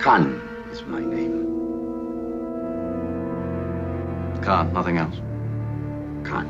Khan is my name. Khan, nothing else. Khan.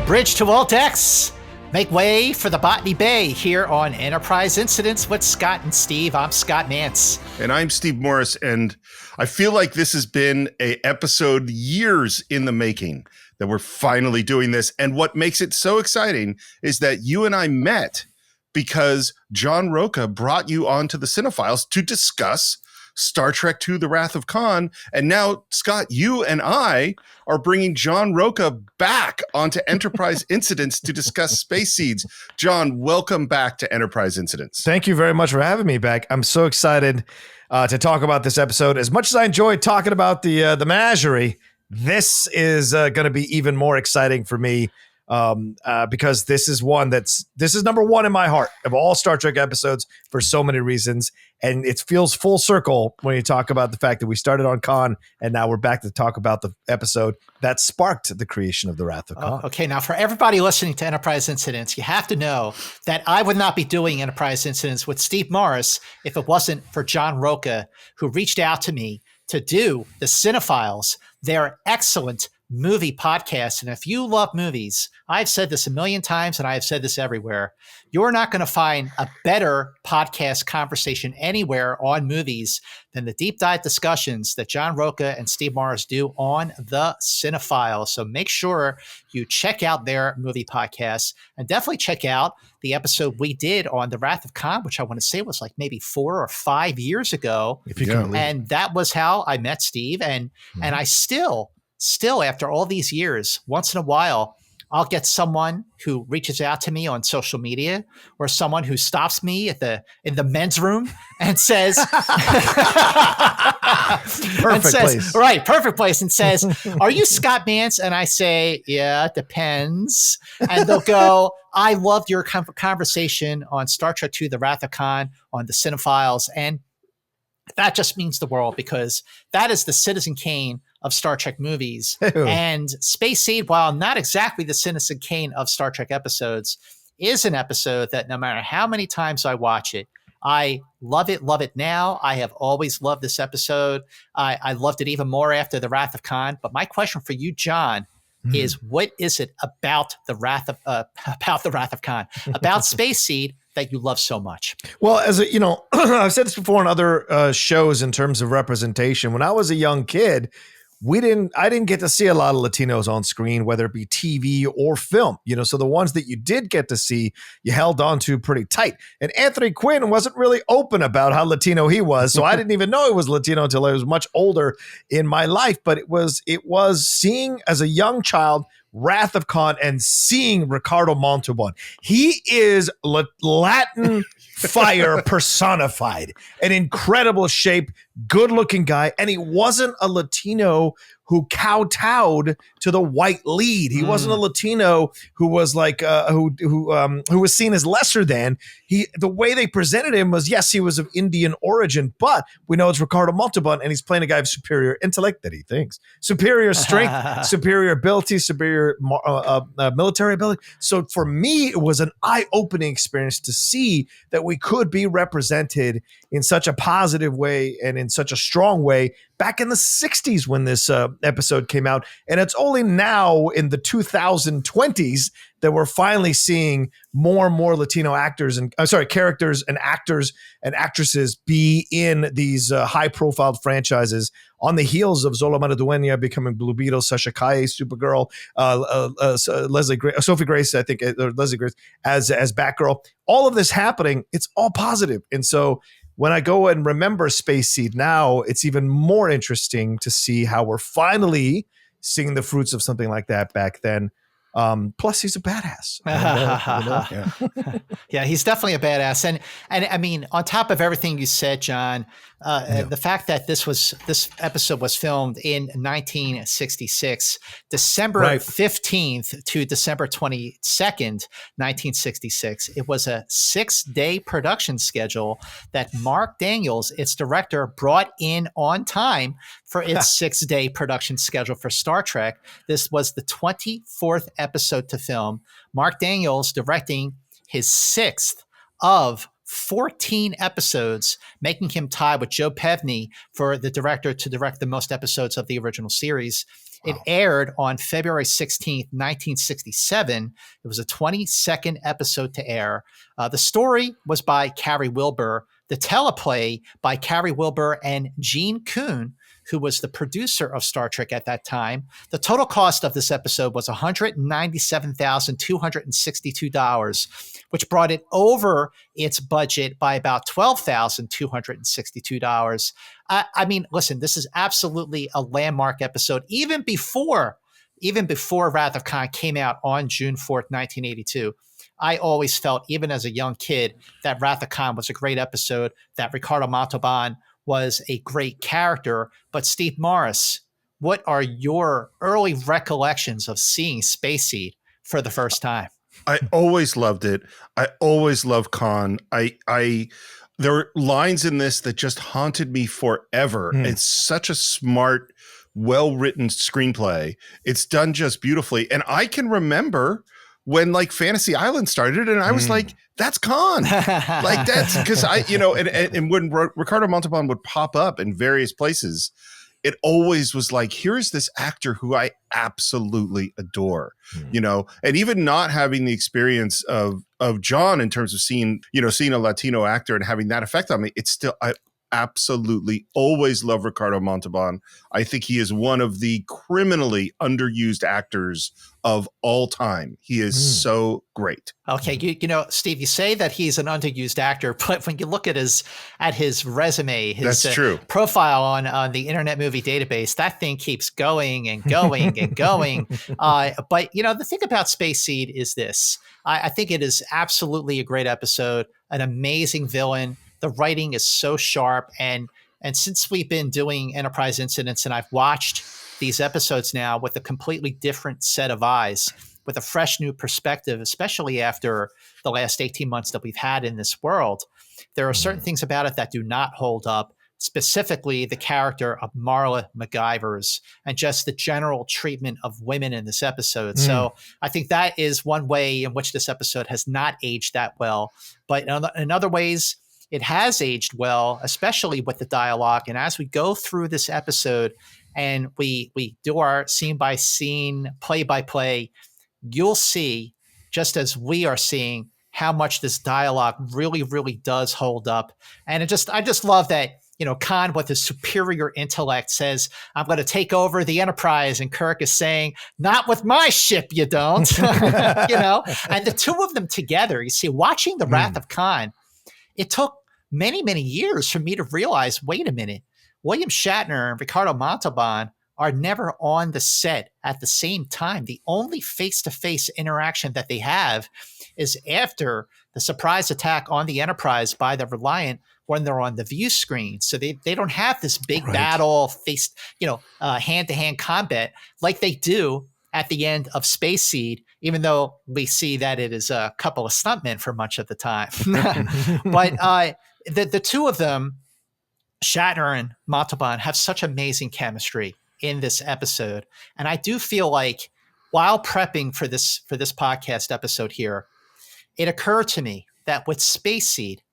Bridge to all decks. Make way for the Botany Bay here on Enterprise Incidents with Scott and Steve. I'm Scott Nance. And I'm Steve Morris, and I feel like this has been an episode years in the making that we're finally doing this. And what makes it so exciting is that you and I met because John Roca brought you onto the Cinephiles to discuss Star Trek II, The Wrath of Khan. And now, Scott, you and I are bringing John Roca back onto Enterprise Incidents to discuss Space Seeds. John, welcome back to Enterprise Incidents. Thank you very much for having me back. I'm so excited to talk about this episode. As much as I enjoyed talking about the menagerie, this is going to be even more exciting for me because this is number one in my heart of all Star Trek episodes for so many reasons. And it feels full circle when you talk about the fact that we started on Khan and now we're back to talk about the episode that sparked the creation of The Wrath of Khan. Okay, now for everybody listening to Enterprise Incidents, you have to know that I would not be doing Enterprise Incidents with Steve Morris if it wasn't for John Roca, who reached out to me to do the Cinephiles, their excellent movie podcast. And if you love movies, I've said this a million times and I've said this everywhere, you're not going to find a better podcast conversation anywhere on movies than the deep dive discussions that John Roca and Steve Morris do on the Cinephiles. So make sure you check out their movie podcasts and definitely check out the episode we did on The Wrath of Khan, which I want to say was like maybe 4 or 5 years ago. If you can believe it. And that was how I met Steve. And I still after all these years, once in a while, I'll get someone who reaches out to me on social media or someone who stops me in the men's room and says, perfect place, and says, "Are you Scott Nance?" And I say, "Yeah, it depends." And they'll go, "I loved your conversation on Star Trek II, The Wrath of Khan on the Cinephiles." And that just means the world because that is the Citizen Kane of Star Trek movies. Ew. And Space Seed, while not exactly the Citizen Kane of Star Trek episodes, is an episode that no matter how many times I watch it, I love it now. I have always loved this episode. I loved it even more after The Wrath of Khan. But my question for you, John, is what is it about the Wrath of Khan, about Space Seed that you love so much? Well, I've said this before on other shows in terms of representation. When I was a young kid, I didn't get to see a lot of Latinos on screen, whether it be TV or film, so the ones that you did get to see, you held on to pretty tight. And Anthony Quinn wasn't really open about how Latino he was. So I didn't even know he was Latino until I was much older in my life. But it was seeing as a young child Wrath of Khan and seeing Ricardo Montalban. He is Latin fire personified, an incredible shape, good looking guy. And he wasn't a Latino who kowtowed to the white lead. He wasn't a Latino who was like who was seen as lesser than. The way they presented him was, yes, he was of Indian origin, but we know it's Ricardo Montalban, and he's playing a guy of superior intellect that he thinks, superior strength, superior ability, superior military ability. So for me, it was an eye-opening experience to see that we could be represented in such a positive way and in such a strong way back in the 60s when this episode came out. And it's only now in the 2020s that we're finally seeing more and more Latino characters and actors and actresses be in these high-profile franchises on the heels of Zola Maridueña becoming Blue Beetle, Sasha Calle, Supergirl, Sophie Grace, I think, or Leslie Grace as Batgirl. All of this happening, it's all positive. And so when I go and remember Space Seed now, it's even more interesting to see how we're finally seeing the fruits of something like that back then. Plus, he's a badass. Yeah, he's definitely a badass. And I mean, on top of everything you said, John, the fact that this episode was filmed in 1966, December 15th to December 22nd, 1966. It was a 6-day production schedule that Mark Daniels, its director, brought in on time for its 6-day production schedule for Star Trek. This was the 24th episode to film. Mark Daniels directing his 6th of 14 episodes, making him tied with Joe Pevney for the director to direct the most episodes of the original series. Wow. It aired on February 16th, 1967. It was a 22nd episode to air. The story was by Carrie Wilbur, the teleplay by Carrie Wilbur and Gene Coon, who was the producer of Star Trek at that time. The total cost of this episode was $197,262, which brought it over its budget by about $12,262. I mean, listen, this is absolutely a landmark episode. Even before Wrath of Khan came out on June 4th, 1982, I always felt, even as a young kid, that Wrath of Khan was a great episode, that Ricardo Montalban was a great character. But Steve Morris, what are your early recollections of seeing Space Seed for the first time? I always loved it. I always loved Khan. There were lines in this that just haunted me forever. It's such a smart, well-written screenplay. It's done just beautifully. And I can remember when like Fantasy Island started and I was like, that's Khan. Like that's because and when Ricardo Montalban would pop up in various places, it always was like, here's this actor who I absolutely adore, and even not having the experience of John in terms of seeing a Latino actor and having that effect on me, it's still, I absolutely always love Ricardo Montalban. I think he is one of the criminally underused actors of all time. He is so great. Okay, Steve, you say that he's an underused actor, but when you look at his resume, his That's true. profile on the Internet Movie Database, that thing keeps going and going and going. But the thing about Space Seed is this: I think it is absolutely a great episode, an amazing villain. The writing is so sharp, and since we've been doing Enterprise Incidents, and I've watched these episodes now with a completely different set of eyes, with a fresh new perspective, especially after the last 18 months that we've had in this world, there are certain things about it that do not hold up, specifically the character of Marla McGivers and just the general treatment of women in this episode. So I think that is one way in which this episode has not aged that well. But in other ways, it has aged well, especially with the dialogue. And as we go through this episode and we do our scene by scene, play by play, you'll see, just as we are seeing, how much this dialogue really, really does hold up. And I just love that, Khan, with his superior intellect, says, I'm going to take over the Enterprise. And Kirk is saying, not with my ship, you don't. And the two of them together, you see, watching the Wrath of Khan, it took many, many years for me to realize, wait a minute, William Shatner and Ricardo Montalban are never on the set at the same time. The only face-to-face interaction that they have is after the surprise attack on the Enterprise by the Reliant when they're on the view screen. So they don't have this big battle, hand-to-hand combat like they do at the end of Space Seed, even though we see that it is a couple of stuntmen for much of the time. But the two of them, Shatner and Montalban, have such amazing chemistry in this episode. And I do feel like while prepping for this podcast episode here, it occurred to me that with Space Seed,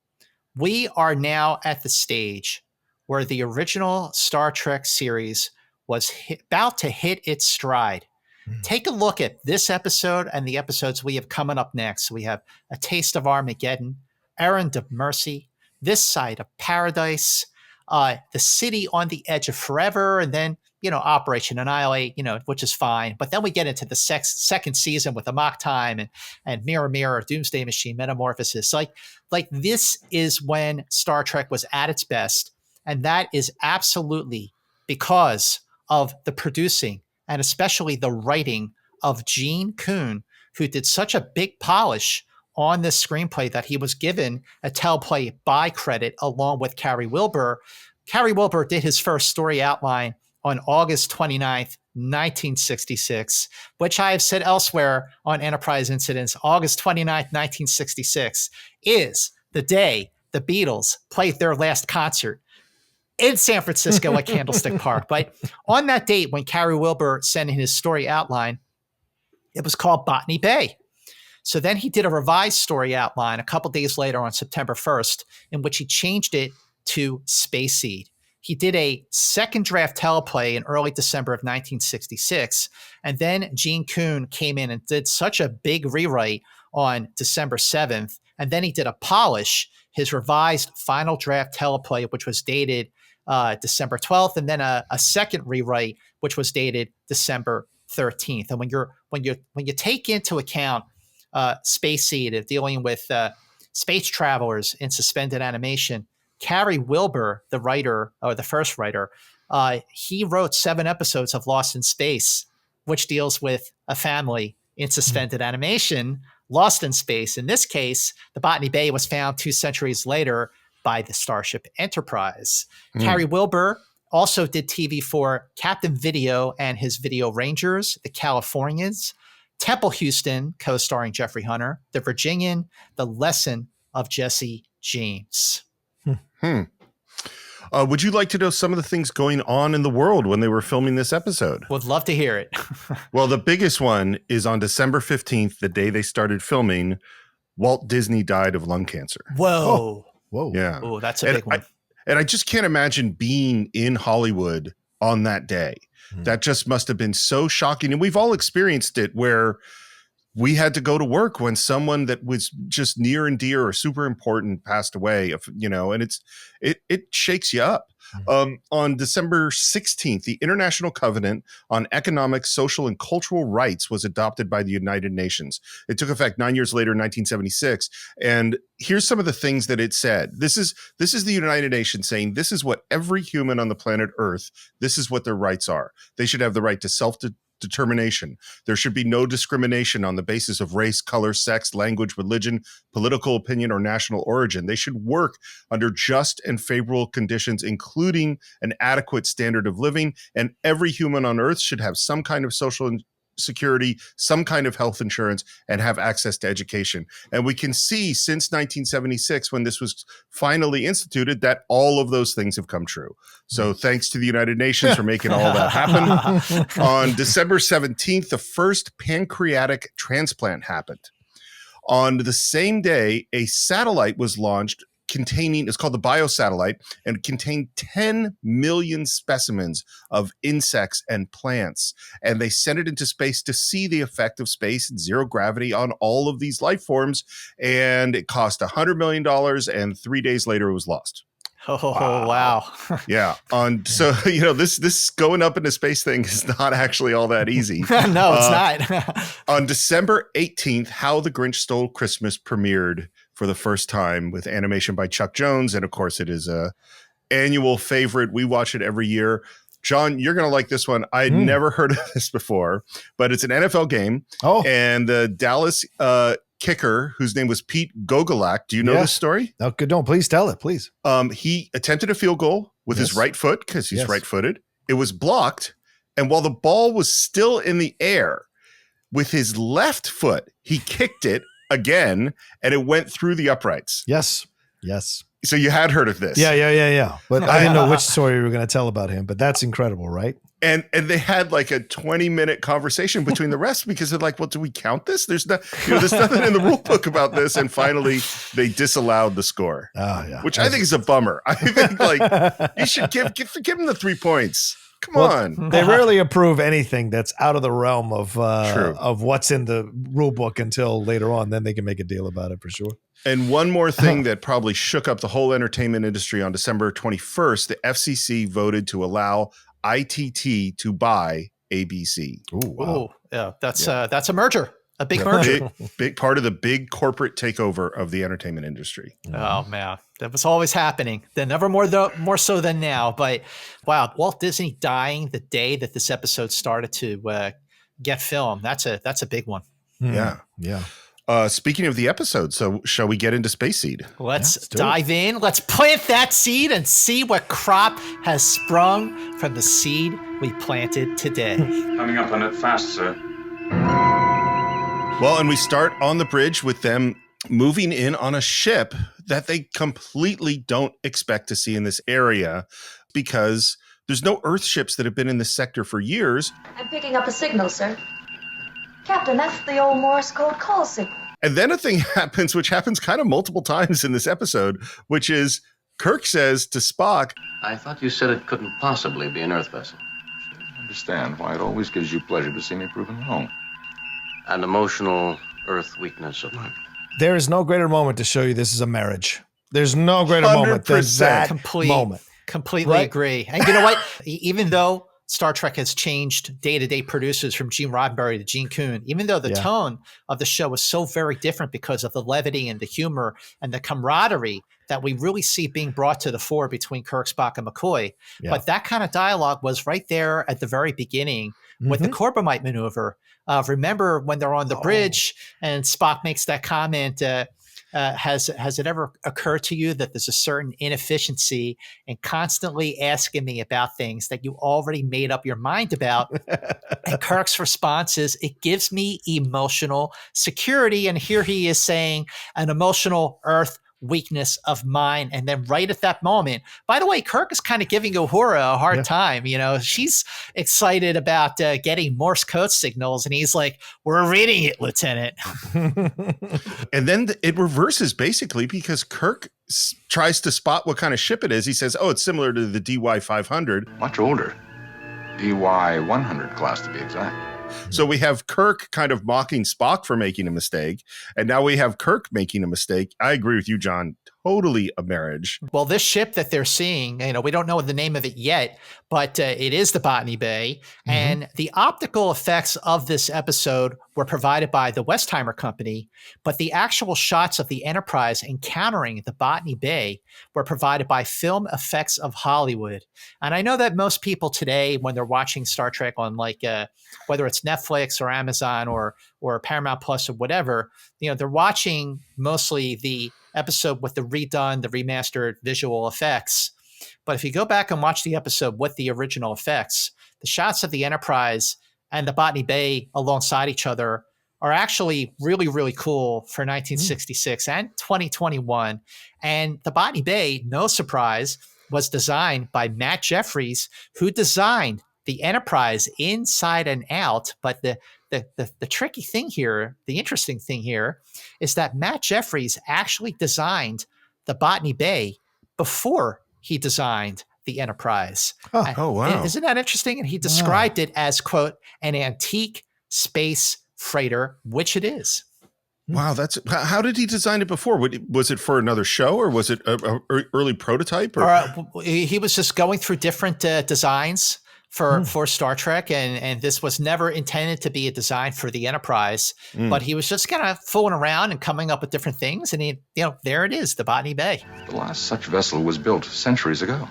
we are now at the stage where the original Star Trek series was about to hit its stride. Take a look at this episode and the episodes we have coming up next. We have A Taste of Armageddon, Errand of Mercy, This Side of Paradise, The City on the Edge of Forever, and then, Operation Annihilate, which is fine. But then we get into the second season with Amok Time and Mirror Mirror, Doomsday Machine, Metamorphosis. Like this is when Star Trek was at its best. And that is absolutely because of the producing and especially the writing of Gene Coon, who did such a big polish on this screenplay that he was given a teleplay by credit along with Carrie Wilbur. Carrie Wilbur did his first story outline on August 29th, 1966, which I have said elsewhere on Enterprise Incidents. August 29th, 1966 is the day the Beatles played their last concert in San Francisco at Candlestick Park. But on that date, when Carrie Wilbur sent in his story outline, it was called Botany Bay. So then he did a revised story outline a couple days later on September 1st, in which he changed it to Space Seed. He did a second draft teleplay in early December of 1966, and then Gene Kuhn came in and did such a big rewrite on December 7th, and then he did a polish, his revised final draft teleplay, which was dated December 12th, and then a second rewrite, which was dated December 13th. And when you take into account Space Seed of dealing with space travelers in suspended animation, Cary Wilbur, the writer, or the first writer, he wrote 7 episodes of Lost in Space, which deals with a family in suspended animation, lost in space. In this case, the Botany Bay was found 2 centuries later by the Starship Enterprise. Cary Wilbur also did TV for Captain Video and his Video Rangers, The Californians, Temple Houston, co-starring Jeffrey Hunter, The Virginian, The Lesson of Jesse James. Would you like to know some of the things going on in the world when they were filming this episode? Would love to hear it. Well, the biggest one is on December 15th, the day they started filming, Walt Disney died of lung cancer. Whoa. Whoa. Yeah. Oh, that's a big one. And I just can't imagine being in Hollywood on that day. That just must have been so shocking. And we've all experienced it where we had to go to work when someone that was just near and dear or super important passed away, and it shakes you up. On December 16th, the International Covenant on Economic, Social, and Cultural Rights was adopted by the United Nations. It took effect 9 years later in 1976. And here's some of the things that it said. This is the United Nations saying this is what every human on the planet Earth, this is what their rights are. They should have the right to self-determination. There should be no discrimination on the basis of race, color, sex, language, religion, political opinion, or national origin. They should work under just and favorable conditions, including an adequate standard of living. And every human on Earth should have some kind of social security, some kind of health insurance, and have access to education. And we can see since 1976, when this was finally instituted, that all of those things have come true. So thanks to the United Nations for making all that happen. On December 17th, the first pancreatic transplant happened. On the same day, a satellite was launched it's called the biosatellite, and it contained 10 million specimens of insects and plants. And they sent it into space to see the effect of space and zero gravity on all of these life forms. And it cost $100 million, and 3 days later it was lost. Oh, wow. Yeah. So, this going up into space thing is not actually all that easy. No, it's not. On December 18th, How the Grinch Stole Christmas premiered for the first time with animation by Chuck Jones. And of course, it is a annual favorite. We watch it every year. John, you're going to like this one. I'd never heard of this before, but it's an NFL game. Oh. And the Dallas kicker, whose name was Pete Gogolak. Do you know this story? No, good. No, please tell it, please. He attempted a field goal with his right foot because he's right-footed. It was blocked. And while the ball was still in the air, with his left foot, he kicked it again, and it went through the uprights. Yes. So you had heard of this. Yeah. But I didn't know which story you were going to tell about him, but that's incredible, right? And they had like a 20-minute conversation between the refs because they're like, well, do we count this? There's nothing in the rule book about this. And finally they disallowed the score, which I think is a bummer. I think you should give him the 3 points. Come on. They rarely approve anything that's out of the realm of what's in the rule book until later on. Then they can make a deal about it for sure. And one more thing that probably shook up the whole entertainment industry on December 21st, the FCC voted to allow ITT to buy ABC. Ooh, wow. Yeah, that's a merger. A big merger. Big part of the big corporate takeover of the entertainment industry. Oh, man. That was always happening. Then never more so than now. But wow, Walt Disney dying the day that this episode started to get filmed. That's a big one. Yeah. Speaking of the episode, so shall we get into Space Seed? Let's dive in. Let's plant that seed and see what crop has sprung from the seed we planted today. Coming up on it fast, sir. Well, and we start on the bridge with them moving in on a ship that they completely don't expect to see in this area because there's no Earth ships that have been in this sector for years. I'm picking up a signal, sir. Captain, that's the old Morse code call signal. And then a thing happens, which happens kind of multiple times in this episode, which is Kirk says to Spock, I thought you said it couldn't possibly be an Earth vessel. I understand why it always gives you pleasure to see me proven wrong. An emotional Earth weakness of mine. There is no greater moment to show you this is a marriage. There's no greater moment than 100%. that moment. Completely Right? agree. And you know what? Even though Star Trek has changed day-to-day producers from Gene Roddenberry to Gene Kuhn, even though the tone of the show is so very different because of the levity and the humor and the camaraderie that we really see being brought to the fore between Kirk, Spock, and McCoy. Yeah. But that kind of dialogue was right there at the very beginning with the Corbomite maneuver. Remember when they're on the bridge and Spock makes that comment, has it ever occurred to you that there's a certain inefficiency in constantly asking me about things that you already made up your mind about? And Kirk's response is, it gives me emotional security. And here he is saying an emotional Earth weakness of mine. And then right at that moment, by the way, Kirk is kind of giving Uhura a hard time. You know, she's excited about getting Morse code signals. And he's like, we're reading it, Lieutenant. and then it reverses basically because Kirk tries to spot what kind of ship it is. He says, oh, it's similar to the DY 500. Much older. DY 100 class to be exact. So we have Kirk kind of mocking Spock for making a mistake. And now we have Kirk making a mistake. I agree with you, John. Totally a marriage. Well, this ship that they're seeing, you know, we don't know the name of it yet, but it is the Botany Bay. And the optical effects of this episode were provided by the Westheimer Company, but the actual shots of the Enterprise encountering the Botany Bay were provided by Film Effects of Hollywood. And I know that most people today, when they're watching Star Trek on like whether it's Netflix or Amazon or Paramount Plus or whatever, you know, they're watching mostly the episode with the redone, the remastered visual effects. But if you go back and watch the episode with the original effects, the shots of the Enterprise and the Botany Bay alongside each other are actually really, really cool for 1966 and 2021. And the Botany Bay, no surprise, was designed by Matt Jeffries, who designed the Enterprise inside and out. But the tricky thing here, the interesting thing here, is that Matt Jeffries actually designed the Botany Bay before he designed the Enterprise. Oh, wow. Isn't that interesting? And he described it as, quote, an antique space freighter, which it is. Wow, how did he design it before? Was it for another show or was it an early prototype? He was just going through different designs for Star Trek, and this was never intended to be a design for the Enterprise, but he was just kind of fooling around and coming up with different things, and there it is, the Botany Bay. The last such vessel was built centuries ago,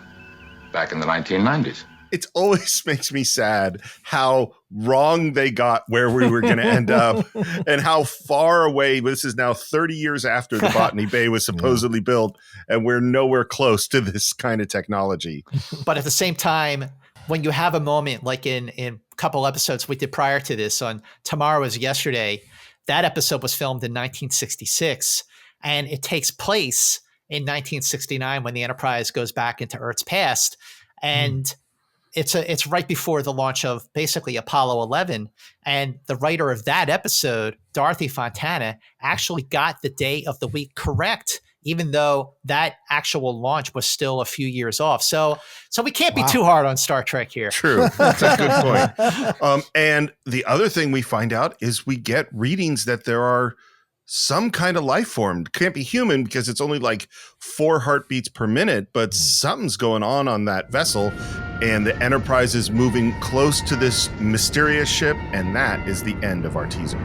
back in the 1990s. It always makes me sad how wrong they got where we were going to end up and how far away. This is now 30 years after the Botany Bay was supposedly built, and we're nowhere close to this kind of technology. But at the same time, when you have a moment like in a couple episodes we did prior to this on Tomorrow is Yesterday, that episode was filmed in 1966, and it takes place in 1969 when the Enterprise goes back into Earth's past. And it's right before the launch of basically Apollo 11. And the writer of that episode, Dorothy Fontana, actually got the day of the week correct, even though that actual launch was still a few years off. So we can't be too hard on Star Trek here. True. That's a good point. And the other thing we find out is we get readings that there are some kind of life form. Can't be human because it's only like 4 heartbeats per minute, but something's going on that vessel. And the Enterprise is moving close to this mysterious ship. And that is the end of our teaser.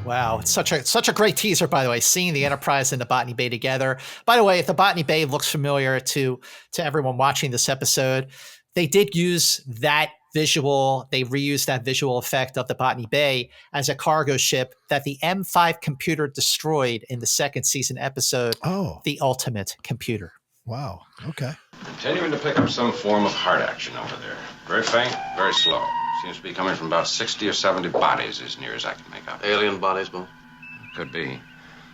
Wow, it's such a great teaser, by the way, seeing the Enterprise and the Botany Bay together. By the way, if the Botany Bay looks familiar to everyone watching this episode, they did use that visual, they reused that visual effect of the Botany Bay as a cargo ship that the M5 computer destroyed in the second season episode, The Ultimate Computer. Wow, okay. Continuing to pick up some form of heart action over there. Very faint, very slow. Seems to be coming from about 60 or 70 bodies as near as I can make out. Alien bodies, Bill? Could be.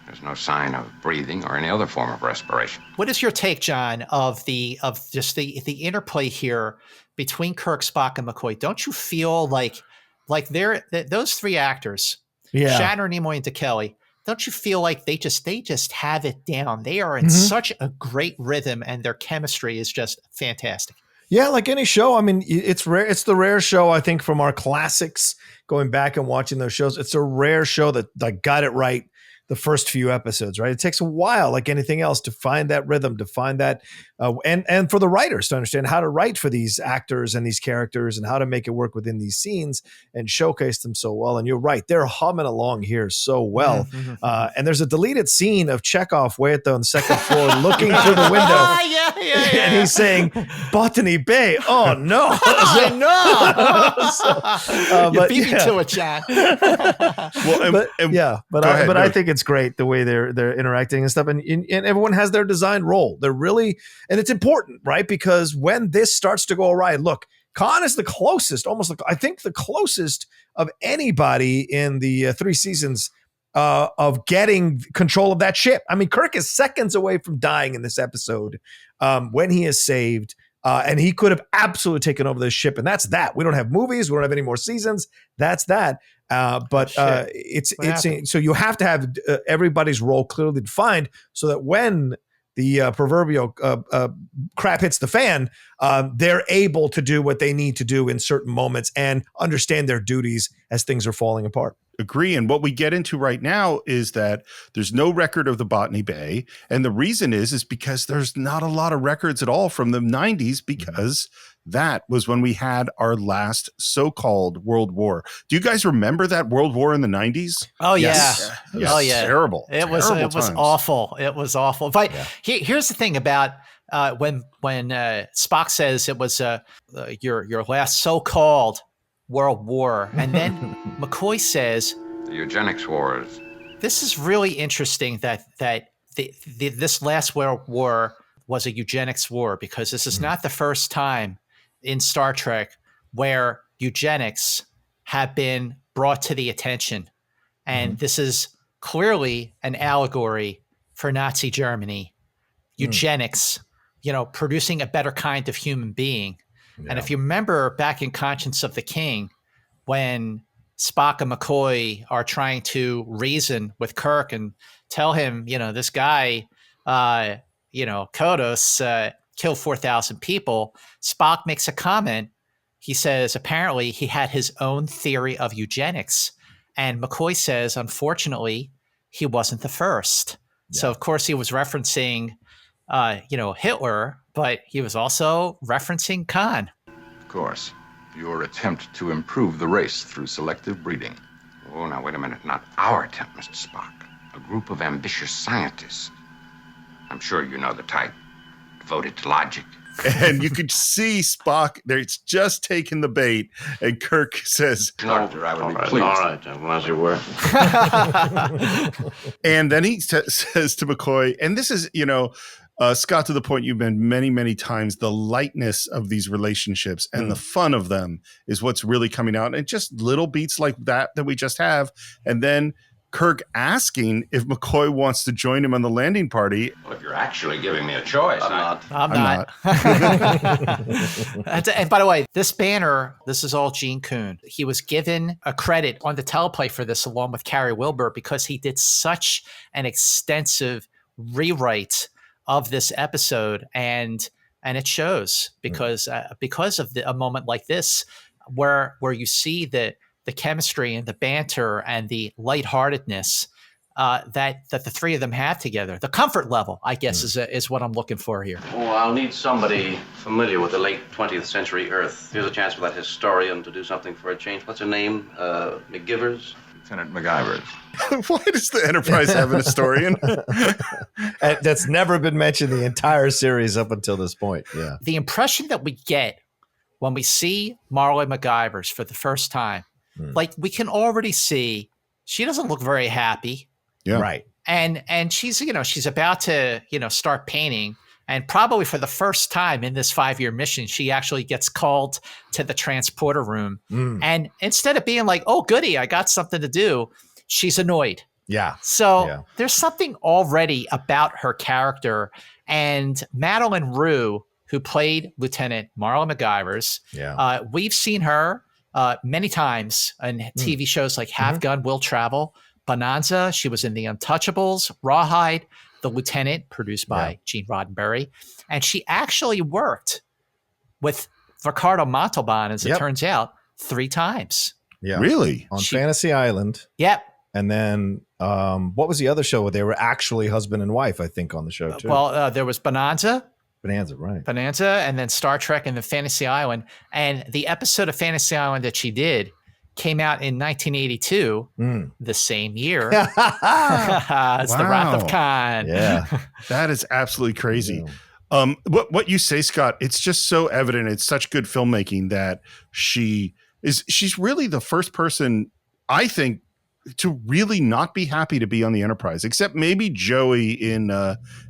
There's no sign of breathing or any other form of respiration. What is your take, John, of just the interplay here between Kirk, Spock, and McCoy? Don't you feel like like those three actors, Yeah. Shatner, Nimoy, and DeKelly, don't you feel like they just have it down? They are in such a great rhythm, and their chemistry is just fantastic. Yeah, like any show. I mean, it's rare. It's the rare show, I think, from our classics, going back and watching those shows. It's a rare show that got it right the first few episodes, right? It takes a while, like anything else, to find that rhythm, to find that, and for the writers to understand how to write for these actors and these characters and how to make it work within these scenes and showcase them so well. And you're right, they're humming along here so well. And there's a deleted scene of Chekhov way on the second floor looking through the window. Yeah. And he's saying, Botany Bay. Oh, no. I know. You beat me to it, John. But I think it's great the way they're interacting and stuff, and everyone has their designed role. They're really, and it's important, right? Because when this starts to go awry, look, Khan is the closest, I think the closest of anybody in the 3 seasons of getting control of that ship. I mean, Kirk is seconds away from dying in this episode when he is saved. And he could have absolutely taken over this ship, and that's that. We don't have movies. We don't have any more seasons. That's that. So you have to have everybody's role clearly defined, so that when the proverbial crap hits the fan, they're able to do what they need to do in certain moments and understand their duties as things are falling apart. Agree. And what we get into right now is that there's no record of the Botany Bay. And the reason is because there's not a lot of records at all from the 90s, because that was when we had our last so-called World War. Do you guys remember that World War in the 90s? Oh, Yes. yeah. Oh, yeah. Terrible. It was awful. It was awful. But here's the thing about when Spock says it was your last so-called World War, and then McCoy says The Eugenics Wars. this is really interesting that this last World War was a eugenics war, because this is not the first time in Star Trek where eugenics have been brought to the attention. And this is clearly an allegory for Nazi Germany. Eugenics, producing a better kind of human being. Yeah. And if you remember back in Conscience of the King, when Spock and McCoy are trying to reason with Kirk and tell him, this guy, Kodos killed 4,000 people, Spock makes a comment. He says, apparently he had his own theory of eugenics. And McCoy says, unfortunately, he wasn't the first. Yeah. So, of course, he was referencing, Hitler, but he was also referencing Khan. Of course. Your attempt to improve the race through selective breeding. Oh, now, wait a minute. Not our attempt, Mr. Spock. A group of ambitious scientists. I'm sure you know the type. Devoted to logic. And you could see Spock there. It's just taking the bait. And Kirk says, Doctor, I would be pleased. All right, as you were. And then he says to McCoy, and this is, Scott, to the point you've been many, many times, the lightness of these relationships and the fun of them is what's really coming out. And just little beats like that we just have. And then Kirk asking if McCoy wants to join him on the landing party. Well, if you're actually giving me a choice, I'm not. And by the way, this banner, this is all Gene Kuhn. He was given a credit on the teleplay for this along with Carrie Wilbur, because he did such an extensive rewrite of this episode, and it shows because of a moment like this where you see the chemistry and the banter and the lightheartedness that the three of them have together. The comfort level, I guess, is what I'm looking for here. Oh, I'll need somebody familiar with the late 20th century Earth. Here's a chance for that historian to do something for a change. What's her name? McGivers? Lieutenant McGivers. Why does the Enterprise have an historian? That's never been mentioned the entire series up until this point. Yeah. The impression that we get when we see Marla McGivers for the first time, like we can already see she doesn't look very happy. Yeah. Right. And she's, she's about to, start painting. And probably for the first time in this 5-year mission, she actually gets called to the transporter room. And instead of being like, oh, goody, I got something to do, she's annoyed. Yeah. So there's something already about her character. And Madeline Rue, who played Lieutenant Marla McGivers, we've seen her many times in TV shows like Have Gun, Will Travel, Bonanza. She was in The Untouchables, Rawhide, The Lieutenant, produced by Gene Roddenberry. And she actually worked with Ricardo Montalban, as it turns out, 3 times. Yeah. Really? On Fantasy Island. Yep. And then what was the other show where they were actually husband and wife, I think, on the show too? Well, there was Bonanza, right. Bonanza, and then Star Trek and the Fantasy Island. And the episode of Fantasy Island that she did came out in 1982, the same year. It's The Wrath of Khan. Yeah. That is absolutely crazy. Yeah. What you say, Scott, it's just so evident. It's such good filmmaking that she's really the first person, I think, to really not be happy to be on the Enterprise, except maybe Joey in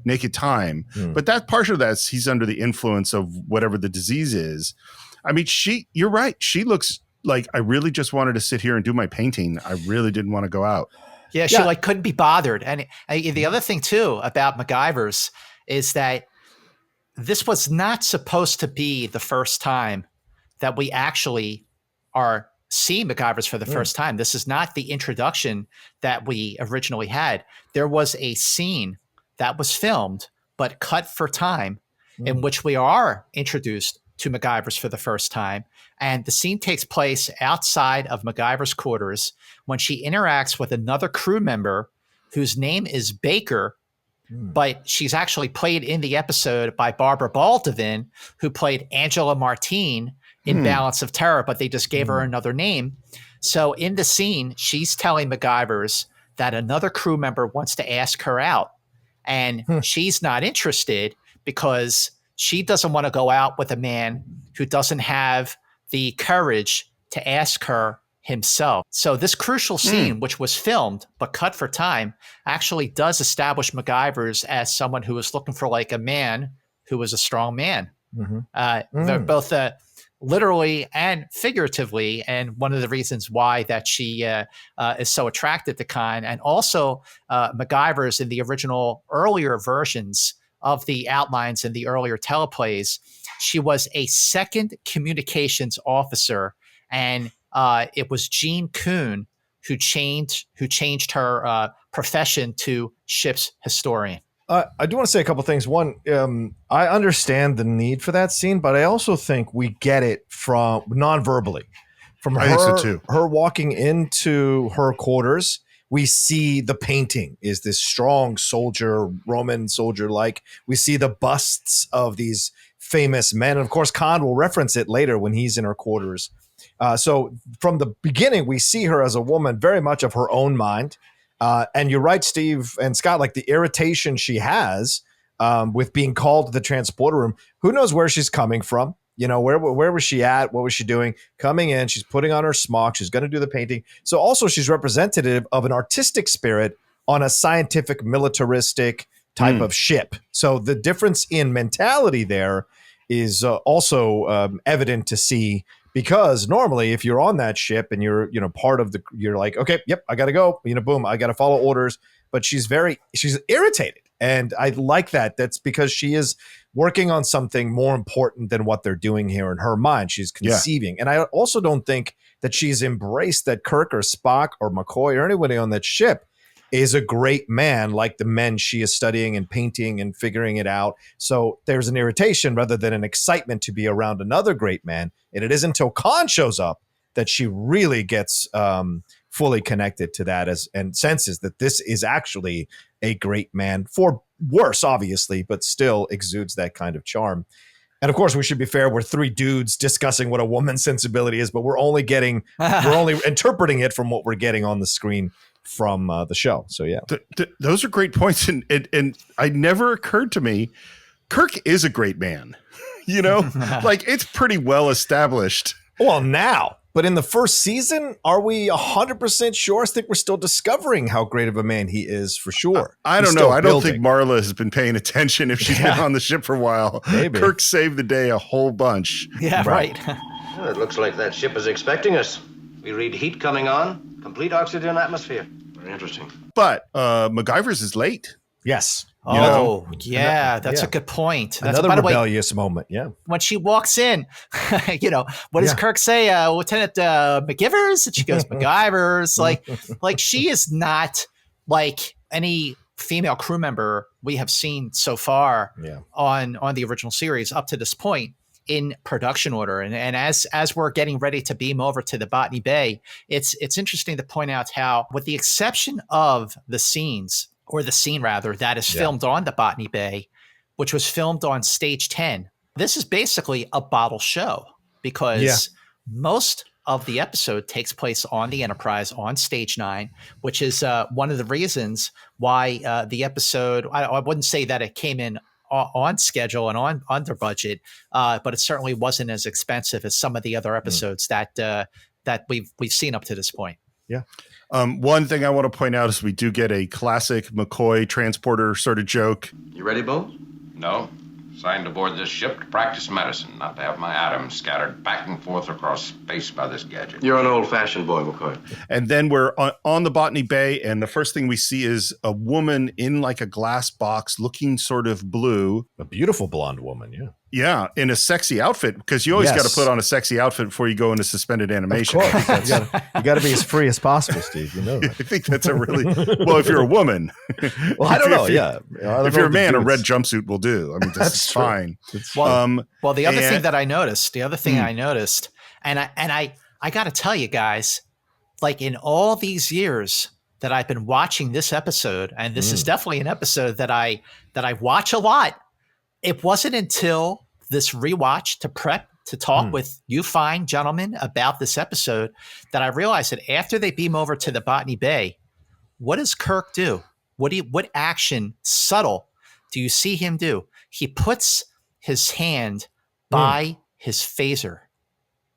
Naked Time. But that part of that, he's under the influence of whatever the disease is. I mean, you're right. She looks like, I really just wanted to sit here and do my painting. I really didn't want to go out. Yeah, she like couldn't be bothered. And the other thing too about McGivers is that this was not supposed to be the first time that we actually are seeing McGivers for the first time. This is not the introduction that we originally had. There was a scene that was filmed but cut for time in which we are introduced to McGivers for the first time. And the scene takes place outside of McGivers' quarters when she interacts with another crew member whose name is Baker, but she's actually played in the episode by Barbara Baldwin, who played Angela Martine in Balance of Terror, but they just gave her another name. So in the scene, she's telling McGivers that another crew member wants to ask her out. And she's not interested because she doesn't want to go out with a man who doesn't have the courage to ask her himself. So this crucial scene, which was filmed but cut for time, actually does establish McGivers as someone who was looking for like a man who was a strong man, both literally and figuratively. And one of the reasons why that she is so attracted to Khan, and also McGivers in the original earlier versions of the outlines in the earlier teleplays, she was a second communications officer, and it was Gene Kuhn who changed her profession to ship's historian. I do want to say a couple things. One, I understand the need for that scene, but I also think we get it from non-verbally. From her, I think so too. Her walking into her quarters, we see the painting is this strong soldier, Roman soldier-like. We see the busts of these famous men. And of course, Khan will reference it later when he's in her quarters. So from the beginning, we see her as a woman very much of her own mind. And you're right, Steve and Scott, like the irritation she has with being called to the transporter room. Who knows where she's coming from? You know, where was she at? What was she doing? Coming in, she's putting on her smock. She's going to do the painting. So also she's representative of an artistic spirit on a scientific, militaristic type of ship. So the difference in mentality there is also evident to see, because normally if you're on that ship and you're part of you're like, okay, yep, I got to go, boom, I got to follow orders. But she's irritated. And I like that. That's because she is working on something more important than what they're doing here in her mind. She's conceiving. Yeah. And I also don't think that she's embraced that Kirk or Spock or McCoy or anybody on that ship is a great man like the men she is studying and painting and figuring it out. So there's an irritation rather than an excitement to be around another great man. And it isn't until Khan shows up that she really gets fully connected to that and senses that this is actually a great man, for worse, obviously, but still exudes that kind of charm. And of course, we should be fair. We're 3 dudes discussing what a woman's sensibility is, but we're only interpreting it from what we're getting on the screen from the show. So yeah, those are great points. And I never occurred to me, Kirk is a great man, like it's pretty well established. Well, now, but in the first season, are we 100% sure? I think we're still discovering how great of a man he is for sure. I don't know. I don't think Marla has been paying attention if she's been on the ship for a while. Maybe. Kirk saved the day a whole bunch. Yeah, right. Well, it looks like that ship is expecting us. We read heat coming on, complete oxygen atmosphere. Very interesting. But McGivers is late. Yes. Oh, yeah, that's a good point. That's, Another by the way, rebellious moment. Yeah. when she walks in, what does Kirk say? Lieutenant McGivers? And she goes, McGivers. Like she is not like any female crew member we have seen so far on the original series up to this point in production order. And as we're getting ready to beam over to the Botany Bay, it's interesting to point out how, with the exception of the scene rather, that is filmed on the Botany Bay, which was filmed on stage 10. This is basically a bottle show because most of the episode takes place on the Enterprise on stage 9, which is one of the reasons why the episode, I wouldn't say that it came in on schedule and on under budget, but it certainly wasn't as expensive as some of the other episodes that we've seen up to this point. Yeah. One thing I want to point out is we do get a classic McCoy transporter sort of joke. You ready, Bo? No. Signed aboard this ship to practice medicine, not to have my atoms scattered back and forth across space by this gadget. You're an old-fashioned boy, McCoy. And then we're on the Botany Bay, and the first thing we see is a woman in like a glass box looking sort of blue. A beautiful blonde woman, yeah. Yeah, in a sexy outfit, because you always got to put on a sexy outfit before you go into suspended animation. Of course. you got to be as free as possible, Steve. You know that. I think that's a really well. If you're a woman, well, I don't know. If you're a man, a red jumpsuit will do. I mean, that's fine. Well, the other thing I noticed, and I got to tell you guys, like in all these years that I've been watching this episode, and this is definitely an episode that I watch a lot. It wasn't until this rewatch to prep to talk with you fine gentlemen about this episode that I realized that after they beam over to the Botany Bay, what does Kirk do? What action, subtle, do you see him do? He puts his hand by his phaser.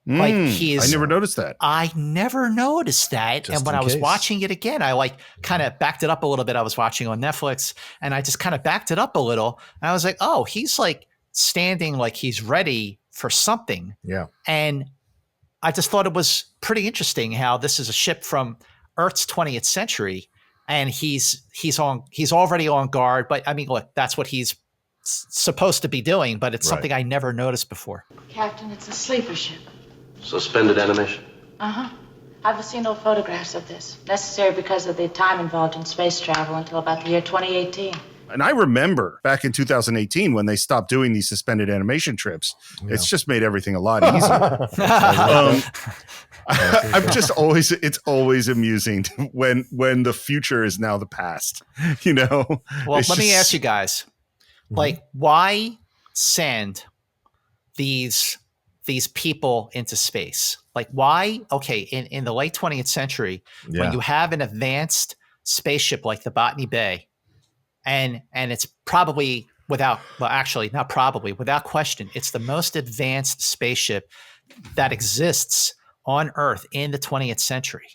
Like I never noticed that. I never noticed that. Just and when I was watching it again, I like kind of backed it up a little bit. I was watching on Netflix and I just kind of backed it up a little. And I was like, oh, he's like standing like he's ready for something. Yeah. And I just thought it was pretty interesting how this is a ship from Earth's 20th century and he's already on guard. But I mean, look, that's what he's supposed to be doing, but it's something I never noticed before. Captain, it's a sleeper ship. Suspended animation? Uh-huh. I've seen no photographs of this. Necessary because of the time involved in space travel until about the year 2018. And I remember back in 2018 when they stopped doing these suspended animation trips. Yeah. It's just made everything a lot easier. It's always amusing when the future is now the past, you know? Well, let me ask you guys, like, why send these people into space? Like why? Okay. In the late 20th century, when you have an advanced spaceship like the Botany Bay, and it's probably without question, it's the most advanced spaceship that exists on Earth in the 20th century.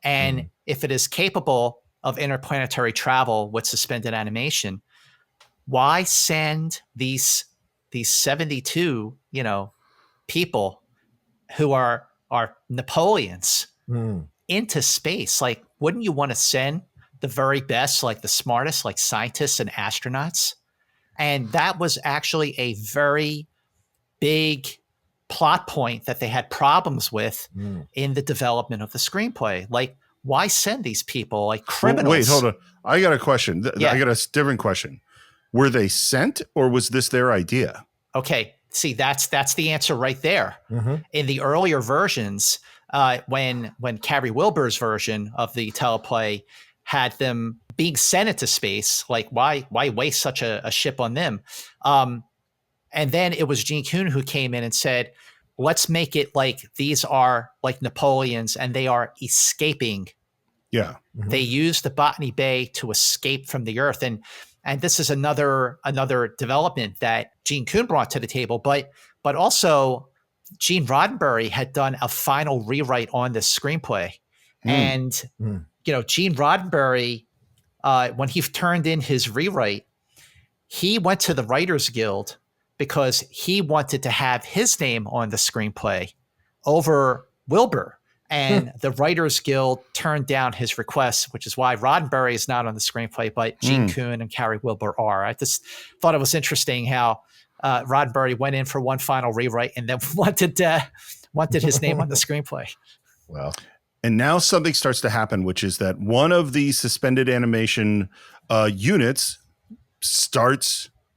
And if it is capable of interplanetary travel with suspended animation, why send these 72, people who are Napoleons into space? Like, wouldn't you want to send the very best, like the smartest, like scientists and astronauts? And that was actually a very big plot point that they had problems with in the development of the screenplay. Like, why send these people like criminals? Wait, hold on. I got a question. I got a different question. Were they sent or was this their idea? Okay. See, that's the answer right there. In the earlier versions, when Carrie Wilbur's version of the teleplay had them being sent into space, like why waste such a ship on them? And then it was Gene Kuhn who came in and said, let's make it like these are like Napoleons and they are escaping. Yeah. They used the Botany Bay to escape from the Earth. And this is another development that Gene Kuhn brought to the table, but also Gene Roddenberry had done a final rewrite on this screenplay. And, Gene Roddenberry, when he turned in his rewrite, he went to the Writers Guild because he wanted to have his name on the screenplay over Wilbur. And the Writers Guild turned down his request, which is why Roddenberry is not on the screenplay, but Gene Kuhn and Carrie Wilbur are. I just thought it was interesting how Roddenberry went in for one final rewrite and then wanted his name on the screenplay. Well, and now something starts to happen, which is that one of the suspended animation units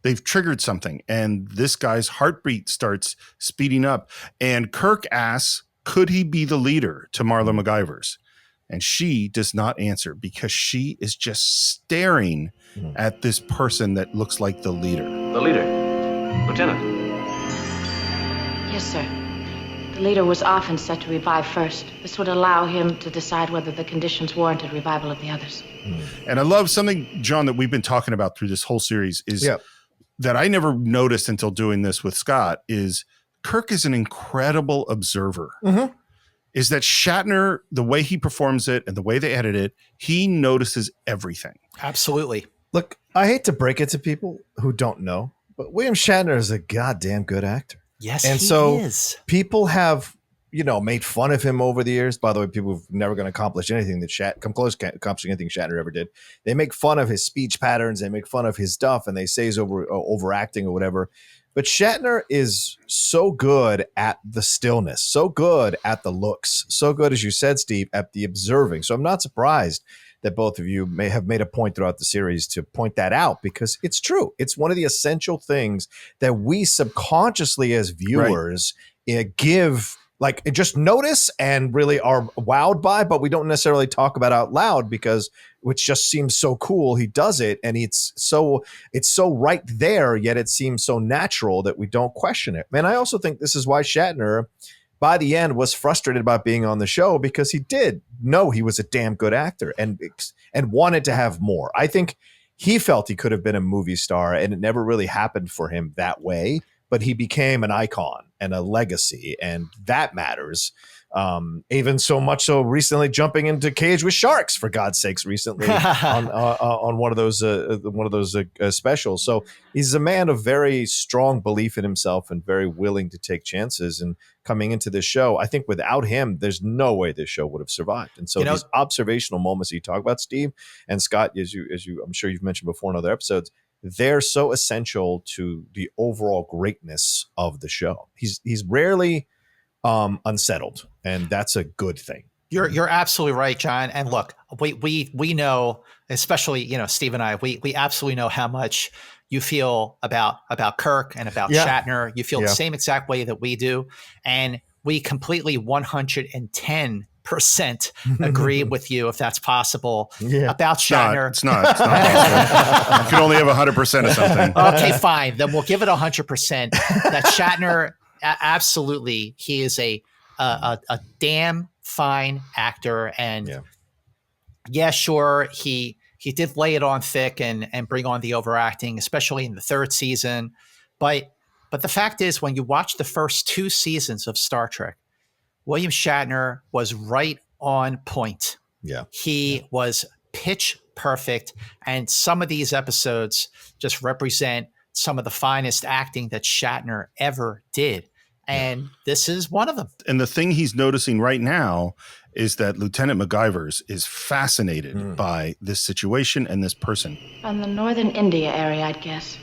they've triggered something, and this guy's heartbeat starts speeding up. And Kirk asks, could he be the leader, to Marla McGivers? And she does not answer because she is just staring at this person that looks like the leader. The leader, Lieutenant. Yes, sir. The leader was often set to revive first. This would allow him to decide whether the conditions warranted revival of the others. And I love something, John, that we've been talking about through this whole series is that I never noticed until doing this with Scott is Kirk is an incredible observer. Is that Shatner, the way he performs it and the way they edit it, he notices everything. Absolutely. Look, I hate to break it to people who don't know, but William Shatner is a goddamn good actor. Yes, and he so is. People have, made fun of him over the years. By the way, people who've never going to accomplish anything that come close to accomplishing anything Shatner ever did. They make fun of his speech patterns. They make fun of his stuff, and they say he's overacting or whatever. But Shatner is so good at the stillness, so good at the looks, so good, as you said, Steve, at the observing. So I'm not surprised that both of you may have made a point throughout the series to point that out, because it's true. It's one of the essential things that we subconsciously as viewers give, like, just notice and really are wowed by, but we don't necessarily talk about out loud because which just seems so cool. He does it, and it's so right there, yet it seems so natural that we don't question it. And I also think this is why Shatner, by the end, was frustrated about being on the show, because he did know he was a damn good actor and wanted to have more. I think he felt he could have been a movie star, and it never really happened for him that way. But he became an icon and a legacy, and that matters. Even so much so recently jumping into Cage with Sharks, for God's sakes, recently on one of those specials. So he's a man of very strong belief in himself and very willing to take chances. And coming into this show, I think without him, there's no way this show would have survived. And so these observational moments that you talk about, Steve and Scott, as you I'm sure you've mentioned before in other episodes, they're so essential to the overall greatness of the show. He's rarely unsettled, and that's a good thing. You're absolutely right, John. And look, we know, especially Steve and I, we absolutely know how much you feel about Kirk and about Shatner. You feel the same exact way that we do, and we completely 110% agree with you, if that's possible, about Shatner. It's not possible. You can only have 100% of something. Okay, fine. Then we'll give it 100%. That Shatner, absolutely, he is a damn fine actor, and sure, he did lay it on thick and bring on the overacting, especially in the third season. But the fact is, when you watch the first 2 seasons of Star Trek, William Shatner was right on point. He was pitch perfect, and some of these episodes just represent some of the finest acting that Shatner ever did. And this is one of them. And the thing he's noticing right now is that Lieutenant McGivers is fascinated by this situation and this person. From the northern India area, I'd guess.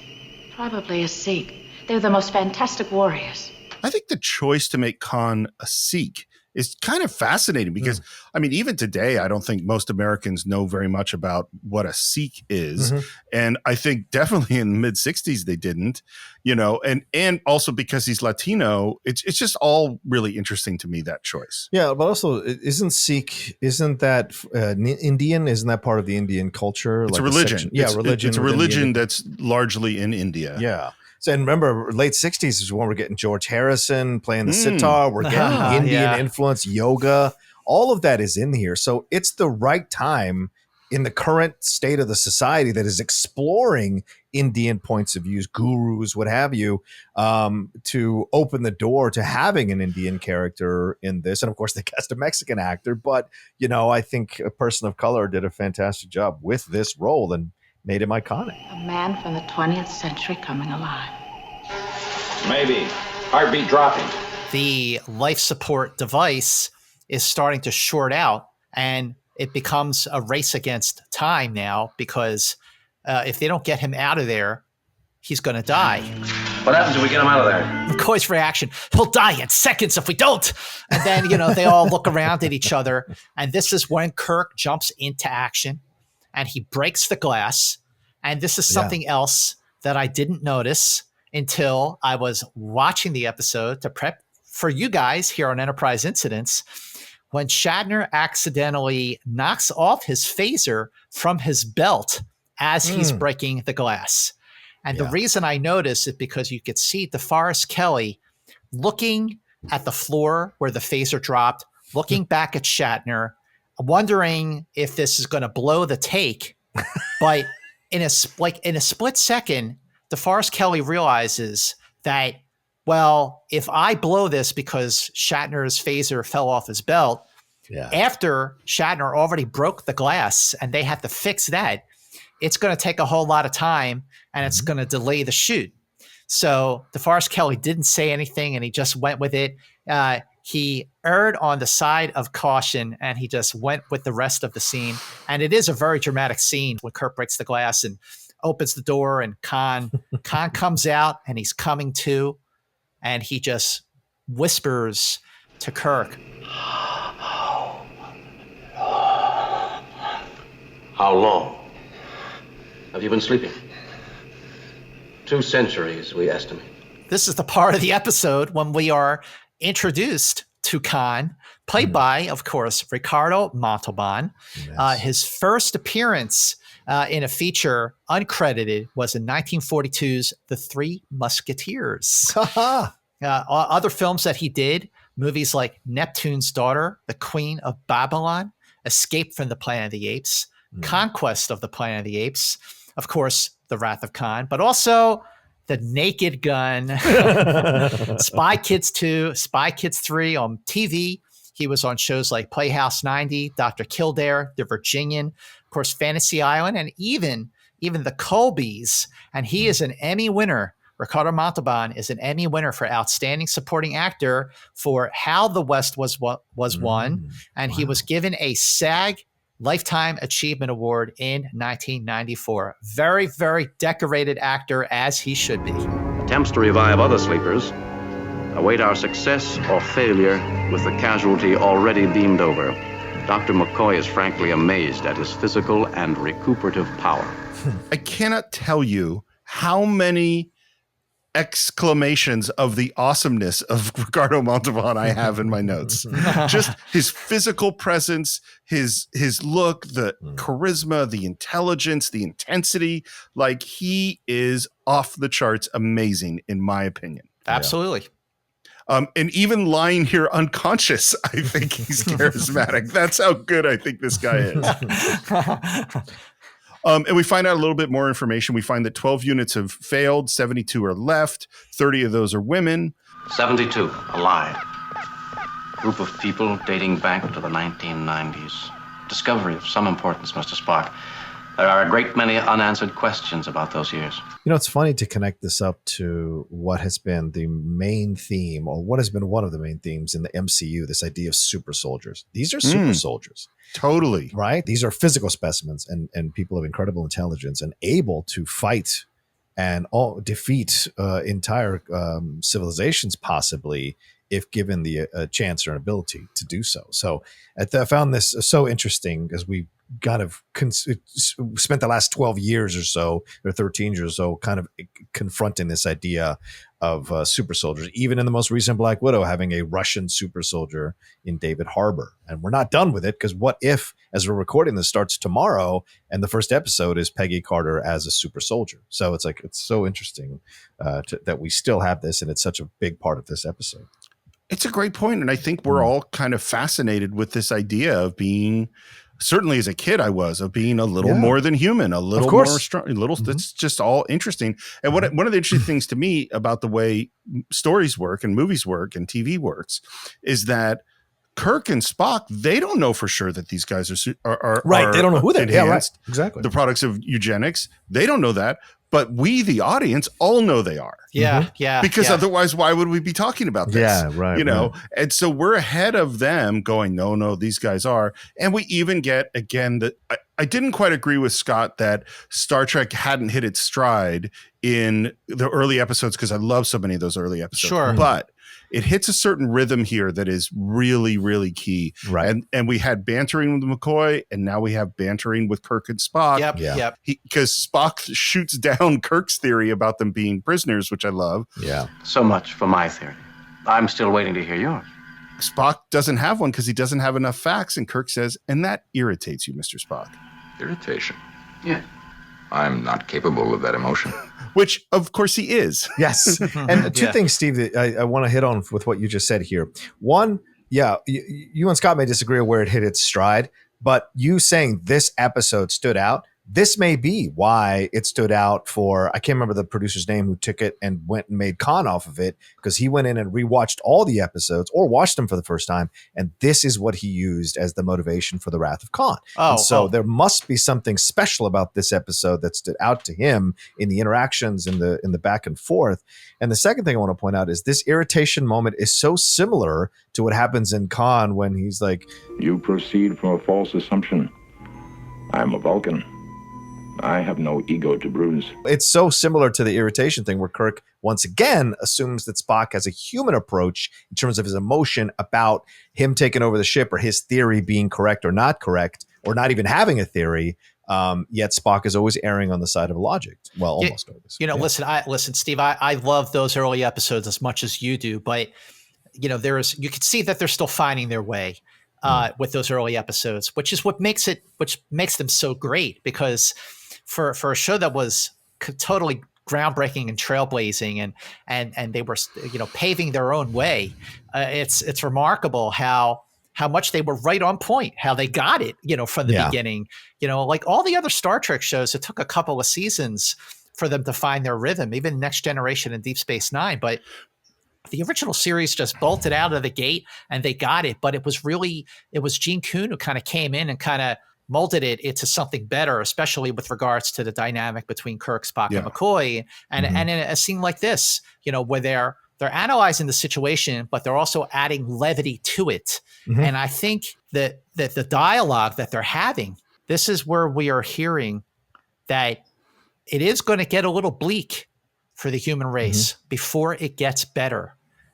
Probably a Sikh. They're the most fantastic warriors. I think the choice to make Khan a Sikh is kind of fascinating because, I mean, even today, I don't think most Americans know very much about what a Sikh is. And I think definitely in the mid-60s they didn't, and also because he's Latino, it's just all really interesting to me, that choice. Yeah, but also, isn't that Indian? Isn't that part of the Indian culture? It's like a religion. Religion. It's a religion that's largely in India. Yeah. So, and remember, late 60s is when we're getting George Harrison playing the sitar. We're getting Indian influence, yoga. All of that is in here. So it's the right time in the current state of the society that is exploring Indian points of views, gurus, what have you, to open the door to having an Indian character in this. And of course, they cast a Mexican actor. But, I think a person of color did a fantastic job with this role and made him iconic. A man from the 20th century coming alive. Maybe. Heartbeat dropping. The life support device is starting to short out, and it becomes a race against time now because if they don't get him out of there, he's going to die. What happens if we get him out of there? McCoy's reaction, he'll die in seconds if we don't. And then, they all look around at each other. And this is when Kirk jumps into action and he breaks the glass. And this is something else that I didn't notice until I was watching the episode to prep for you guys here on Enterprise Incidents. When Shatner accidentally knocks off his phaser from his belt as he's breaking the glass. And the reason I notice is because you could see DeForest Kelley looking at the floor where the phaser dropped, looking back at Shatner, wondering if this is going to blow the take. But in a split second, DeForest Kelley realizes that, well, if I blow this because Shatner's phaser fell off his belt, after Shatner already broke the glass and they had to fix that, it's going to take a whole lot of time and it's going to delay the shoot. So DeForest Kelley didn't say anything and he just went with it. He erred on the side of caution and he just went with the rest of the scene. And it is a very dramatic scene when Kirk breaks the glass and opens the door and Khan comes out and he's coming to, and he just whispers to Kirk, How long have you been sleeping? 2 centuries, we estimate. This is the part of the episode when we are introduced to Khan, played by, of course, Ricardo Montalban. Yes. His first appearance in a feature, uncredited, was in 1942's The Three Musketeers. Other films that he did, movies like Neptune's Daughter, The Queen of Babylon, Escape from the Planet of the Apes, Conquest of the Planet of the Apes, of course, The Wrath of Khan, but also The Naked Gun, Spy Kids 2, Spy Kids 3 on TV. He was on shows like Playhouse 90, Dr. Kildare, The Virginian, of course, Fantasy Island, and even The Colbys. And he is an Emmy winner. Ricardo Montalban is an Emmy winner for Outstanding Supporting Actor for How the West Was Won. And he was given a SAG Lifetime Achievement Award in 1994. Very, very decorated actor, as he should be. Attempts to revive other sleepers await our success or failure with the casualty already beamed over. Dr. McCoy is frankly amazed at his physical and recuperative power. I cannot tell you how many exclamations of the awesomeness of Ricardo Montalban I have in my notes. Just his physical presence, his look, the charisma, the intelligence, the intensity. Like, he is off the charts amazing, in my opinion. Absolutely. And even lying here unconscious, I think he's charismatic. That's how good I think this guy is. And we find out a little bit more information. We find that 12 units have failed, 72 are left, 30 of those are women. 72 alive. Group of people dating back to the 1990s. Discovery of some importance must have sparked. There are a great many unanswered questions about those years. It's funny to connect this up to what has been the main theme, or what has been one of the main themes in the MCU, this idea of super soldiers. These are super soldiers. Totally. Right? These are physical specimens and people of incredible intelligence and able to fight and defeat entire civilizations, possibly, if given the chance or an ability to do so. So I found this so interesting as we kind of spent the last 12 years or so, or 13 years or so, kind of confronting this idea of super soldiers, even in the most recent Black Widow, having a Russian super soldier in David Harbour. And we're not done with it, because what if, as we're recording this, starts tomorrow and the first episode is Peggy Carter as a super soldier? So it's so interesting that we still have this, and it's such a big part of this episode. It's a great point. And I think we're all kind of fascinated with this idea of being, certainly as a kid I was, of being a little more than human, a little more strong, that's just all interesting. And one of the interesting things to me about the way stories work and movies work and TV works is that Kirk and Spock, they don't know for sure that these guys are right. They don't know who they are. Yeah, right. Exactly. The products of eugenics. They don't know that. But we, the audience, all know they are. Yeah, yeah. Because otherwise, why would we be talking about this? Yeah, right. You know, and so we're ahead of them going, no, these guys are. And we even get, again, that I didn't quite agree with Scott that Star Trek hadn't hit its stride in the early episodes, because I love so many of those early episodes. Sure. But it hits a certain rhythm here that is really, really key. Right. And we had bantering with McCoy, and now we have bantering with Kirk and Spock. Yep. Because Spock shoots down Kirk's theory about them being prisoners, which I love. Yeah. So much for my theory. I'm still waiting to hear yours. Spock doesn't have one because he doesn't have enough facts. And Kirk says, and that irritates you, Mr. Spock. Irritation. Yeah. I'm not capable of that emotion. Which, of course, he is. Yes. And two things, Steve, that I want to hit on with what you just said here. One, you and Scott may disagree where it hit its stride, but you saying this episode stood out, this may be why it stood out for, I can't remember the producer's name who took it and went and made Khan off of it, because he went in and rewatched all the episodes or watched them for the first time. And this is what he used as the motivation for the Wrath of Khan. There must be something special about this episode that stood out to him in the interactions, in the back and forth. And the second thing I want to point out is this irritation moment is so similar to what happens in Khan when he's like, you proceed from a false assumption. I'm a Vulcan. I have no ego to bruise. It's so similar to the irritation thing where Kirk once again assumes that Spock has a human approach in terms of his emotion about him taking over the ship or his theory being correct or not even having a theory. Yet Spock is always erring on the side of logic. Well, almost always. Listen, Steve, I love those early episodes as much as you do, but you can see that they're still finding their way with those early episodes, which is what makes them so great, because for a show that was totally groundbreaking and trailblazing and they were paving their own way, it's remarkable how much they were right on point, how they got it from the beginning. Like all the other Star Trek shows, it took a couple of seasons for them to find their rhythm, even Next Generation and Deep Space Nine, but the original series just bolted out of the gate and they got it. But it was Gene Kuhn who kind of came in and kind of molded it into something better, especially with regards to the dynamic between Kirk, Spock, and McCoy. And in a scene like this, where they're analyzing the situation, but they're also adding levity to it. And I think that the dialogue that they're having, this is where we are hearing that it is going to get a little bleak for the human race before it gets better.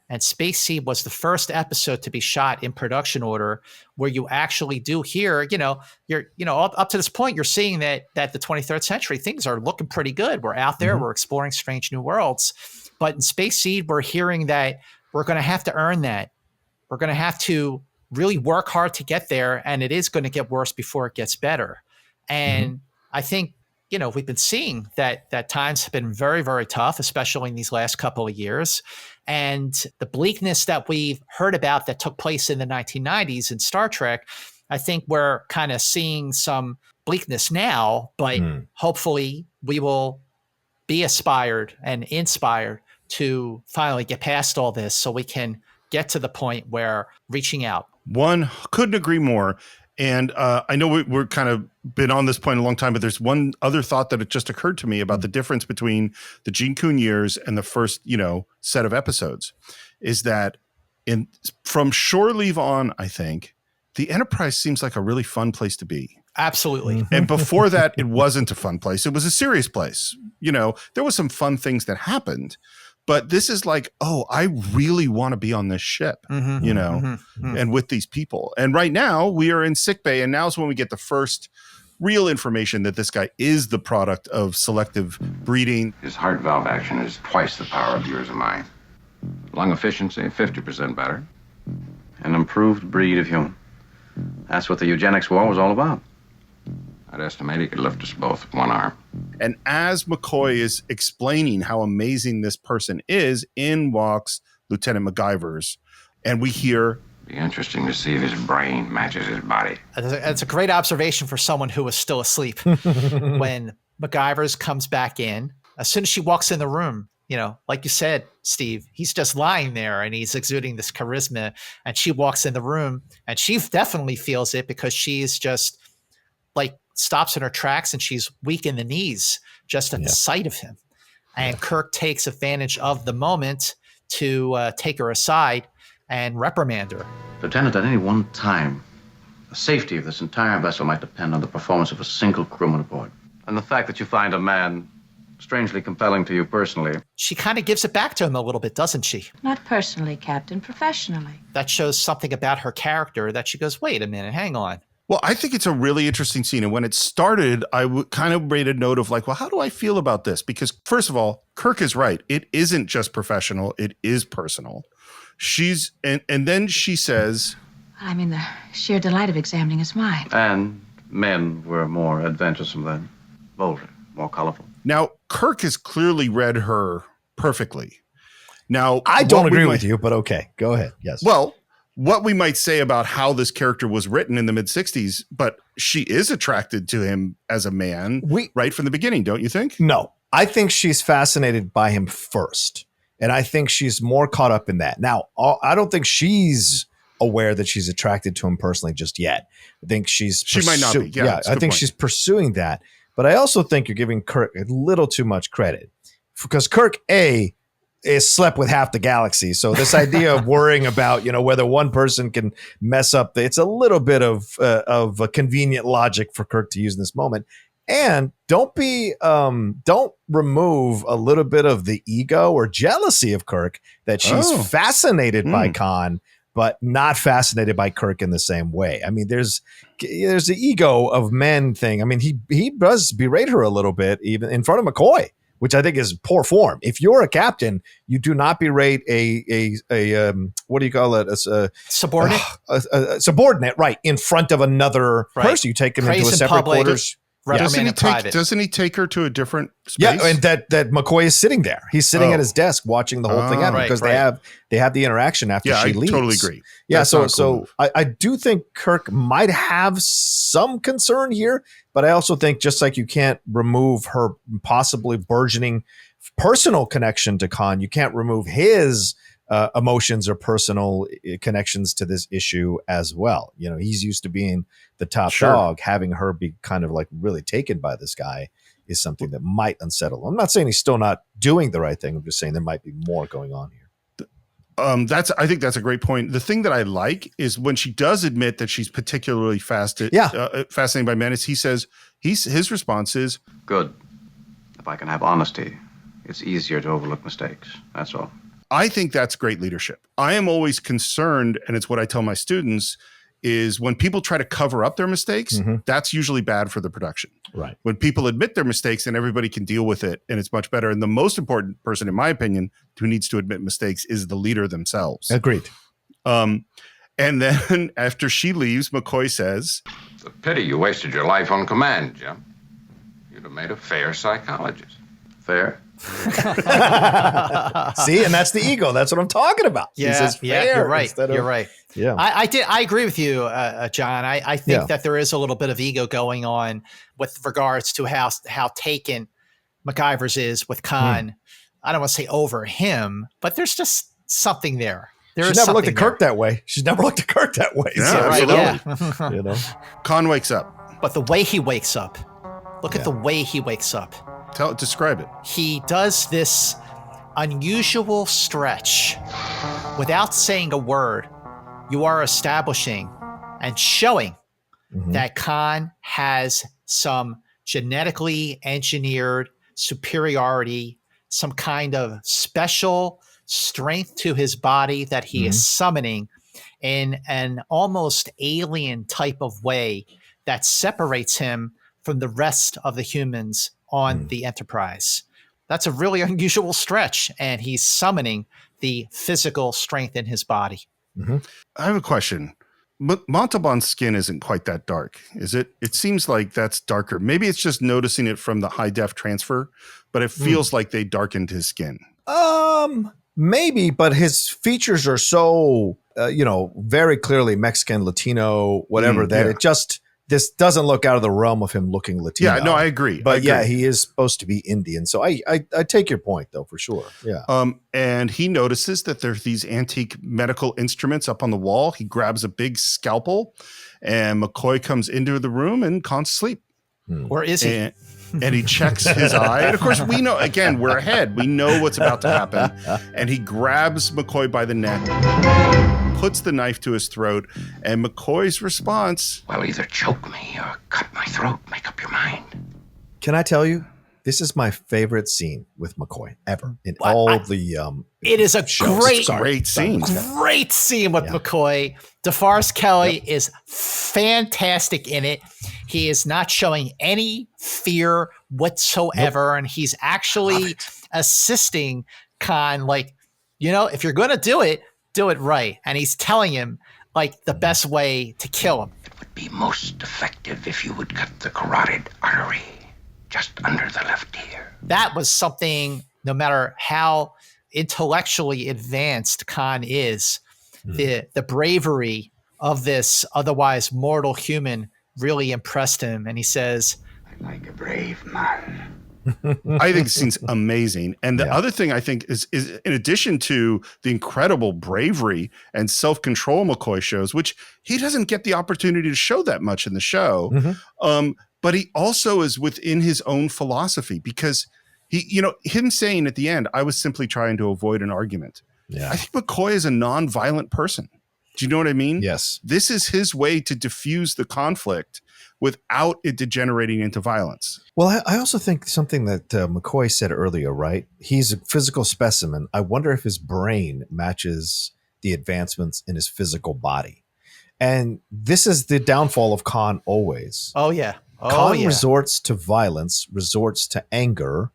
And Space Seed was the first episode to be shot in production order, where you actually do hear, up to this point, you're seeing that the 23rd century things are looking pretty good. We're out there, we're exploring strange new worlds. But in Space Seed, we're hearing that we're going to have to earn that. We're going to have to really work hard to get there, and it is going to get worse before it gets better. And I think, we've been seeing that times have been very, very tough, especially in these last couple of years. And the bleakness that we've heard about that took place in the 1990s in Star Trek, I think we're kind of seeing some bleakness now, but hopefully we will be inspired to finally get past all this so we can get to the point where reaching out. One, couldn't agree more. And I know we're kind of been on this point a long time, but there's one other thought that it just occurred to me about the difference between the Gene Kuhn years and the first, set of episodes, is that from Shore Leave on, I think, the Enterprise seems like a really fun place to be. Absolutely. And before that, it wasn't a fun place. It was a serious place. There was some fun things that happened. But this is like, oh, I really want to be on this ship, and with these people. And right now we are in sickbay, and now's when we get the first real information that this guy is the product of selective breeding. His heart valve action is twice the power of yours and mine. Lung efficiency, 50% better. An improved breed of human. That's what the eugenics war was all about. I'd estimate he could lift us both with one arm. And as McCoy is explaining how amazing this person is, in walks Lieutenant McGivers, and we hear... Be interesting to see if his brain matches his body. It's a great observation for someone who was still asleep. When McGivers comes back in, as soon as she walks in the room, like you said, Steve, he's just lying there and he's exuding this charisma. And she walks in the room and she definitely feels it because she's just like stops in her tracks and she's weak in the knees just at the sight of him. And Kirk takes advantage of the moment to take her aside and reprimand her. Lieutenant, at any one time, the safety of this entire vessel might depend on the performance of a single crewman aboard. And the fact that you find a man strangely compelling to you personally. She kind of gives it back to him a little bit, doesn't she? Not personally, Captain, professionally. That shows something about her character that she goes, wait a minute, hang on. Well, I think it's a really interesting scene. And when it started, I kind of made a note of like, well, how do I feel about this? Because first of all, Kirk is right. It isn't just professional. It is personal. And then she says, I mean, the sheer delight of examining his mind. And men were more adventuresome then, bolder, more colorful. Now, Kirk has clearly read her perfectly. Now, I don't agree with you, but okay, go ahead. Yes. Well, what we might say about how this character was written in the mid-60s, but she is attracted to him as a man right from the beginning, don't you think? No, I think she's fascinated by him first. And I think she's more caught up in that. Now, I don't think she's aware that she's attracted to him personally just yet. I think she might not be. Yeah, I think she's pursuing that. But I also think you're giving Kirk a little too much credit because Kirk, is slept with half the galaxy. So this idea of worrying about, whether one person can mess up, it's a little bit of a convenient logic for Kirk to use in this moment. And don't remove a little bit of the ego or jealousy of Kirk that she's fascinated by Khan, but not fascinated by Kirk in the same way. I mean, there's the ego of men thing. I mean, he does berate her a little bit, even in front of McCoy, which I think is poor form. If you're a captain, you do not berate a what do you call it? A subordinate? A subordinate, right, in front of another person. You take him into a separate quarters. Doesn't he take her to a different space? Yeah, and that McCoy is sitting there. He's sitting at his desk watching the whole thing out because they have the interaction after she leaves. I totally agree. Yeah, so I do think Kirk might have some concern here, but I also think just like you can't remove her possibly burgeoning personal connection to Khan, you can't remove his emotions or personal connections to this issue as well. He's used to being the top dog. Having her be kind of like really taken by this guy is something that might unsettle him. I'm not saying he's still not doing the right thing. I'm just saying there might be more going on here. I think that's a great point. The thing that I like is when she does admit that she's particularly fascinated by men, is he says his response is, good. If I can have honesty, it's easier to overlook mistakes. That's all. I think that's great leadership. I am always concerned, and it's what I tell my students, is when people try to cover up their mistakes, that's usually bad for the production. Right. When people admit their mistakes, then everybody can deal with it, and it's much better. And the most important person, in my opinion, who needs to admit mistakes is the leader themselves. Agreed. And then after she leaves, McCoy says, "It's a pity you wasted your life on command, Jim. You'd have made a fair psychologist." Fair? See, and that's the ego. That's what I'm talking about. Yeah, he says you're right. You're right. Yeah, I agree with you, John. I think that there is a little bit of ego going on with regards to how taken McGivers is with Khan. I don't want to say over him, but there's just something there. She's never looked at Kirk that way. She's never looked at Kirk that way. Yeah, absolutely. Yeah. Khan wakes up. But the way he wakes up, look at the way he wakes up. Describe it. He does this unusual stretch without saying a word. You are establishing and showing that Khan has some genetically engineered superiority, some kind of special strength to his body that he is summoning in an almost alien type of way that separates him from the rest of the humans on the Enterprise. That's a really unusual stretch, and he's summoning the physical strength in his body. I have a question. Montalban's skin isn't quite that dark, is it? It seems like that's darker. Maybe it's just noticing it from the high def transfer, but it feels like they darkened his skin. Maybe, but his features are so, very clearly Mexican, Latino, whatever, that it just this doesn't look out of the realm of him looking Latino. Yeah, no, I agree. But yeah, he is supposed to be Indian. So I take your point though, for sure. Yeah. And he notices that there's these antique medical instruments up on the wall. He grabs a big scalpel and McCoy comes into the room and Khan's asleep. Or is he? And he checks his eye. And of course, we know, again, we're ahead. We know what's about to happen. And he grabs McCoy by the neck, puts the knife to his throat, and McCoy's response, Well, either choke me or cut my throat. Make up your mind. Can I tell you, this is my favorite scene with McCoy ever in the. It is a great scene. Great scene with McCoy. DeForest Kelley is fantastic in it. He is not showing any fear whatsoever, and he's actually assisting Khan. Like, if you're going to do it right. And he's telling him like the best way to kill him. It would be most effective if you would cut the carotid artery just under the left ear. That was something, no matter how intellectually advanced Khan is, the bravery of this otherwise mortal human really impressed him. And he says, I like a brave man. I think the scene's amazing. And the other thing I think is in addition to the incredible bravery and self-control McCoy shows, which he doesn't get the opportunity to show that much in the show, but he also is within his own philosophy because him saying at the end, I was simply trying to avoid an argument. Yeah. I think McCoy is a non-violent person. Do you know what I mean? Yes. This is his way to diffuse the conflict without it degenerating into violence. Well, I also think something that McCoy said earlier, right? He's a physical specimen. I wonder if his brain matches the advancements in his physical body. And this is the downfall of Khan always. Oh, yeah. Khan resorts to violence, resorts to anger,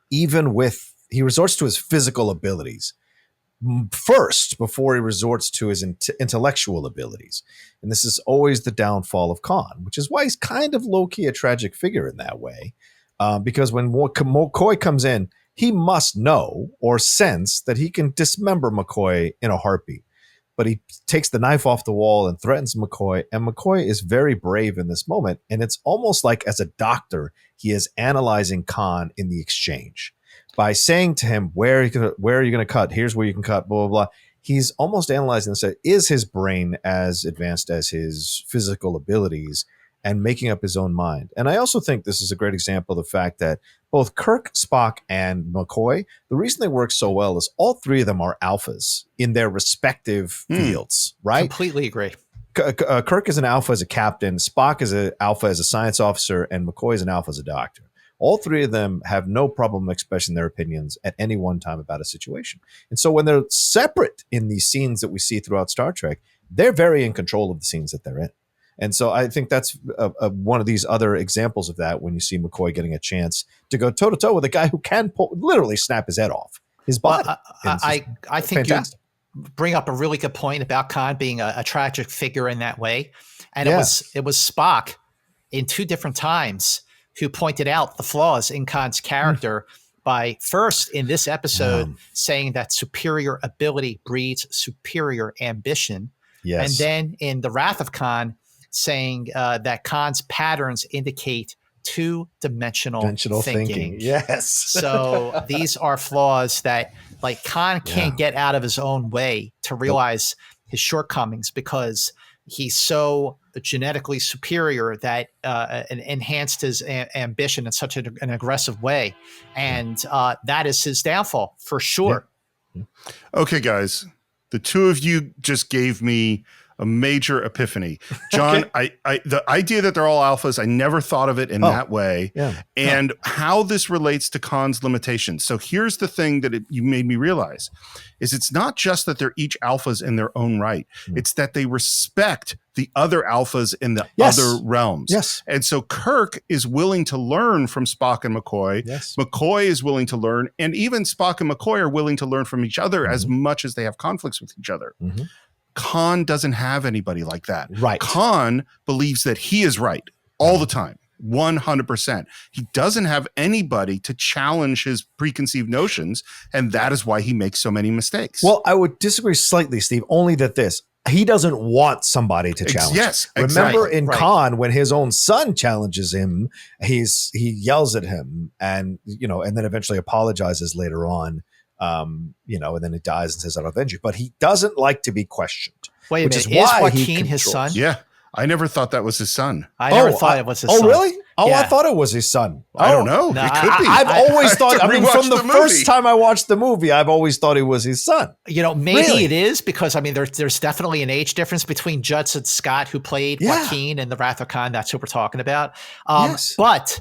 he resorts to his physical abilities first before he resorts to his intellectual abilities. And this is always the downfall of Khan, which is why he's kind of low-key a tragic figure in that way. Because when McCoy comes in, he must know or sense that he can dismember McCoy in a heartbeat. But he takes the knife off the wall and threatens McCoy. And McCoy is very brave in this moment. And it's almost like as a doctor, he is analyzing Khan in the exchange. By saying to him, where are you going to cut? Here's where you can cut, blah, blah, blah. He's almost analyzing and saying, is his brain as advanced as his physical abilities and making up his own mind? And I also think this is a great example of the fact that both Kirk, Spock, and McCoy, the reason they work so well is all three of them are alphas in their respective fields, right? Completely agree. Kirk is an alpha as a captain, Spock is an alpha as a science officer, and McCoy is an alpha as a doctor. All three of them have no problem expressing their opinions at any one time about a situation. And so when they're separate in these scenes that we see throughout Star Trek, they're very in control of the scenes that they're in. And so I think that's one of these other examples of that when you see McCoy getting a chance to go toe-to-toe with a guy who can literally snap his head off his body. Well, I think fantastic. You bring up a really good point about Khan being a tragic figure in that way. And it was Spock in two different times who pointed out the flaws in Khan's character by first in this episode saying that superior ability breeds superior ambition. Yes. And then in The Wrath of Khan saying that Khan's patterns indicate two-dimensional thinking. Yes. So these are flaws that like Khan can't get out of his own way to realize his shortcomings because he's so genetically superior that enhanced his ambition in such an aggressive way. And that is his downfall for sure. Yeah. Okay, guys, the two of you just gave me a major epiphany. John, okay. The idea that they're all alphas, I never thought of it in that way. Yeah. And how this relates to Khan's limitations. So here's the thing that you made me realize is it's not just that they're each alphas in their own right. It's that they respect the other alphas in the other realms. Yes. And so Kirk is willing to learn from Spock and McCoy. Yes. McCoy is willing to learn. And even Spock and McCoy are willing to learn from each other as much as they have conflicts with each other. Mm-hmm. Khan doesn't have anybody like that. Right. Khan believes that he is right all the time, 100%. He doesn't have anybody to challenge his preconceived notions, and that is why he makes so many mistakes. Well, I would disagree slightly, Steve, only that he doesn't want somebody to challenge. Yes, him. exactly. Remember in Khan, when his own son challenges him, he yells at him, and and then eventually apologizes later on. And then he dies and says, "I'll avenge you." But he doesn't like to be questioned. Wait a which minute, is why Joaquin his son? Yeah, I never thought that was his son. I never thought it was his son. Oh, really? Oh, Yeah. I thought it was his son. I don't know. no, It could be. I've always thought. have I to mean, from rewatch the the movie. first time I watched the movie, I've always thought it was his son. Maybe Really? it is, because I mean, there's definitely an age difference between Judson Scott, who played Joaquin in The Wrath of Khan. That's who we're talking about. Yes. But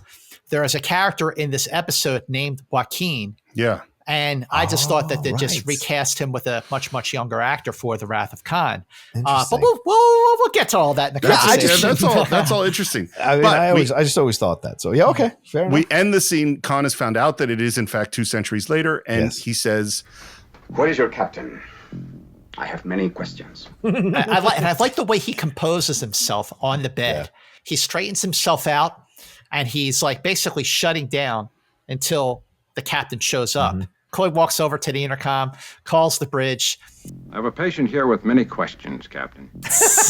there is a character in this episode named Joaquin. Yeah. And I just thought that they just right. recast him with a much, much younger actor for The Wrath of Khan. But Interesting. we'll get to all that in the conversation. That's all interesting. I mean, But I just always thought that. So yeah, okay, fair enough. we end the scene. Khan has found out that it is in fact 2 centuries later, and Yes. he says, Where is your captain? I have many questions. I like the way he composes himself on the bed. He straightens himself out, and he's like basically shutting down until the captain shows up. Coy walks over to the intercom, calls the bridge. I have a patient here with many questions, Captain. it's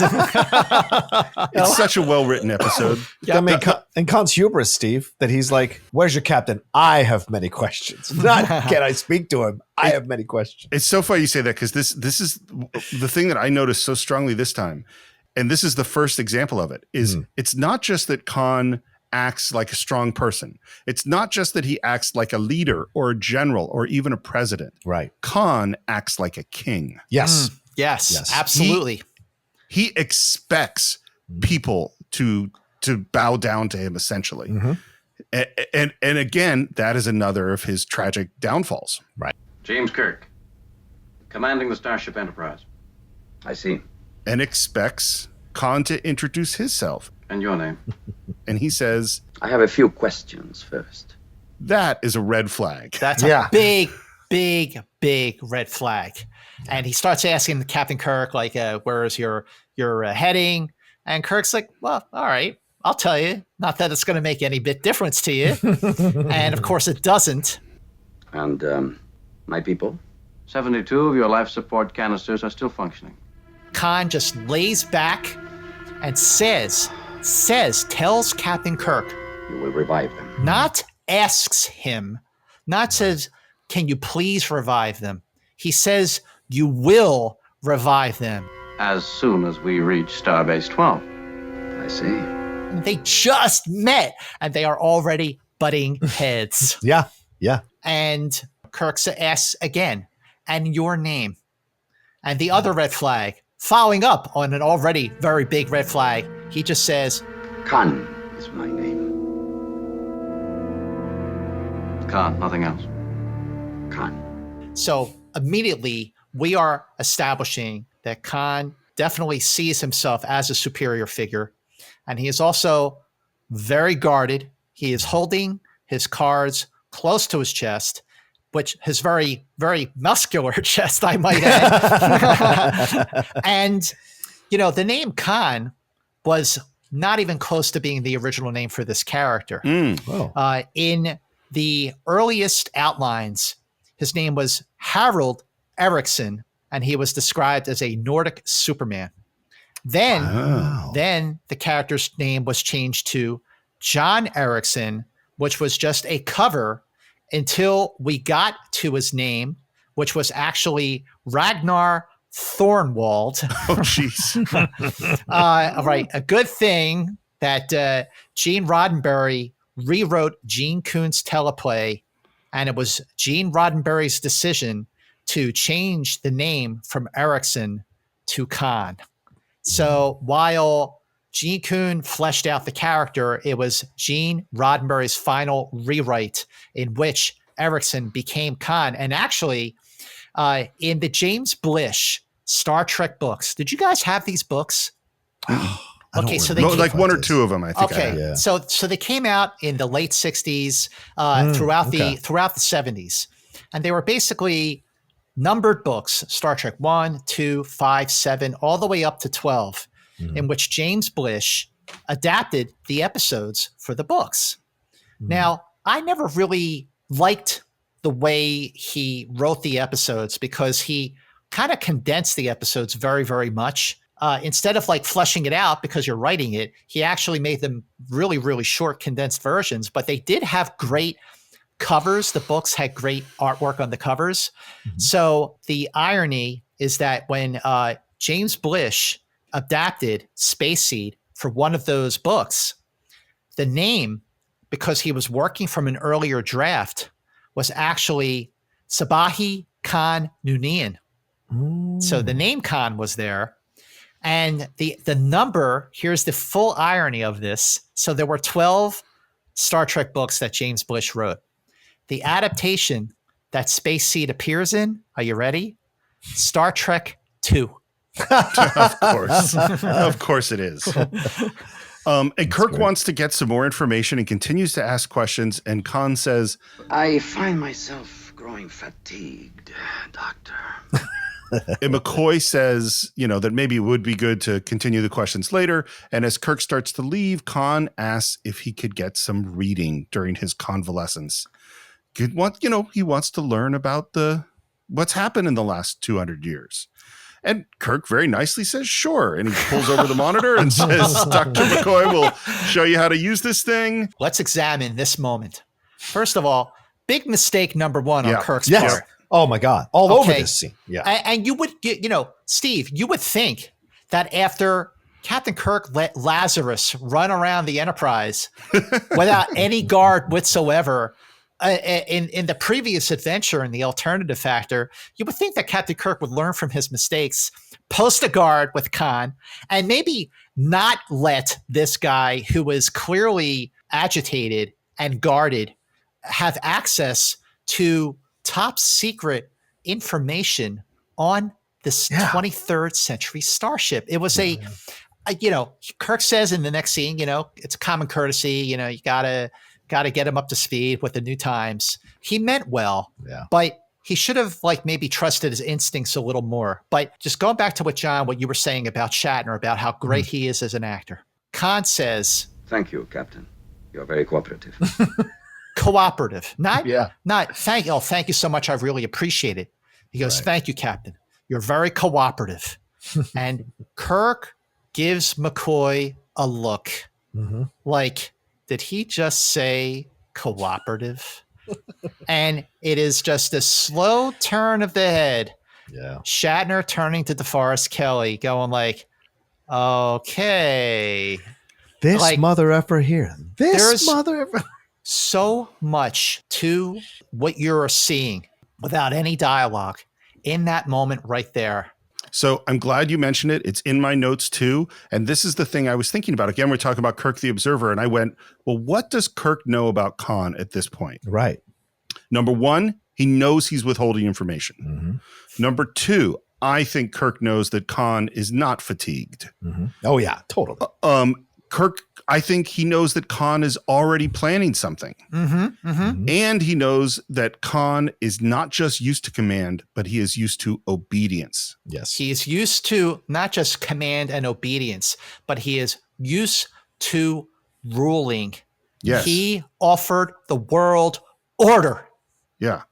such a well-written episode. I mean, and Khan's hubris, Steve, that he's like, "Where's your captain? I have many questions. Not can I speak to him? I have many questions." It's so funny you say that, because this is the thing that I noticed so strongly this time. And this is the first example of it, is it's not just that Khan acts like a strong person. It's not just that he acts like a leader or a general or even a president. Right. Khan acts like a king. Yes. Yes, absolutely. He expects people to bow down to him, essentially. And again, that is another of his tragic downfalls. Right. James Kirk, commanding the Starship Enterprise. I see. And expects Khan to introduce himself. And your name? And he says, I have a few questions first. that is a red flag. That's a big, big, big red flag. And he starts asking Captain Kirk, like, where is your heading? And Kirk's like, well, all right, I'll tell you. Not that it's going to make any bit difference to you. And of course it doesn't. And my people? 72 of your life support canisters are still functioning. Khan just lays back and tells Captain Kirk. You will revive them. Not asks him, not says, can you please revive them? He says, you will revive them. As soon as we reach Starbase 12. I see. They just met and they are already butting heads. Yeah. And Kirk asks again, and your name? And the other red flag, following up on an already very big red flag, he just says, Khan is my name. Khan, nothing else. Khan. So immediately we are establishing that Khan definitely sees himself as a superior figure. And he is also very guarded. He is holding his cards close to his chest, which his very, very muscular chest, I might add. And, the name Khan was not even close to being the original name for this character. Wow. In the earliest outlines, his name was Harold Eriksson, and he was described as a Nordic Superman. Then the character's name was changed to John Eriksson, which was just a cover until we got to his name, which was actually Ragnar Thornwald. Oh, jeez. Right. A good thing that Gene Roddenberry rewrote Gene Kuhn's teleplay, and it was Gene Roddenberry's decision to change the name from Eriksson to Khan. So while Gene Kuhn fleshed out the character, it was Gene Roddenberry's final rewrite in which Eriksson became Khan. And actually, in the James Blish Star Trek books, did you guys have these books? Okay, so they like one or two of them, I think. Okay, I have. so they came out in the late '60s, throughout the 70s, and they were basically numbered books: Star Trek 1, 2, 5, 7, all the way up to 12, in which James Blish adapted the episodes for the books. Now, I never really liked the way he wrote the episodes because he kind of condensed the episodes very, very much. Instead of like fleshing it out because you're writing it, he actually made them really, really short, condensed versions. But they did have great covers. The books had great artwork on the covers. Mm-hmm. So the irony is that when James Blish adapted Space Seed for one of those books, the name, because he was working from an earlier draft, was actually Sabahi Khan Noonien. So the name Khan was there. And the number, here's the full irony of this. So there were 12 Star Trek books that James Blish wrote. The adaptation that Space Seed appears in, are you ready? Star Trek 2. Of course. Of course it is. And Kirk wants to get some more information and continues to ask questions. And Khan says, I find myself growing fatigued, Doctor. And McCoy says, that maybe it would be good to continue the questions later. And as Kirk starts to leave, Khan asks if he could get some reading during his convalescence. He wants to learn about what's happened in the last 200 years. And Kirk very nicely says, sure. And he pulls over the monitor and says, Dr. McCoy will show you how to use this thing. Let's examine this moment. First of all, big mistake number one on Kirk's part. Oh my God. All over this scene. Yeah. And you would get, Steve, you would think that after Captain Kirk let Lazarus run around the Enterprise without any guard whatsoever in the previous adventure in the alternative factor, you would think that Captain Kirk would learn from his mistakes, post a guard with Khan, and maybe not let this guy who was clearly agitated and guarded have access to top secret information on this 23rd century starship. It was Kirk says in the next scene, it's a common courtesy, you gotta get him up to speed with the new times. He meant well, but he should have maybe trusted his instincts a little more. But just going back to what you were saying about Shatner, about how great he is as an actor. Khan says, thank you, Captain. You're very cooperative. Cooperative, not thank you so much. I really appreciate it. He goes, thank you, Captain. You're very cooperative. And Kirk gives McCoy a look like, did he just say cooperative? And it is just a slow turn of the head. Yeah. Shatner turning to DeForest Kelley going like, okay. This mother effer here. This mother effer. So much to what you're seeing without any dialogue in that moment right there. So I'm glad you mentioned it. It's in my notes too. And this is the thing I was thinking about. Again, we're talking about Kirk the Observer. And I went, well, what does Kirk know about Khan at this point? Right. Number one, he knows he's withholding information. Mm-hmm. Number two, I think Kirk knows that Khan is not fatigued. Mm-hmm. Oh, yeah, totally. Kirk, I think he knows that Khan is already planning something. Mm-hmm, mm-hmm. And he knows that Khan is not just used to command, but he is used to obedience. Yes. He is used to not just command and obedience, but he is used to ruling. Yes. He offered the world order. Yeah.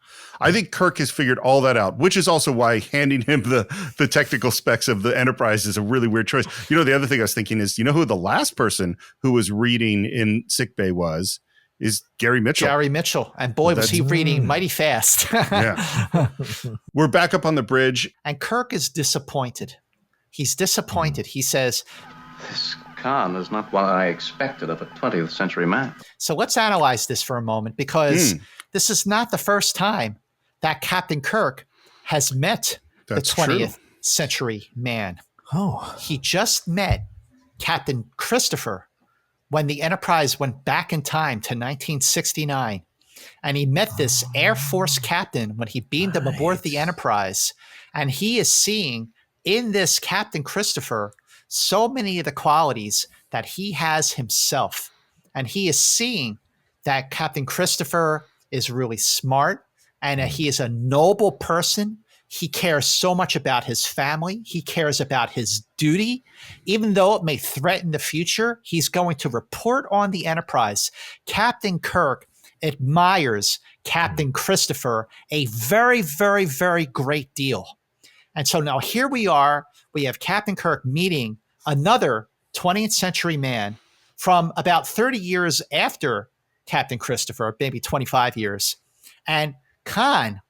I think Kirk has figured all that out, which is also why handing him the technical specs of the Enterprise is a really weird choice. The other thing I was thinking is, who the last person who was reading in sickbay is Gary Mitchell. Gary Mitchell. And boy, was he reading mighty fast. Yeah. We're back up on the bridge. And Kirk is disappointed. He's disappointed. He says, this Khan is not what I expected of a 20th century man. So let's analyze this for a moment, because this is not the first time that Captain Kirk has met the 20th century man. Oh. He just met Captain Christopher when the Enterprise went back in time to 1969. And he met this Air Force captain when he beamed him aboard the Enterprise. And he is seeing in this Captain Christopher so many of the qualities that he has himself. And he is seeing that Captain Christopher is really smart, and he is a noble person. He cares so much about his family. He cares about his duty. Even though it may threaten the future, he's going to report on the Enterprise. Captain Kirk admires Captain Christopher a very, very, very great deal. And so now here we are. We have Captain Kirk meeting another 20th century man from about 30 years after Captain Christopher, maybe 25 years. And Khan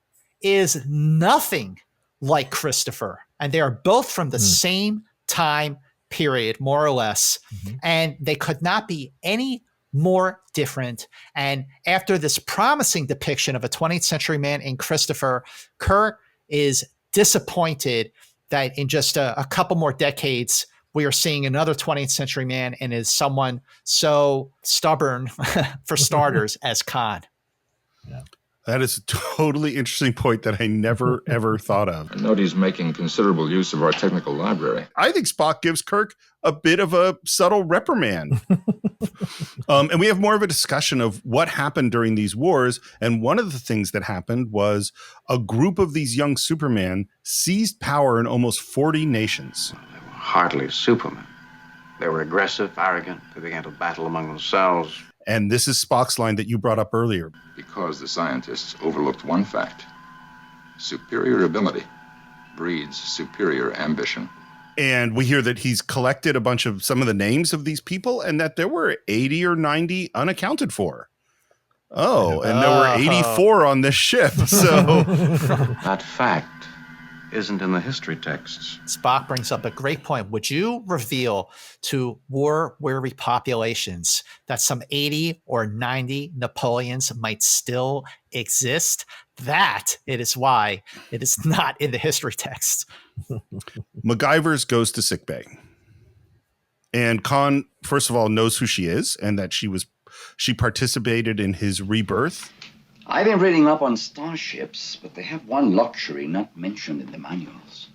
is nothing like Christopher. And they are both from the same time period, more or less. And they could not be any more different. And after this promising depiction of a 20th century man in Christopher, Kirk is disappointed that in just a couple more decades, we are seeing another 20th century man and is someone so stubborn, for starters, as Khan. Yeah. That is a totally interesting point that I never, ever thought of. I note he's making considerable use of our technical library. I think Spock gives Kirk a bit of a subtle reprimand. And we have more of a discussion of what happened during these wars. And one of the things that happened was a group of these young Supermen seized power in almost 40 nations. They were hardly Supermen. They were aggressive, arrogant. They began to battle among themselves. And this is Spock's line that you brought up earlier. Because the scientists overlooked one fact. Superior ability breeds superior ambition. And we hear that he's collected a bunch of some of the names of these people and that there were 80 or 90 unaccounted for. Oh, and there were 84 on this ship. So that fact isn't in the history texts. Spock brings up a great point. Would you reveal to war-weary populations that some 80 or 90 Napoleons might still exist? That it is why it is not in the history text. McGivers goes to sickbay. And Khan, first of all, knows who she is and that she participated in his rebirth. I've been reading up on starships, but they have one luxury not mentioned in the manuals.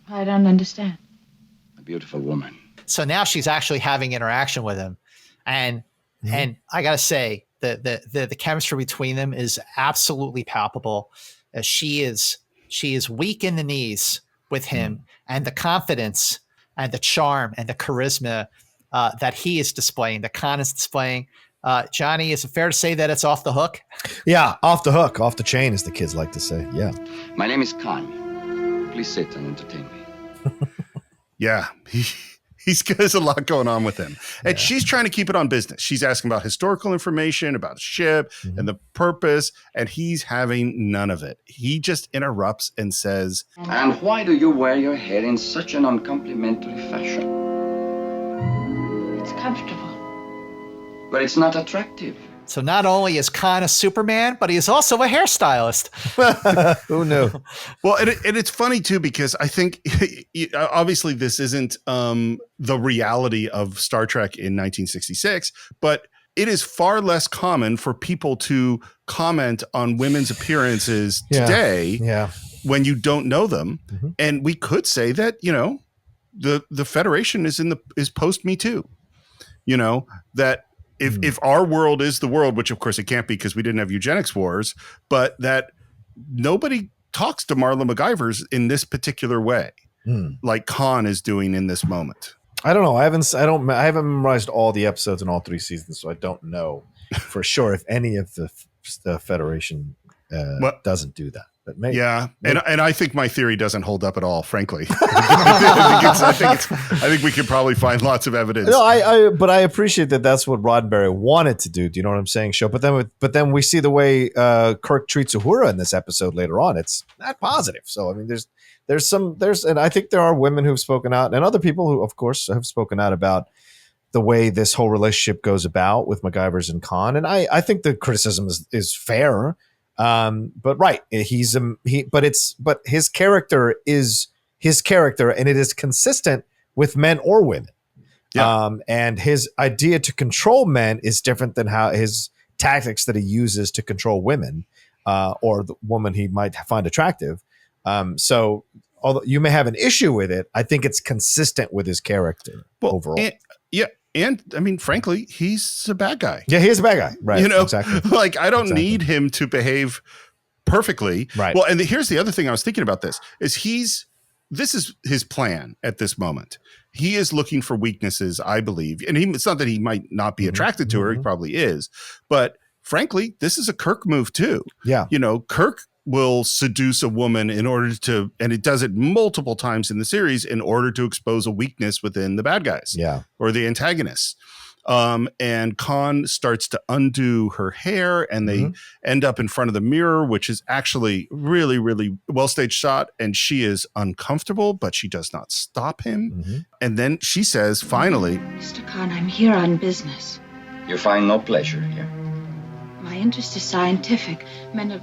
I don't understand. A beautiful woman. So now she's actually having interaction with him. And I gotta say, the chemistry between them is absolutely palpable. She is weak in the knees with him, and the confidence and the charm and the charisma that he is displaying, that Khan is displaying. Johnny, is it fair to say that it's off the hook? Yeah, off the hook, off the chain, as the kids like to say. Yeah. My name is Khan. Please sit and entertain me. Yeah, there's a lot going on with him. And she's trying to keep it on business. She's asking about historical information, about the ship and the purpose, and he's having none of it. He just interrupts and says, And why do you wear your hair in such an uncomplimentary fashion? It's comfortable. But it's not attractive. So not only is Khan a Superman, but he is also a hairstylist. Who knew? Well, and it's funny, too, because I think obviously this isn't the reality of Star Trek in 1966, but it is far less common for people to comment on women's appearances today when you don't know them. And we could say that, the Federation is post Me Too, that if our world is the world, which of course it can't be because we didn't have eugenics wars, but that nobody talks to Marla McGivers in this particular way, like Khan is doing in this moment. I don't know. I haven't memorized all the episodes in all 3 seasons, so I don't know for sure if any of the Federation doesn't do that. But maybe, and I think my theory doesn't hold up at all, frankly. I think we could probably find lots of evidence. No, but I appreciate that that's what Roddenberry wanted to do. Do you know what I'm saying, Show? But then we see the way Kirk treats Uhura in this episode later on. It's not positive. So I mean, and I think there are women who've spoken out, and other people who, of course, have spoken out about the way this whole relationship goes about with McGivers and Khan. And I think the criticism is fair. But right, but his character is his character, and it is consistent with men or women. Yeah. And his idea to control men is different than how his tactics that he uses to control women, or the woman he might find attractive. So although you may have an issue with it, I think it's consistent with his character overall. And I mean, frankly, he's a bad guy. Yeah, he's a bad guy. Right. Exactly. Like, I don't need him to behave perfectly. Right. Well, and here's the other thing I was thinking about this is his plan at this moment. He is looking for weaknesses, I believe. And it's not that he might not be attracted to her. He probably is. But frankly, this is a Kirk move too. Yeah. Kirk will seduce a woman in order to, and it does it multiple times in the series, in order to expose a weakness within the bad guys or the antagonists. And Khan starts to undo her hair, and they end up in front of the mirror, which is actually really, really well staged shot. And she is uncomfortable, but she does not stop him. And then she says, finally, Mr. Khan, I'm here on business. You find no pleasure here? My interest is scientific. Men of,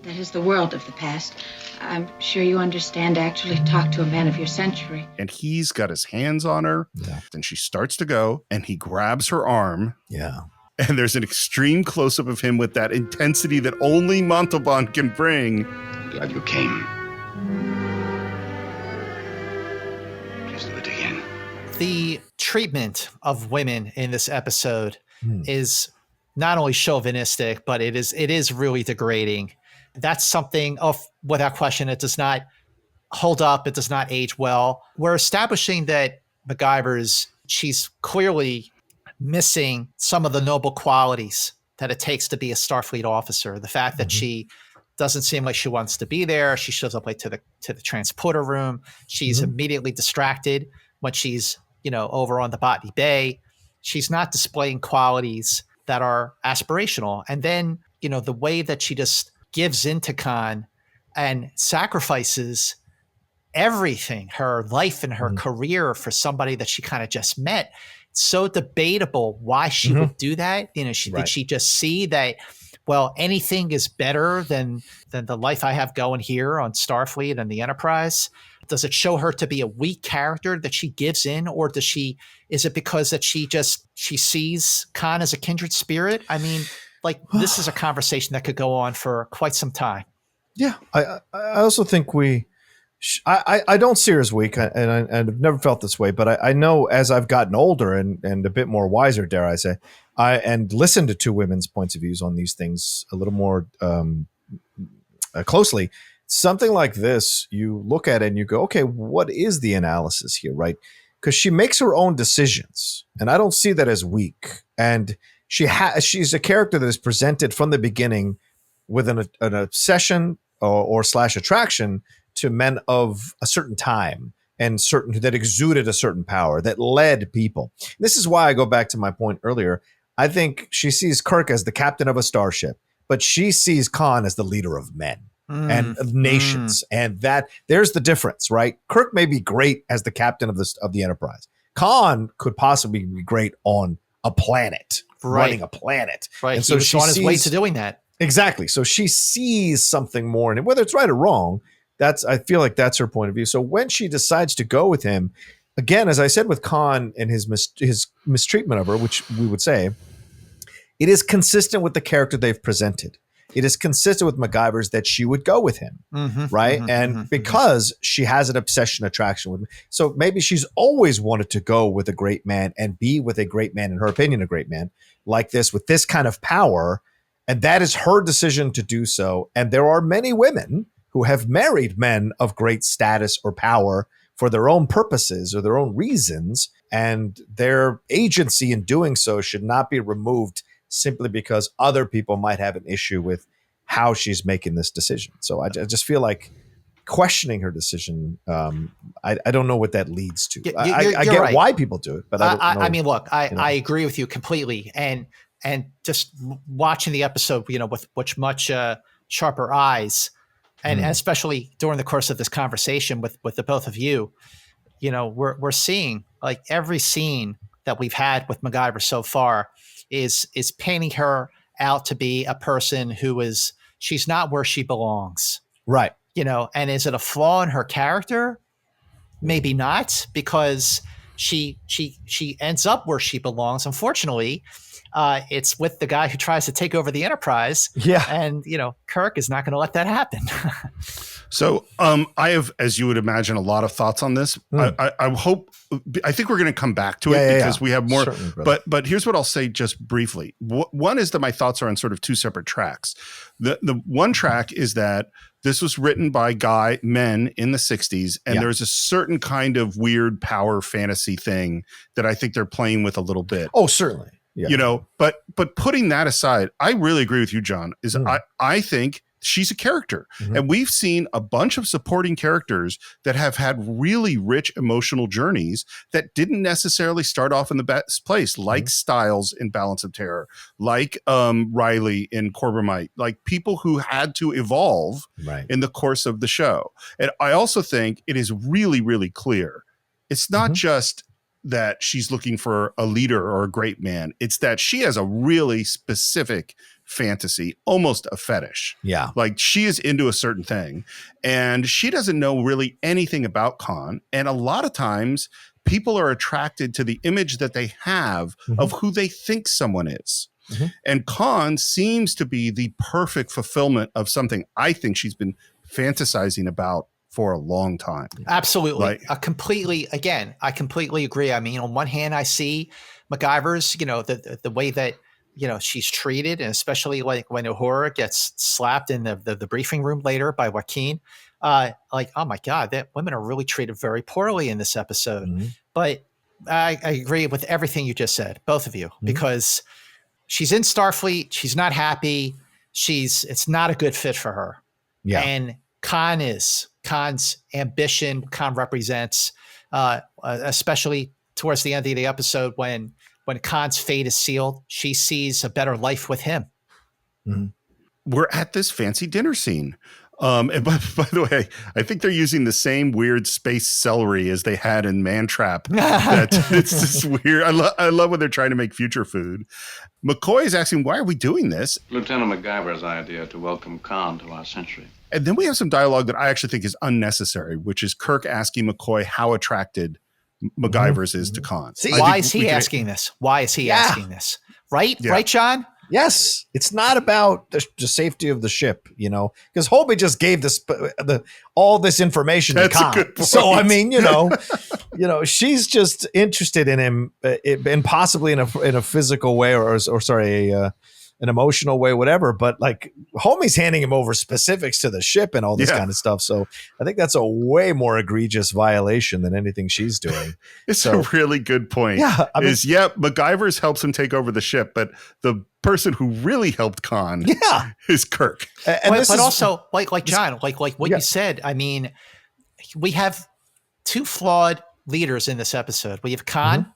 that is the world of the past. I'm sure you understand. Actually talk to a man of your century. And he's got his hands on her. Then she starts to go, and he grabs her arm. And there's an extreme close-up of him with that intensity that only Montalban can bring. I'm glad you came. Please do it again. The treatment of women in this episode is not only chauvinistic, but it is really degrading. That's something without question, it does not hold up. It does not age well. We're establishing that McGivers, she's clearly missing some of the noble qualities that it takes to be a Starfleet officer. The fact that she doesn't seem like she wants to be there. She shows up late to the transporter room. She's immediately distracted when she's, over on the Botany Bay. She's not displaying qualities that are aspirational. And then, the way that she just gives into Khan and sacrifices everything, her life and her career, for somebody that she kind of just met. It's so debatable why she would do that. Did she just see that, well, anything is better than the life I have going here on Starfleet and the Enterprise? Does it show her to be a weak character that she gives in, or is it because that she sees Khan as a kindred spirit? I mean, this is a conversation that could go on for quite some time. Yeah. I also think I don't see her as weak, and I've never felt this way, but I know as I've gotten older and a bit more wiser, dare I say, and listened to two women's points of views on these things a little more closely. Something like this, you look at it and you go, okay, what is the analysis here, right? Because she makes her own decisions, and I don't see that as weak. And she's a character that is presented from the beginning with an obsession or / attraction to men of a certain time and that exuded a certain power, that led people. This is why I go back to my point earlier. I think she sees Kirk as the captain of a starship, but she sees Khan as the leader of men and of nations. And that there's the difference, right? Kirk may be great as the captain of the Enterprise. Khan could possibly be great on a planet, running a planet. Right. And so she was on his way to doing that. Exactly. So she sees something more in it, whether it's right or wrong. I feel like that's her point of view. So when she decides to go with him, again, as I said with Khan and his mistreatment of her, which we would say, it is consistent with the character they've presented. It is consistent with McGivers that she would go with him, right? And because she has an obsession attraction with him. So maybe she's always wanted to go with a great man and be with a great man, in her opinion, a great man like this, with this kind of power. And that is her decision to do so. And there are many women who have married men of great status or power for their own purposes or their own reasons, and their agency in doing so should not be removed simply because other people might have an issue with how she's making this decision. So I just feel like questioning her decision, I don't know what that leads to. I get right. Why people do it, but I don't know. I mean, look, I agree with you completely. And just watching the episode, with much sharper eyes, and especially during the course of this conversation with the both of you, we're seeing like every scene that we've had with McGivers so far is painting her out to be a person she's not where she belongs. Right. And is it a flaw in her character? Maybe not, because she ends up where she belongs. Unfortunately, it's with the guy who tries to take over the Enterprise. Yeah. And, Kirk is not going to let that happen. So I have, as you would imagine, a lot of thoughts on this. I think we're going to come back to it because we have more. But here's what I'll say just briefly. One is that my thoughts are on sort of two separate tracks. The one track is that this was written by men in the 60s, and there's a certain kind of weird power fantasy thing that I think they're playing with a little bit. Oh, certainly. Yeah. But putting that aside, I really agree with you, John, I think she's a character. And we've seen a bunch of supporting characters that have had really rich emotional journeys that didn't necessarily start off in the best place, like Styles in Balance of Terror, like Riley in Corbomite, like people who had to evolve in the course of the show. And I also think it is really, really clear. It's not just that she's looking for a leader or a great man. It's that she has a really specific fantasy, almost a fetish. Yeah. Like she is into a certain thing and she doesn't know really anything about Khan. And a lot of times people are attracted to the image that they have of who they think someone is. And Khan seems to be the perfect fulfillment of something I think she's been fantasizing about for a long time. Absolutely. I completely agree. I mean, on one hand, I see McGivers, the way that, she's treated, and especially like when Uhura gets slapped in the briefing room later by Joaquin, like, oh my God, that women are really treated very poorly in this episode. But I agree with everything you just said, both of you, because she's in Starfleet. She's not happy. It's not a good fit for her. Yeah. And Khan's ambition. Khan represents, especially towards the end of the episode when Khan's fate is sealed, she sees a better life with him. We're at this fancy dinner scene. And by the way, I think they're using the same weird space celery as they had in Mantrap. It's just weird. I love when they're trying to make future food. McCoy is asking, why are we doing this? Lieutenant McGiver's idea to welcome Khan to our century. And then we have some dialogue that I actually think is unnecessary, which is Kirk asking McCoy how attracted McGivers is to Khan. Why is he asking this? Why is he asking this? Right? Yeah. Right, John? Yes, it's not about the safety of the ship, because Holby just gave all this information to Khan. So I mean, she's just interested in him, and possibly in a physical way, or sorry, an emotional way, whatever. But like, Homie's handing him over specifics to the ship and all this kind of stuff. So I think that's a way more egregious violation than anything she's doing. It's a really good point. Yeah, I mean, McGivers helps him take over the ship, but the person who really helped Khan is Kirk. But also, like John, like what you said, I mean, we have two flawed leaders in this episode. We have Khan,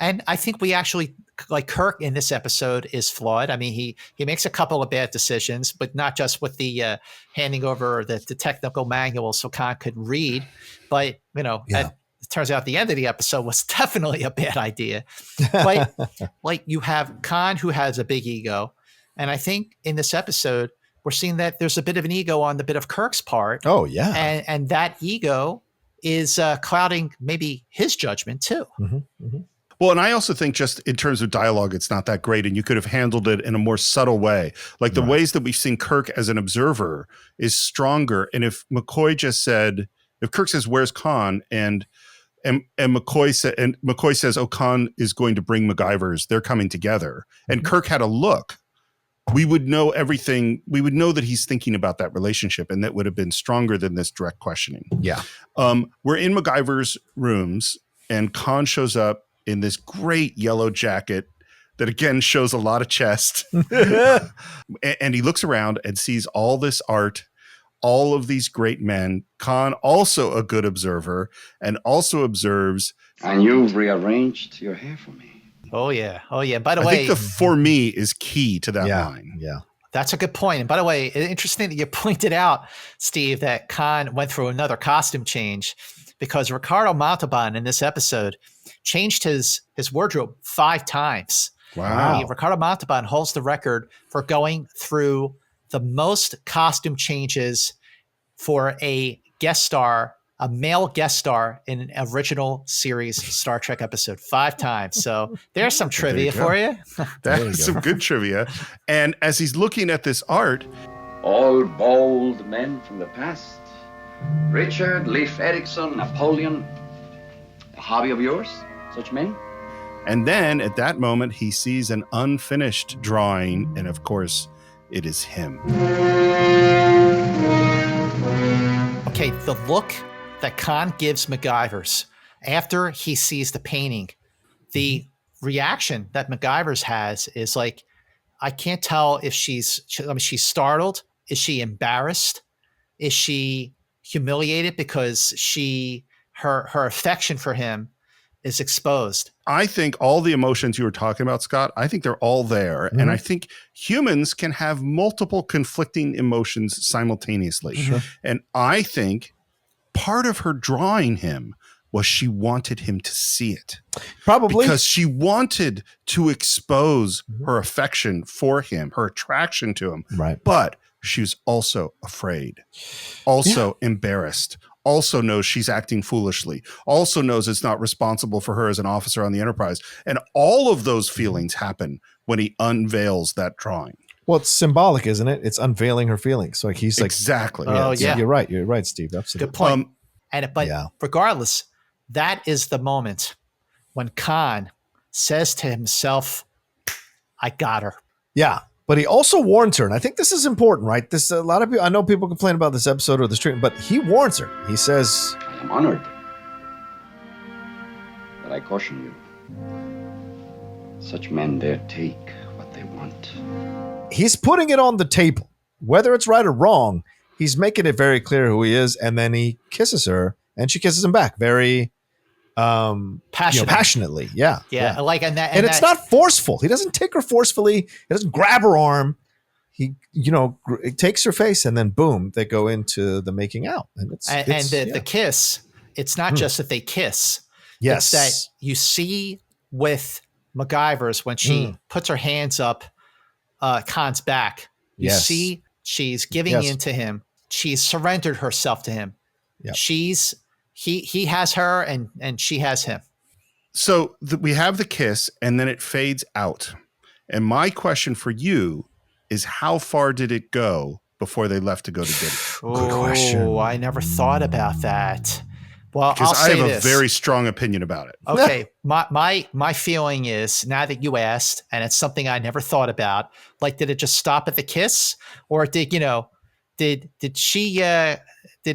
and I think we actually, like, Kirk in this episode is flawed. I mean, he makes a couple of bad decisions, but not just with the handing over the technical manual so Khan could read, but it turns out the end of the episode was definitely a bad idea. But like, you have Khan, who has a big ego. And I think in this episode, we're seeing that there's a bit of an ego on the bit of Kirk's part. Oh, yeah. And that ego is clouding maybe his judgment too. Well, and I also think just in terms of dialogue, it's not that great. And you could have handled it in a more subtle way. Like the ways that we've seen Kirk as an observer is stronger. And if Kirk says, where's Khan? And McCoy says, oh, Khan is going to bring McGivers. They're coming together. And Kirk had a look. We would know everything. We would know that he's thinking about that relationship, and that would have been stronger than this direct questioning. Yeah. We're in McGivers' rooms, and Khan shows up in this great yellow jacket that again shows a lot of chest. And he looks around and sees all this art, all of these great men. Khan, also a good observer, and also observes. And you've rearranged your hair for me. Oh, yeah. By the way, I think the "for me" is key to that line. Yeah. That's a good point. And by the way, interesting that you pointed out, Steve, that Khan went through another costume change, because Ricardo Montalban in this episode changed his wardrobe 5 times. Wow. Ricardo Montalban holds the record for going through the most costume changes for a male guest star in an original series Star Trek episode 5 times. So there's some trivia for you. That's some good trivia. And as he's looking at this art, all bold men from the past. Richard, Leif Erikson, Napoleon. A hobby of yours? Such men? And then at that moment, he sees an unfinished drawing. And of course, it is him. Okay, the look that Khan gives McGivers after he sees the painting, the reaction that McGivers has is like, I can't tell if she's startled Is she embarrassed? Is she humiliated because her affection for him is exposed? I think all the emotions you were talking about, Scott, I think they're all there. And I think humans can have multiple conflicting emotions simultaneously. And I think part of her drawing him was she wanted him to see it. Probably. Because she wanted to expose her affection for him, her attraction to him. Right. But she was also afraid, also embarrassed, also knows she's acting foolishly, also knows it's not responsible for her as an officer on the Enterprise. And all of those feelings happen when he unveils that drawing. Well, it's symbolic, isn't it? It's unveiling her feelings. So he's like, exactly. You're right. You're right, Steve. Absolutely. Good point. Regardless, that is the moment when Khan says to himself, I got her. Yeah. But he also warns her, and I think this is important, right? This a lot of people. I know people complain about this episode or the stream, but he warns her. He says, "I am honored, but I caution you. Such men dare take what they want." He's putting it on the table, whether it's right or wrong. He's making it very clear who he is, and then he kisses her, and she kisses him back, very passionately. Yeah. Like, and it's not forceful. He doesn't take her forcefully. He doesn't grab her arm. He, takes her face, and then boom, they go into the making out. And the kiss. It's not just that they kiss. Yes, it's that you see with McGivers when she puts her hands up Khan's back. You see she's giving in to him. She's surrendered herself to him. Yep. He has her and she has him. So we have the kiss and then it fades out. And my question for you is, how far did it go before they left to go to dinner? Good question. I never thought about that. Well, because I have a very strong opinion about it. Okay. My feeling is, now that you asked, and it's something I never thought about, like, did it just stop at the kiss? Or did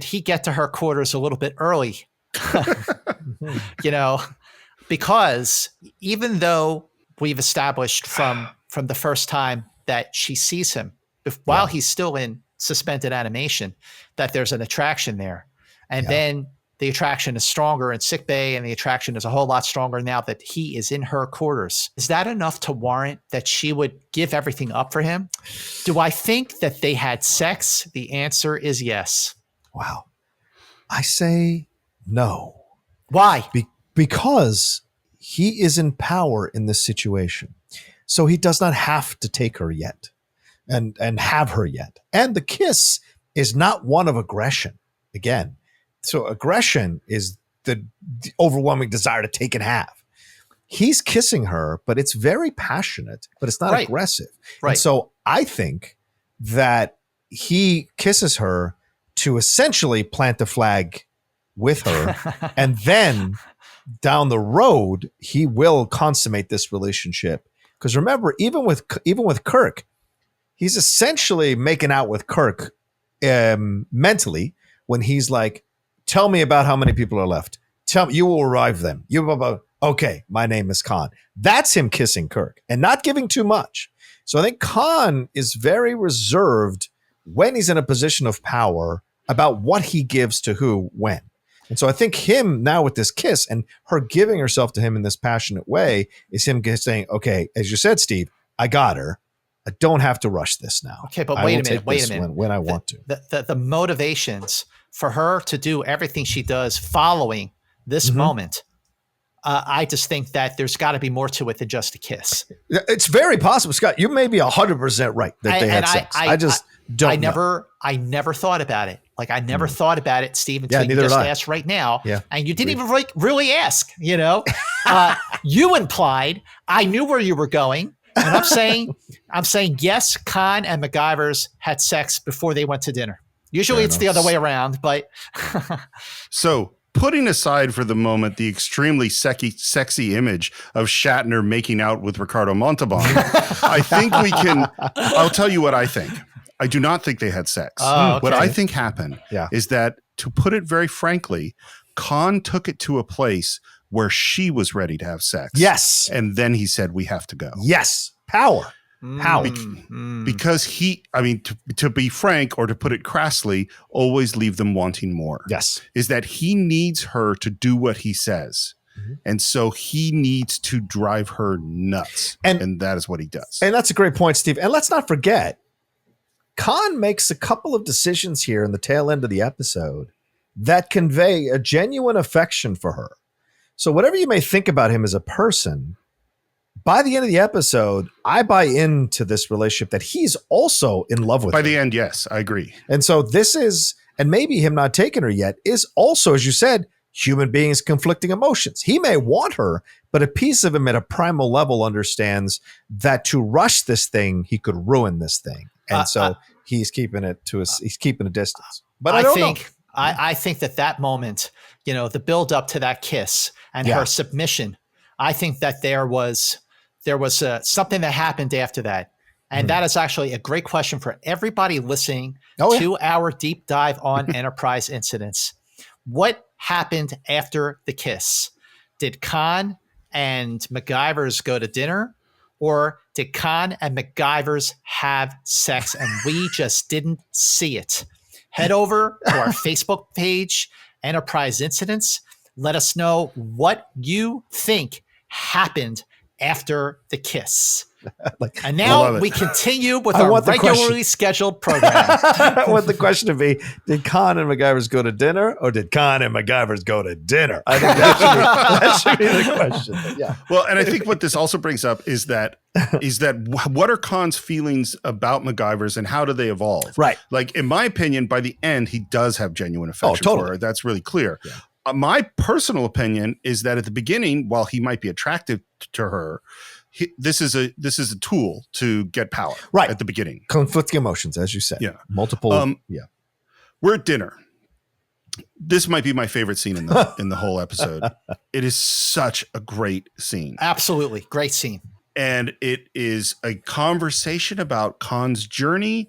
he get to her quarters a little bit early? Because even though we've established from the first time that she sees him while he's still in suspended animation, that there's an attraction there. And then the attraction is stronger in sickbay, and the attraction is a whole lot stronger now that he is in her quarters. Is that enough to warrant that she would give everything up for him? Do I think that they had sex? The answer is yes. Wow. I say no. Why? Because he is in power in this situation. So he does not have to take her yet and have her yet. And the kiss is not one of aggression. Again, so aggression is the overwhelming desire to take and have. He's kissing her, but it's very passionate, but it's not aggressive. Right. And so I think that he kisses her to essentially plant the flag with her. And then down the road, he will consummate this relationship. Because remember, even with Kirk, he's essentially making out with Kirk mentally when he's like, tell me about how many people are left. Tell me, you will arrive them. Okay, my name is Khan. That's him kissing Kirk and not giving too much. So I think Khan is very reserved when he's in a position of power about what he gives to who, when. And so I think him now with this kiss and her giving herself to him in this passionate way is him saying, okay, as you said, Steve, I got her. I don't have to rush this now. Okay, but wait a minute. When I want to. The motivations for her to do everything she does following this moment, I just think that there's got to be more to it than just a kiss. It's very possible, Scott. You may be 100% right that they had sex. I just don't know. I never thought about it. Like, I never thought about it, Steve, until you just asked right now. Yeah. And you didn't even really ask, You implied I knew where you were going. And I'm saying yes, Khan and McGivers had sex before they went to dinner. Usually it's the other way around, but so putting aside for the moment the extremely sexy image of Shatner making out with Ricardo Montalban, I think I'll tell you what I think. I do not think they had sex. Oh, okay. What I think happened is that, to put it very frankly, Khan took it to a place where she was ready to have sex. Yes. And then he said, we have to go. Yes. Power. How? Because to be frank, or to put it crassly, always leave them wanting more. Yes. Is that he needs her to do what he says. And so he needs to drive her nuts. And that is what he does. And that's a great point, Steve. And let's not forget, Khan makes a couple of decisions here in the tail end of the episode that convey a genuine affection for her. So whatever you may think about him as a person, by the end of the episode, I buy into this relationship that he's also in love with her. By the end, yes, I agree. And so this is, and maybe him not taking her yet, is also, as you said, human beings conflicting emotions. He may want her, but a piece of him at a primal level understands that to rush this thing, he could ruin this thing. And so he's keeping it he's keeping a distance. But I think that moment, the build up to that kiss and her submission, I think that there was something that happened after that. And that is actually a great question for everybody listening to our deep dive on Enterprise incidents. What happened after the kiss? Did Khan and McGivers go to dinner, or did Khan and McGivers have sex and we just didn't see it? Head over to our Facebook page, Enterprise Incidents. Let us know what you think happened after the kiss. And now we continue with our regularly scheduled program. I want the question to be, did Khan and McGivers go to dinner, or did Khan and McGivers go to dinner? I think that should be the question. But yeah. Well, and I think what this also brings up is that what are Khan's feelings about McGivers and how do they evolve? Right. Like, in my opinion, by the end, he does have genuine affection for her. That's really clear. Yeah. My personal opinion is that at the beginning, while he might be attracted to her, this is a tool to get power. Right at the beginning. Conflicting emotions, as you said. Yeah, multiple. We're at dinner. This might be my favorite scene in the whole episode. It is such a great scene. Absolutely, great scene. And it is a conversation about Khan's journey,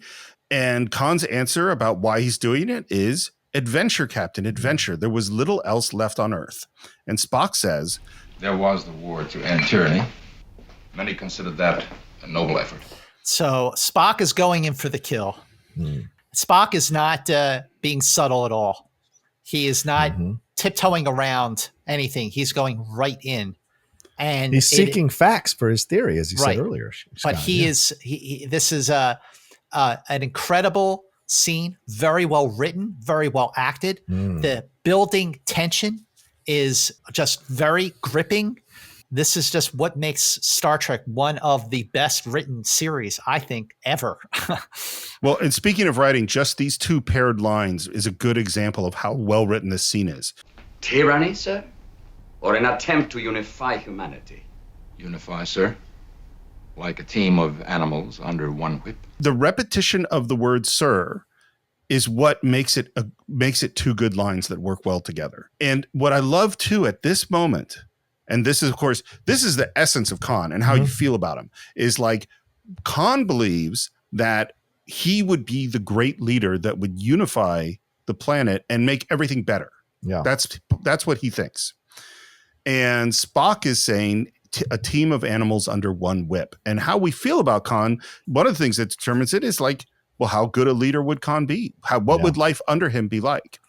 and Khan's answer about why he's doing it is adventure, Captain, adventure. There was little else left on Earth. And Spock says, there was the war to end tyranny. Many considered that a noble effort. So Spock is going in for the kill. Spock is not being subtle at all. He is not tiptoeing around anything. He's going right in. And he's seeking facts for his theory, as you said earlier. Scott, but this is an incredible scene, very well written, very well acted. The building tension is just very gripping. This is just what makes Star Trek one of the best written series, I think, ever. Well, and speaking of writing, just these two paired lines is a good example of how well written this scene is. Tyranny, sir? Or an attempt to unify humanity? Unify, sir? Like a team of animals under one whip? The repetition of the word "sir" is what makes it two good lines that work well together. And what I love too at this moment, and this is, of course, this is the essence of Khan and how you feel about him, is like Khan believes that he would be the great leader that would unify the planet and make everything better. Yeah, that's what he thinks. And Spock is saying a team of animals under one whip. And how we feel about Khan, one of the things that determines it is like, well, how good a leader would Khan be? What would life under him be like?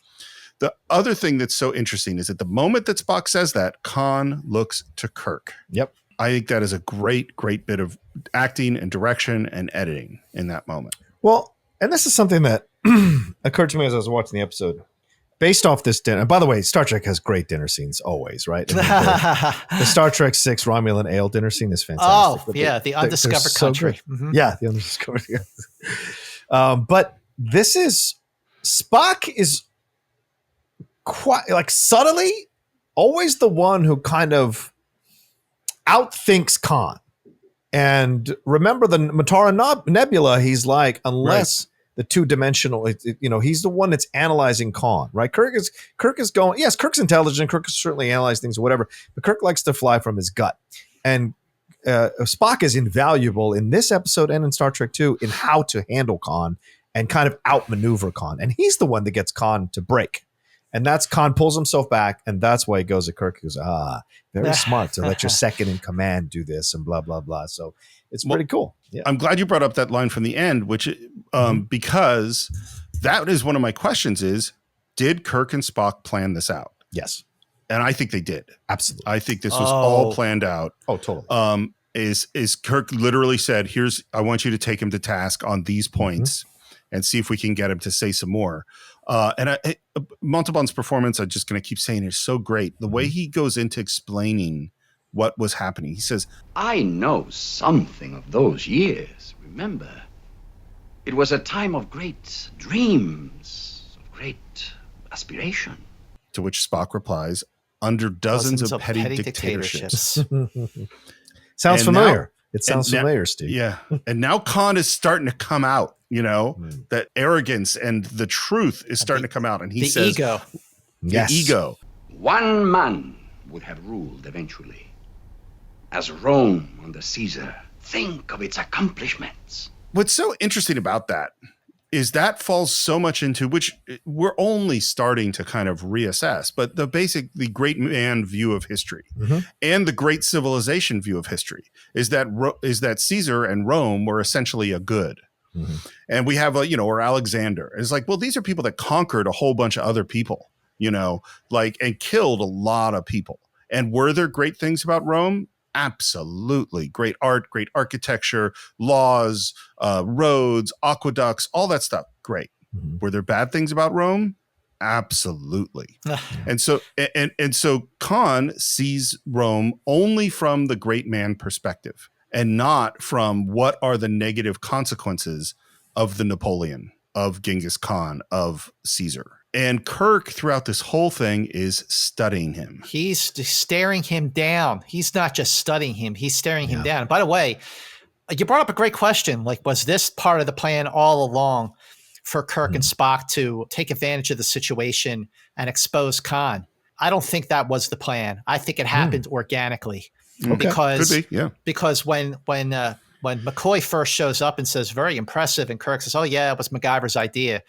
The other thing that's so interesting is at the moment that Spock says that, Khan looks to Kirk. Yep. I think that is a great, great bit of acting and direction and editing in that moment. Well, and this is something that occurred to me as I was watching the episode. Based off this dinner, and by the way, Star Trek has great dinner scenes always, right? I mean, the Star Trek 6 Romulan ale dinner scene is fantastic. Oh, yeah, the undiscovered country. Yeah, the undiscovered. But this is, Spock is quite, like, subtly always the one who kind of outthinks Khan. And remember the Matara Nebula, he's like, unless... Right. The two-dimensional, he's the one that's analyzing Khan, right? Kirk is going, yes, Kirk's intelligent. Kirk is certainly analyze things or whatever, but Kirk likes to fly from his gut. And Spock is invaluable in this episode and in Star Trek 2 in how to handle Khan and kind of outmaneuver Khan. And he's the one that gets Khan to break. And that's Khan pulls himself back, and that's why he goes to Kirk. He goes, very smart to let your second in command do this and blah, blah, blah. So it's pretty cool. Yeah. I'm glad you brought up that line from the end, which because that is one of my questions is, did Kirk and Spock plan this out? Yes. And I think they did. Absolutely. I think this was all planned out. Oh, totally. Is Kirk literally said, I want you to take him to task on these points and see if we can get him to say some more. Montalban's performance, I'm just going to keep saying, is so great. The way he goes into explaining what was happening. He says, I know something of those years. Remember, it was a time of great dreams, of great aspiration. To which Spock replies, under dozens of petty dictatorships. Sounds familiar. It sounds familiar, Steve. Yeah. And now Khan is starting to come out, that arrogance and the truth is starting to come out. And he says, ego. The ego. One man would have ruled eventually. As Rome under Caesar, think of its accomplishments. What's so interesting about that is that falls so much into, which we're only starting to kind of reassess, but the great man view of history and the great civilization view of history is that Caesar and Rome were essentially a good. And we have or Alexander. It's like, well, these are people that conquered a whole bunch of other people, and killed a lot of people. And were there great things about Rome? Absolutely. Great art, great architecture, laws, roads, aqueducts, all that stuff. Great. Were there bad things about Rome? Absolutely. And so Khan sees Rome only from the great man perspective and not from what are the negative consequences of the Napoleon, of Genghis Khan, of Caesar. And Kirk, throughout this whole thing, is studying him. He's staring him down. He's not just studying him. He's staring him down. By the way, you brought up a great question. Like, was this part of the plan all along for Kirk and Spock to take advantage of the situation and expose Khan? I don't think that was the plan. I think it happened organically. Because when McCoy first shows up and says, very impressive, and Kirk says, oh, yeah, it was McGivers' idea.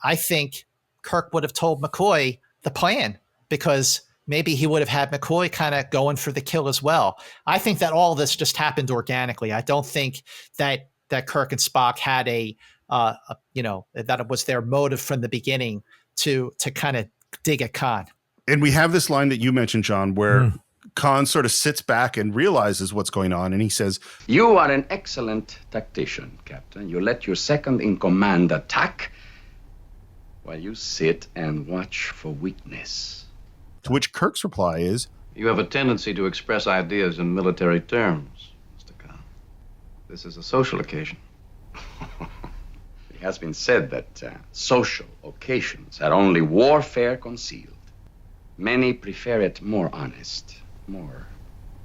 I think Kirk would have told McCoy the plan because maybe he would have had McCoy kind of going for the kill as well. I think that all this just happened organically. I don't think that Kirk and Spock had that it was their motive from the beginning to kind of dig at Khan. And we have this line that you mentioned, John, where Khan sort of sits back and realizes what's going on. And he says, you are an excellent tactician, Captain. You let your second in command attack while you sit and watch for weakness. To which Kirk's reply is, you have a tendency to express ideas in military terms, Mr. Khan. This is a social occasion. It has been said that social occasions are only warfare concealed. Many prefer it more honest, more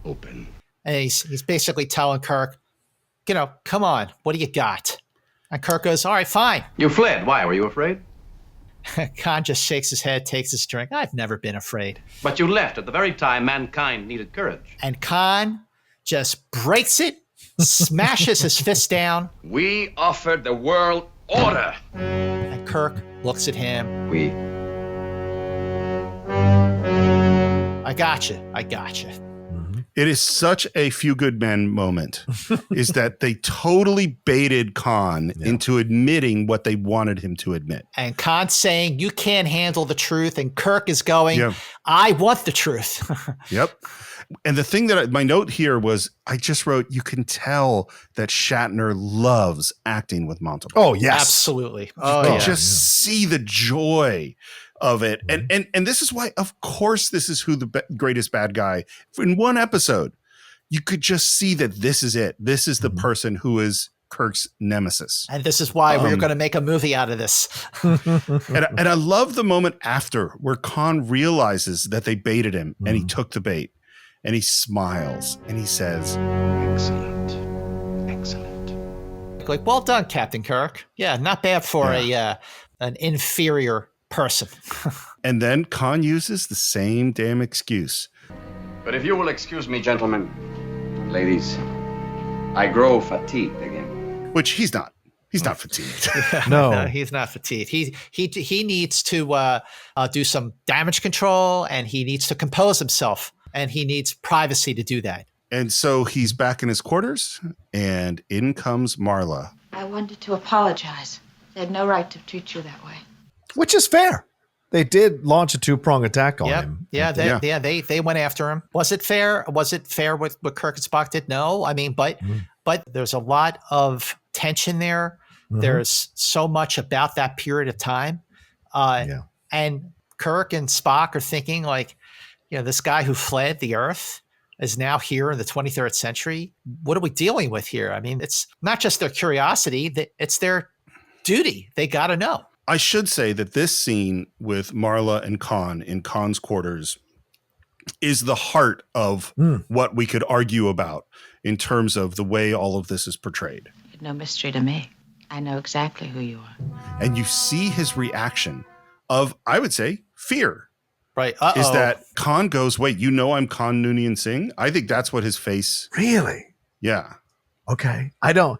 open. And he's basically telling Kirk, come on, what do you got? And Kirk goes, all right, fine. You fled. Why? Were you afraid? Khan just shakes his head, takes his drink. I've never been afraid. But you left at the very time mankind needed courage. And Khan just breaks it, smashes his fist down. We offered the world order. And Kirk looks at him. I gotcha. It is such a Few Good Men moment, is that they totally baited Khan into admitting what they wanted him to admit. And Khan's saying, you can't handle the truth. And Kirk is going, I want the truth. Yep. And the thing that my note here was, I just wrote, you can tell that Shatner loves acting with Montalban. Oh, yes. Absolutely. See the joy of it. And this is why, of course, this is who the greatest bad guy. In one episode, you could just see that this is it. This is the person who is Kirk's nemesis. And this is why we're going to make a movie out of this. and I love the moment after where Khan realizes that they baited him and he took the bait and he smiles and he says, excellent. Like, well done, Captain Kirk. Yeah, not bad for an inferior person. And then Khan uses the same damn excuse. But if you will excuse me, gentlemen, ladies, I grow fatigued again. Which he's not. He's not fatigued. No, he's not fatigued. He needs to do some damage control, and he needs to compose himself, and he needs privacy to do that. And so he's back in his quarters, and in comes Marla. I wanted to apologize. They had no right to treat you that way. which is fair. They did launch a 2-prong attack on him. Yeah, they went after him. Was it fair? Was it fair with what Kirk and Spock did? No. I mean, but there's a lot of tension there. Mm-hmm. There's so much about that period of time. And Kirk and Spock are thinking like, this guy who fled the Earth is now here in the 23rd century. What are we dealing with here? I mean, it's not just their curiosity, it's their duty. They got to know. I should say that this scene with Marla and Khan in Khan's quarters is the heart of what we could argue about in terms of the way all of this is portrayed. It's no mystery to me. I know exactly who you are. And you see his reaction of, I would say, fear. Right. Is that Khan goes, wait, I'm Khan Noonien Singh? I think that's what his face. Really? Yeah. Okay. I don't.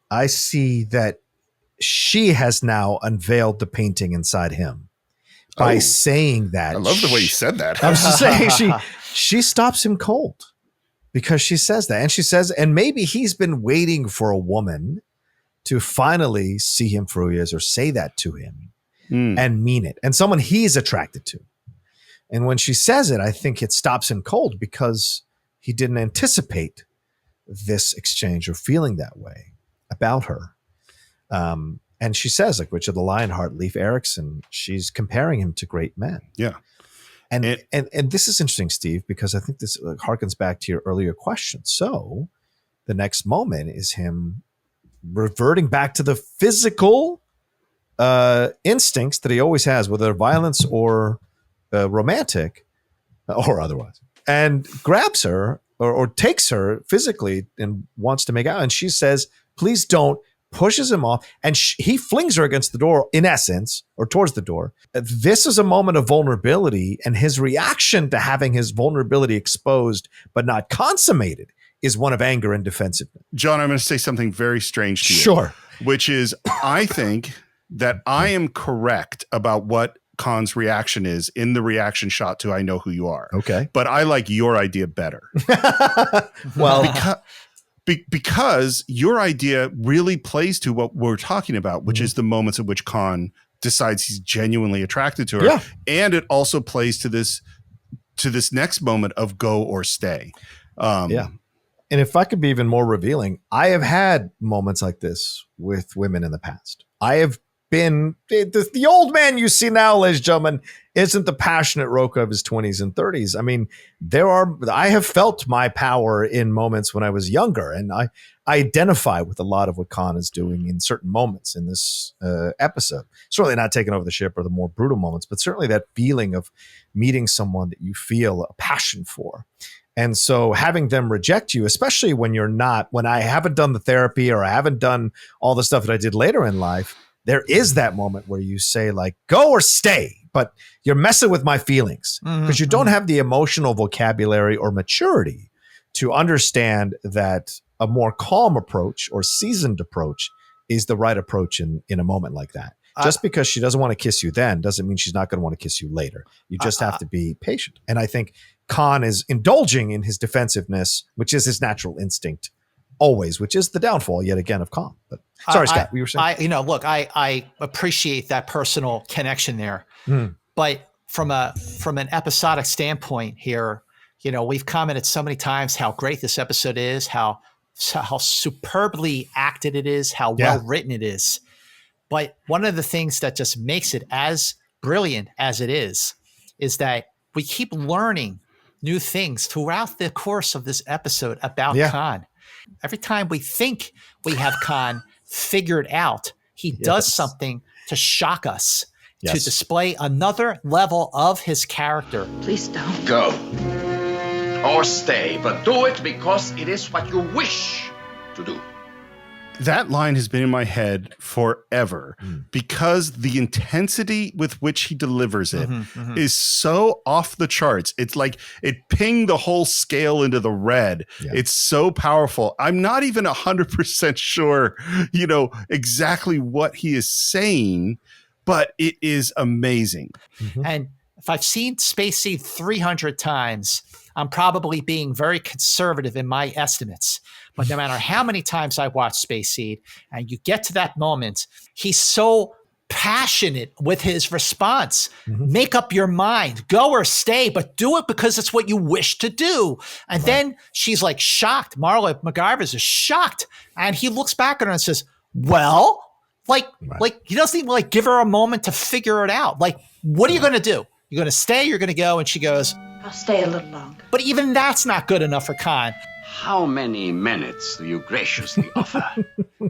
I see that she has now unveiled the painting inside him by saying that. I love the way you said that. I was just saying she stops him cold because she says that. And she says, and maybe he's been waiting for a woman to finally see him for who he is or say that to him and mean it. And someone he's attracted to. And when she says it, I think it stops him cold because he didn't anticipate this exchange or feeling that way about her. And she says, like Richard the Lionheart, Leif Erikson, she's comparing him to great men. Yeah. And this is interesting, Steve, because I think this harkens back to your earlier question. So the next moment is him reverting back to the physical instincts that he always has, whether violence or romantic or otherwise, and grabs her or takes her physically and wants to make out. And she says, please don't, pushes him off, and he flings her against the door, in essence, or towards the door. This is a moment of vulnerability, and his reaction to having his vulnerability exposed but not consummated is one of anger and defensiveness. John, I'm going to say something very strange to you. Sure. Which is, I think that I am correct about what Khan's reaction is in the reaction shot to I Know Who You Are. Okay. But I like your idea better. Well, because your idea really plays to what we're talking about, which is the moments at which Khan decides he's genuinely attracted to her. Yeah. And it also plays to this next moment of go or stay. Yeah. And if I could be even more revealing, I have had moments like this with women in the past. I have been the old man you see now, ladies and gentlemen, isn't the passionate Roka of his 20s and 30s. I mean, I have felt my power in moments when I was younger, and I identify with a lot of what Khan is doing in certain moments in this episode. Certainly not taking over the ship or the more brutal moments, but certainly that feeling of meeting someone that you feel a passion for. And so having them reject you, especially when I haven't done the therapy or I haven't done all the stuff that I did later in life, there is that moment where you say like, go or stay, but you're messing with my feelings because you don't have the emotional vocabulary or maturity to understand that a more calm approach or seasoned approach is the right approach in a moment like that. Just because she doesn't want to kiss you then doesn't mean she's not going to want to kiss you later. You just have to be patient. And I think Khan is indulging in his defensiveness, which is his natural instinct always, which is the downfall yet again of Khan. But sorry, Scott, you were saying. I appreciate that personal connection there, but from an episodic standpoint here, we've commented so many times how great this episode is, how superbly acted it is, how well written it is. But one of the things that just makes it as brilliant as it is that we keep learning new things throughout the course of this episode about Khan. Every time we think we have Khan figured out, he does something to shock us, to display another level of his character. Please don't. Go. Or stay, but do it because it is what you wish to do. That line has been in my head forever because the intensity with which he delivers it is so off the charts. It's like it pinged the whole scale into the red. Yeah. It's so powerful. I'm not even 100% sure, exactly what he is saying, but it is amazing. And if I've seen Space Seed 300 times, I'm probably being very conservative in my estimates. But no matter how many times I watch Space Seed, and you get to that moment, he's so passionate with his response. Make up your mind, go or stay, but do it because it's what you wish to do. And then she's like shocked. Marla McGivers is shocked. And he looks back at her and says, well, like he doesn't even give her a moment to figure it out. Like, what are you going to do? You're going to stay, you're going to go? And she goes, I'll stay a little longer. But even that's not good enough for Khan. How many minutes do you graciously offer?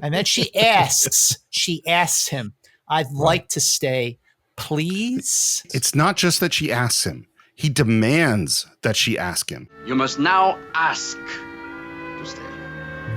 And then she asks him, I'd like to stay, please. It's not just that she asks him. He demands that she ask him. You must now ask to stay.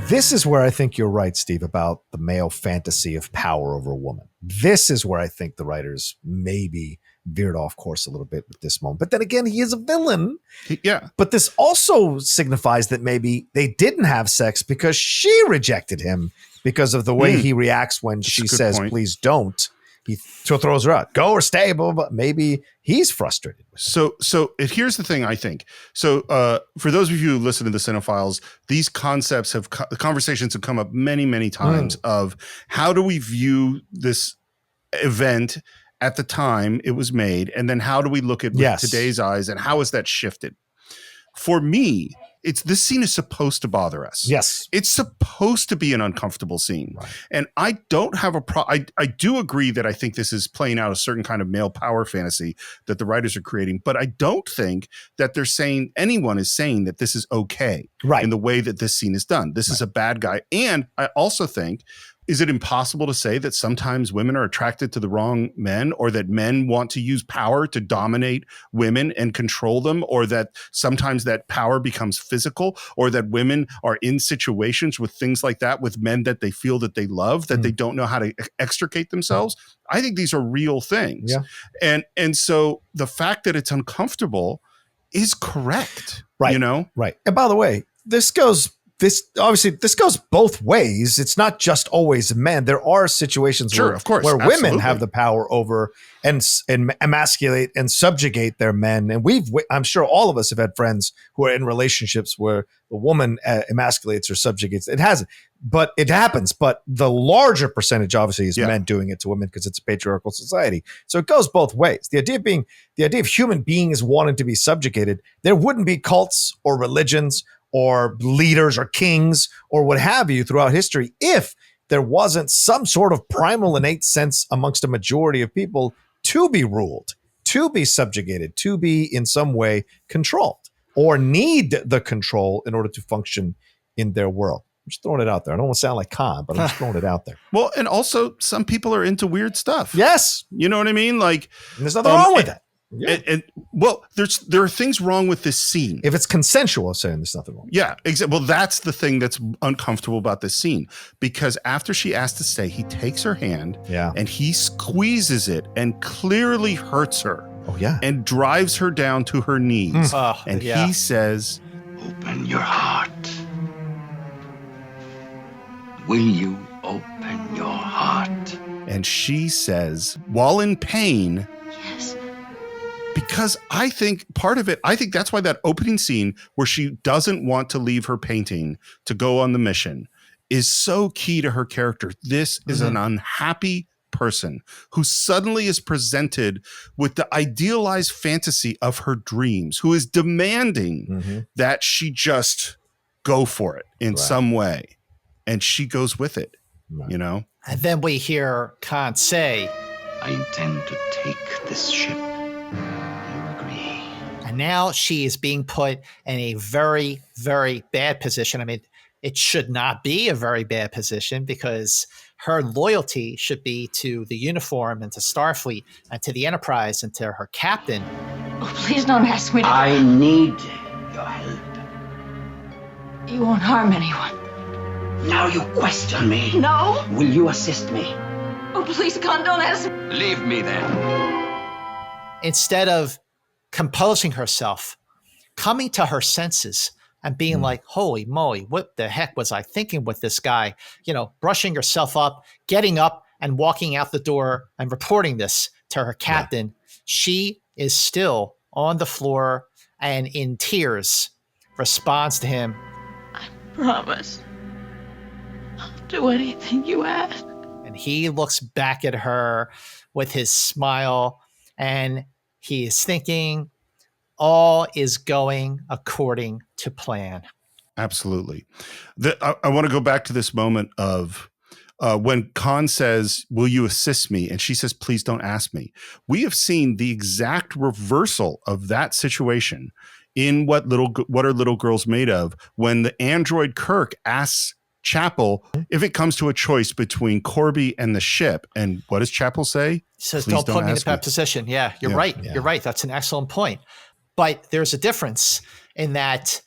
This is where I think you're right, Steve, about the male fantasy of power over a woman. This is where I think the writers maybe veered off course a little bit with this moment. But then again, he is a villain. Yeah. But this also signifies that maybe they didn't have sex because she rejected him because of the way he reacts when she says, please don't. He throws her out. Go or stay, blah, blah, blah. Maybe he's frustrated. So here's the thing, I think. So for those of you who listen to the Cinephiles, these concepts conversations have come up many, many times of how do we view this event at the time it was made, and then how do we look at with today's eyes, and how has that shifted? For me, this scene is supposed to bother us. Yes. It's supposed to be an uncomfortable scene. Right. And I don't have I do agree that I think this is playing out a certain kind of male power fantasy that the writers are creating, but I don't think that anyone is saying that this is okay in the way that this scene is done. This is a bad guy. And I also think, is it impossible to say that sometimes women are attracted to the wrong men, or that men want to use power to dominate women and control them, or that sometimes that power becomes physical, or that women are in situations with things like that with men that they feel that they love, that they don't know how to extricate themselves? I think these are real things. Yeah. And so the fact that it's uncomfortable is correct. Right. Right. And by the way, this goes both ways. It's not just always men. There are situations where women have the power over and emasculate and subjugate their men. And I'm sure all of us have had friends who are in relationships where the woman emasculates or subjugates. It happens. But the larger percentage, obviously, is men doing it to women because it's a patriarchal society. So it goes both ways. The idea of human beings wanting to be subjugated, there wouldn't be cults or religions or leaders or kings or what have you throughout history if there wasn't some sort of primal innate sense amongst a majority of people to be ruled, to be subjugated, to be in some way controlled, or need the control in order to function in their world. I'm just throwing it out there. I don't want to sound like Khan, but I'm just throwing it out there. Well, and also some people are into weird stuff. Yes. You know what I mean? Like, and there's nothing wrong with that. Yeah. And there are things wrong with this scene. If it's consensual, I'm saying there's nothing wrong. Yeah, exactly. Well, that's the thing that's uncomfortable about this scene, because after she asks to stay, he takes her hand and he squeezes it and clearly hurts her. Oh, yeah. And drives her down to her knees. He says, open your heart. Will you open your heart? And she says, while in pain, yes. Because I think part of it, I think that's why that opening scene where she doesn't want to leave her painting to go on the mission is so key to her character. This is an unhappy person who suddenly is presented with the idealized fantasy of her dreams, who is demanding that she just go for it in some way. And she goes with it, And then we hear Khan say, I intend to take this ship. And now she is being put in a very, very bad position. I mean, it should not be a very bad position because her loyalty should be to the uniform and to Starfleet and to the Enterprise and to her captain. Oh, please don't ask me to. I need your help. You won't harm anyone. Now you question me. No. Will you assist me? Oh, please, Khan, don't ask me. Leave me then. Instead of composing herself, coming to her senses and being like, holy moly, what the heck was I thinking with this guy? You know, brushing herself up, getting up and walking out the door and reporting this to her captain. She is still on the floor and in tears responds to him. I promise. I'll do anything you ask. And he looks back at her with his smile and he is thinking, all is going according to plan. Absolutely. I want to go back to this moment of when Khan says, will you assist me? And she says, please don't ask me. We have seen the exact reversal of that situation in What Are Little Girls Made Of, when the android Kirk asks Chapel if it comes to a choice between Corby and the ship. And what does Chapel say? He says, Please don't put me in a ask bad position. Yeah, you're right. Yeah. You're right. That's an excellent point. But there's a difference in that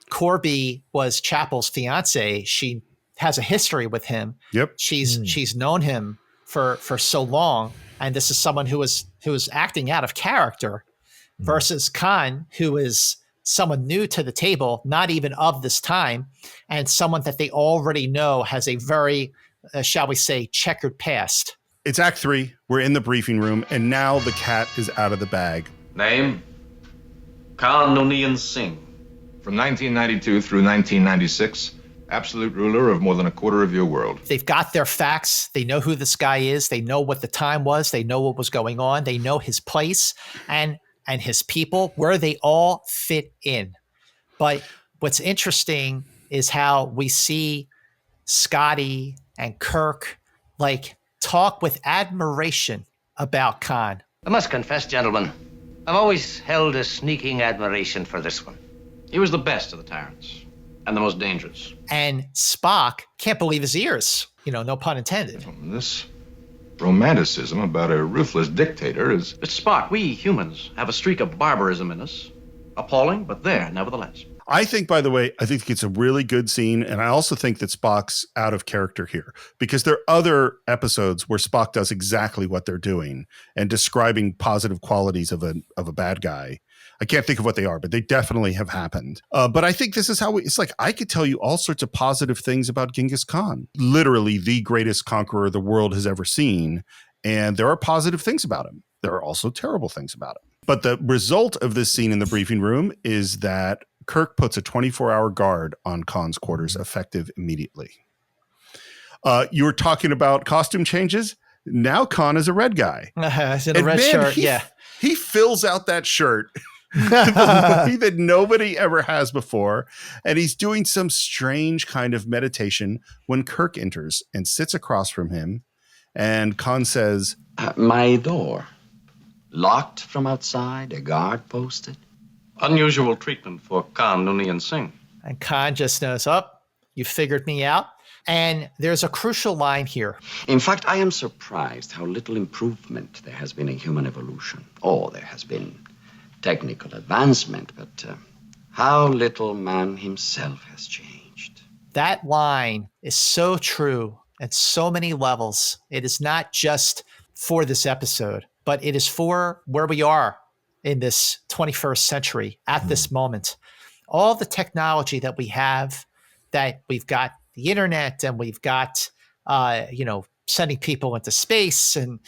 Corby was Chapel's fiance. She has a history with him. Yep. She's known him for so long, and this is someone who is acting out of character, versus Khan, who is someone new to the table, not even of this time, and someone that they already know has a very, shall we say, checkered past. It's Act 3. We're in the briefing room, and now the cat is out of the bag. Name? Khan Noonien Singh. From 1992 through 1996, absolute ruler of more than a quarter of your world. They've got their facts. They know who this guy is. They know what the time was. They know what was going on. They know his place and his people, where they all fit in. But what's interesting is how we see Scotty and Kirk talk with admiration about Khan. I must confess, gentlemen, I've always held a sneaking admiration for this one. He was the best of the tyrants and the most dangerous. And Spock can't believe his ears. No pun intended. This romanticism about a ruthless dictator is... It's Spock. We humans have a streak of barbarism in us. Appalling, but there, nevertheless. I think, by the way, it's a really good scene. And I also think that Spock's out of character here, because there are other episodes where Spock does exactly what they're doing and describing positive qualities of a bad guy. I can't think of what they are, but they definitely have happened. But I think this is how it's like, I could tell you all sorts of positive things about Genghis Khan, literally the greatest conqueror the world has ever seen. And there are positive things about him. There are also terrible things about him. But the result of this scene in the briefing room is that Kirk puts a 24-hour guard on Khan's quarters, effective immediately. You were talking about costume changes. Now Khan is a red guy. He's in a red shirt, yeah. He fills out that shirt the way that nobody ever has before. And he's doing some strange kind of meditation when Kirk enters and sits across from him. And Khan says, My door. Locked from outside, a guard posted. Unusual treatment for Khan Noonien Singh. And Khan just knows, you figured me out. And there's a crucial line here. In fact, I am surprised how little improvement there has been in human evolution. Oh, there has been technical advancement, but how little man himself has changed. That line is so true at so many levels. It is not just for this episode, but it is for where we are in this 21st century at this moment. All the technology that we have, that we've got the internet and we've got, sending people into space, and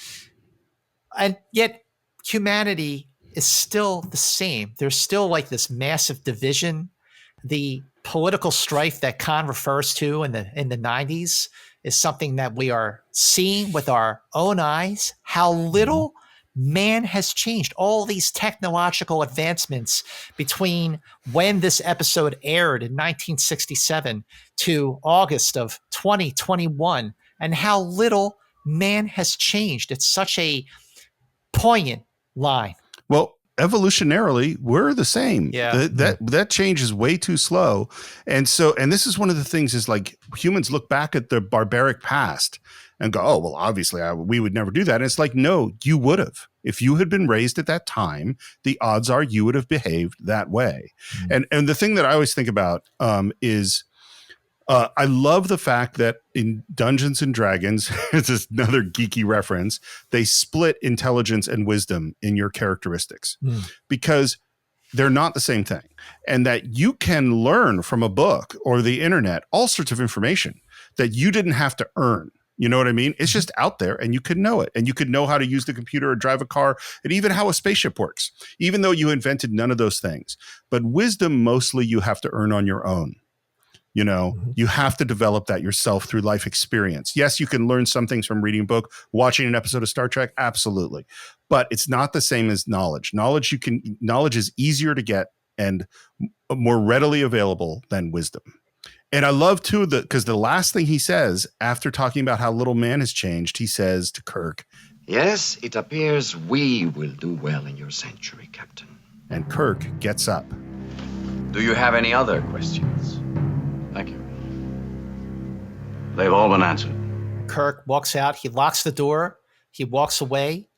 yet humanity is still the same. There's still this massive division. The political strife that Khan refers to in the 90s is something that we are seeing with our own eyes, how little man has changed. All these technological advancements between when this episode aired in 1967 to August of 2021, and how little man has changed. It's such a poignant line. well, evolutionarily, we're the same. Yeah. That change is way too slow. And this is one of the things is humans look back at the barbaric past and go, oh, well, obviously we would never do that. And it's like, no, you would have. If you had been raised at that time, the odds are you would have behaved that way. Mm-hmm. And the thing that I always think about is I love the fact that in Dungeons and Dragons, it's another geeky reference, they split intelligence and wisdom in your characteristics because they're not the same thing. And that you can learn from a book or the internet all sorts of information that you didn't have to earn. You know what I mean? It's just out there and you could know it. And you could know how to use the computer or drive a car and even how a spaceship works, even though you invented none of those things. But wisdom, mostly you have to earn on your own. You know, you have to develop that yourself through life experience. Yes, you can learn some things from reading a book, watching an episode of Star Trek. Absolutely. But it's not the same as knowledge. Knowledge is easier to get and more readily available than wisdom. And I love too because the last thing he says after talking about how little man has changed, he says to Kirk, "Yes, it appears we will do well in your century, Captain." And Kirk gets up. Do you have any other questions? Thank you. They've all been answered. Kirk walks out. He locks the door. He walks away.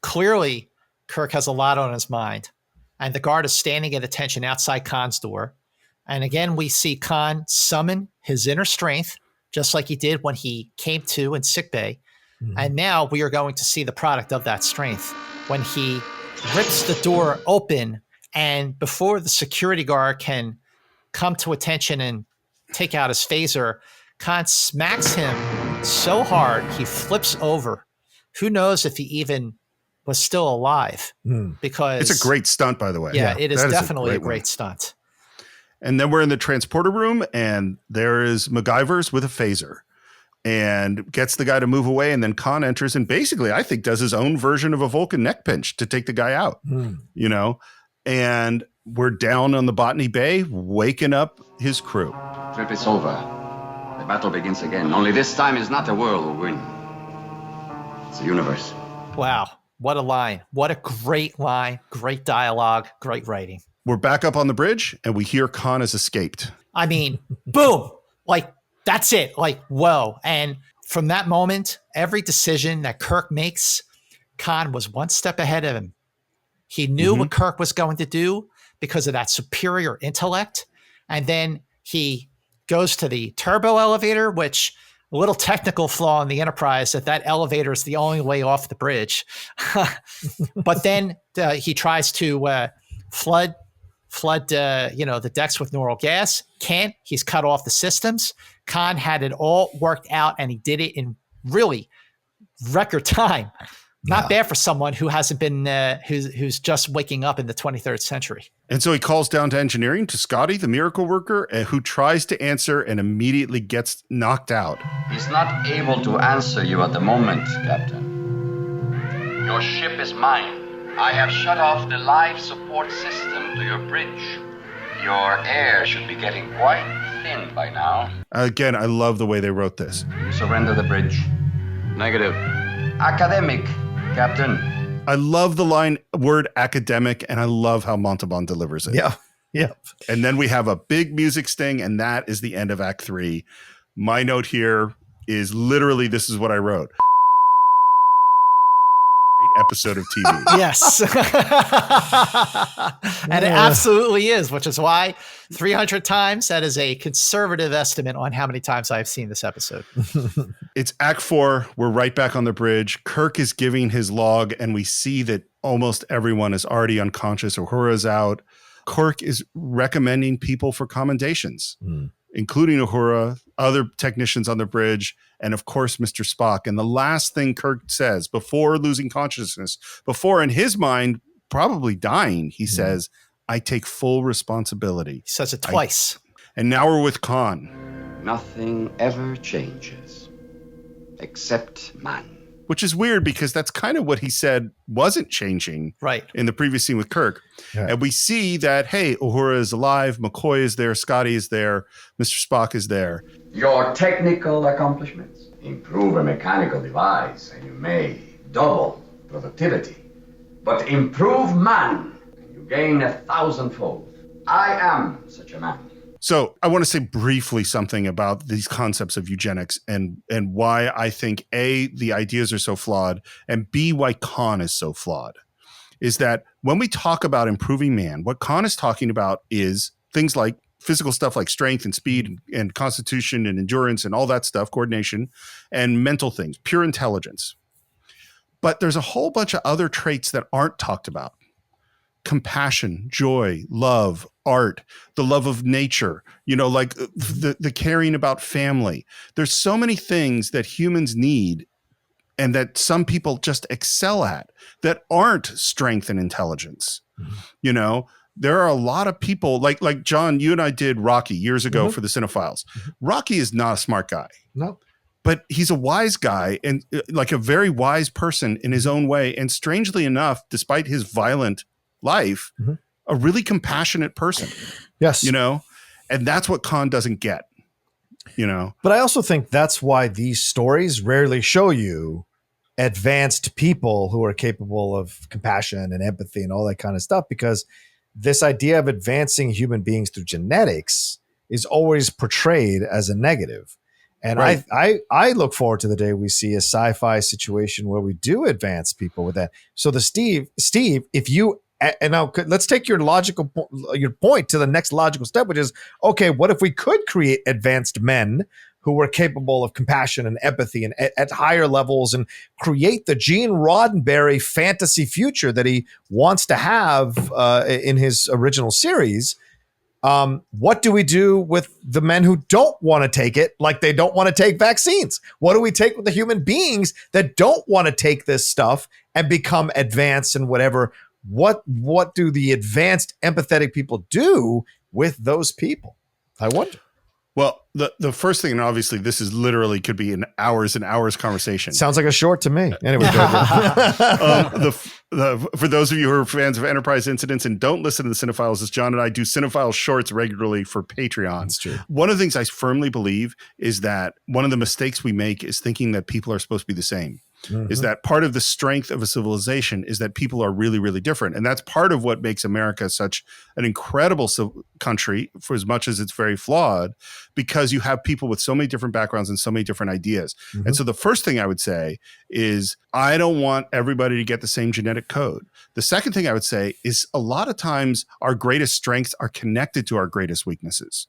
Clearly, Kirk has a lot on his mind. And the guard is standing at attention outside Khan's door. And again, we see Khan summon his inner strength, just like he did when he came to in sickbay. And now we are going to see the product of that strength when he rips the door open. And before the security guard can come to attention and take out his phaser, Khan smacks him so hard he flips over. Who knows if he even was still alive? Because it's a great stunt, by the way. Yeah, it is definitely a great stunt. And then we're in the transporter room, and there is McGivers with a phaser and gets the guy to move away. And then Khan enters and basically, I think, does his own version of a Vulcan neck pinch to take the guy out, you know, and we're down on the Botany Bay, waking up his crew. Trip is over. The battle begins again. Only this time is not the world who win. It's the universe. Wow. What a line. What a great line. Great dialogue. Great writing. We're back up on the bridge and we hear Khan has escaped. I mean, boom. Like, that's it. Like, whoa. And from that moment, every decision that Kirk makes, Khan was one step ahead of him. He knew what Kirk was going to do because of that superior intellect. And then he goes to the turbo elevator, which a little technical flaw in the Enterprise that elevator is the only way off the bridge. But then he tries to flood the decks with neural gas. Can't. He's cut off the systems. Khan had it all worked out, and he did it in really record time. Not bad for someone who hasn't been, who's just waking up in the 23rd century. And so he calls down to engineering to Scotty, the miracle worker, who tries to answer and immediately gets knocked out. He's not able to answer you at the moment, Captain. Your ship is mine. I have shut off the life support system to your bridge. Your air should be getting quite thin by now. Again, I love the way they wrote this. You surrender the bridge? Negative. Academic, Captain. I love the word academic, and I love how Montalban delivers it. Yeah. And then we have a big music sting, and that is the end of Act 3. My note here is literally, this is what I wrote. Great episode of TV. Yes. And it absolutely is, which is why 300 times, that is a conservative estimate on how many times I've seen this episode. It's Act 4. We're right back on the bridge. Kirk is giving his log, and we see that almost everyone is already unconscious. Uhura's out. Kirk is recommending people for commendations, including Uhura, other technicians on the bridge, and of course, Mr. Spock. And the last thing Kirk says before losing consciousness, before in his mind probably dying, he says, "I take full responsibility." He says it twice. And now we're with Khan. Nothing ever changes except man. Which is weird because that's kind of what he said wasn't changing in the previous scene with Kirk. Yeah. And we see that, hey, Uhura is alive, McCoy is there, Scotty is there, Mr. Spock is there. Your technical accomplishments improve a mechanical device and you may double productivity. But improve man and you gain 1,000-fold. I am such a man. So I want to say briefly something about these concepts of eugenics and why I think A, the ideas are so flawed, and B, why Khan is so flawed. Is that when we talk about improving man, what Khan is talking about is things like physical stuff like strength and speed and constitution and endurance and all that stuff, coordination, and mental things, pure intelligence. But there's a whole bunch of other traits that aren't talked about. Compassion, joy, love, art, the love of nature, like the caring about family. There's so many things that humans need and that some people just excel at that aren't strength and intelligence. There are a lot of people like John, you and I did Rocky years ago for the Cinephiles. Rocky is not a smart guy. No. But he's a wise guy and like a very wise person in his own way. And strangely enough, despite his violent life, a really compassionate person. Yes. And that's what Khan doesn't get, But I also think that's why these stories rarely show you advanced people who are capable of compassion and empathy and all that kind of stuff, because this idea of advancing human beings through genetics is always portrayed as a negative. And right. I look forward to the day we see a sci-fi situation where we do advance people with that. So Steve, if you, and now let's take your point to the next logical step, which is, okay, what if we could create advanced men who were capable of compassion and empathy and at higher levels and create the Gene Roddenberry fantasy future that he wants to have in his original series? What do we do with the men who don't want to take it, like they don't want to take vaccines? What do we take with the human beings that don't want to take this stuff and become advanced and whatever? What do the advanced empathetic people do with those people? I wonder. Well, the first thing, and obviously this is literally could be an hours and hours conversation. Sounds like a short to me. Anyway, for those of you who are fans of Enterprise Incidents and don't listen to the Cinephiles, as John and I do Cinephile shorts regularly for Patreon. That's true. One of the things I firmly believe is that one of the mistakes we make is thinking that people are supposed to be the same. Is that part of the strength of a civilization is that people are really, really different. And that's part of what makes America such an incredible country, for as much as it's very flawed, because you have people with so many different backgrounds and so many different ideas. And so the first thing I would say is I don't want everybody to get the same genetic code. The second thing I would say is a lot of times our greatest strengths are connected to our greatest weaknesses.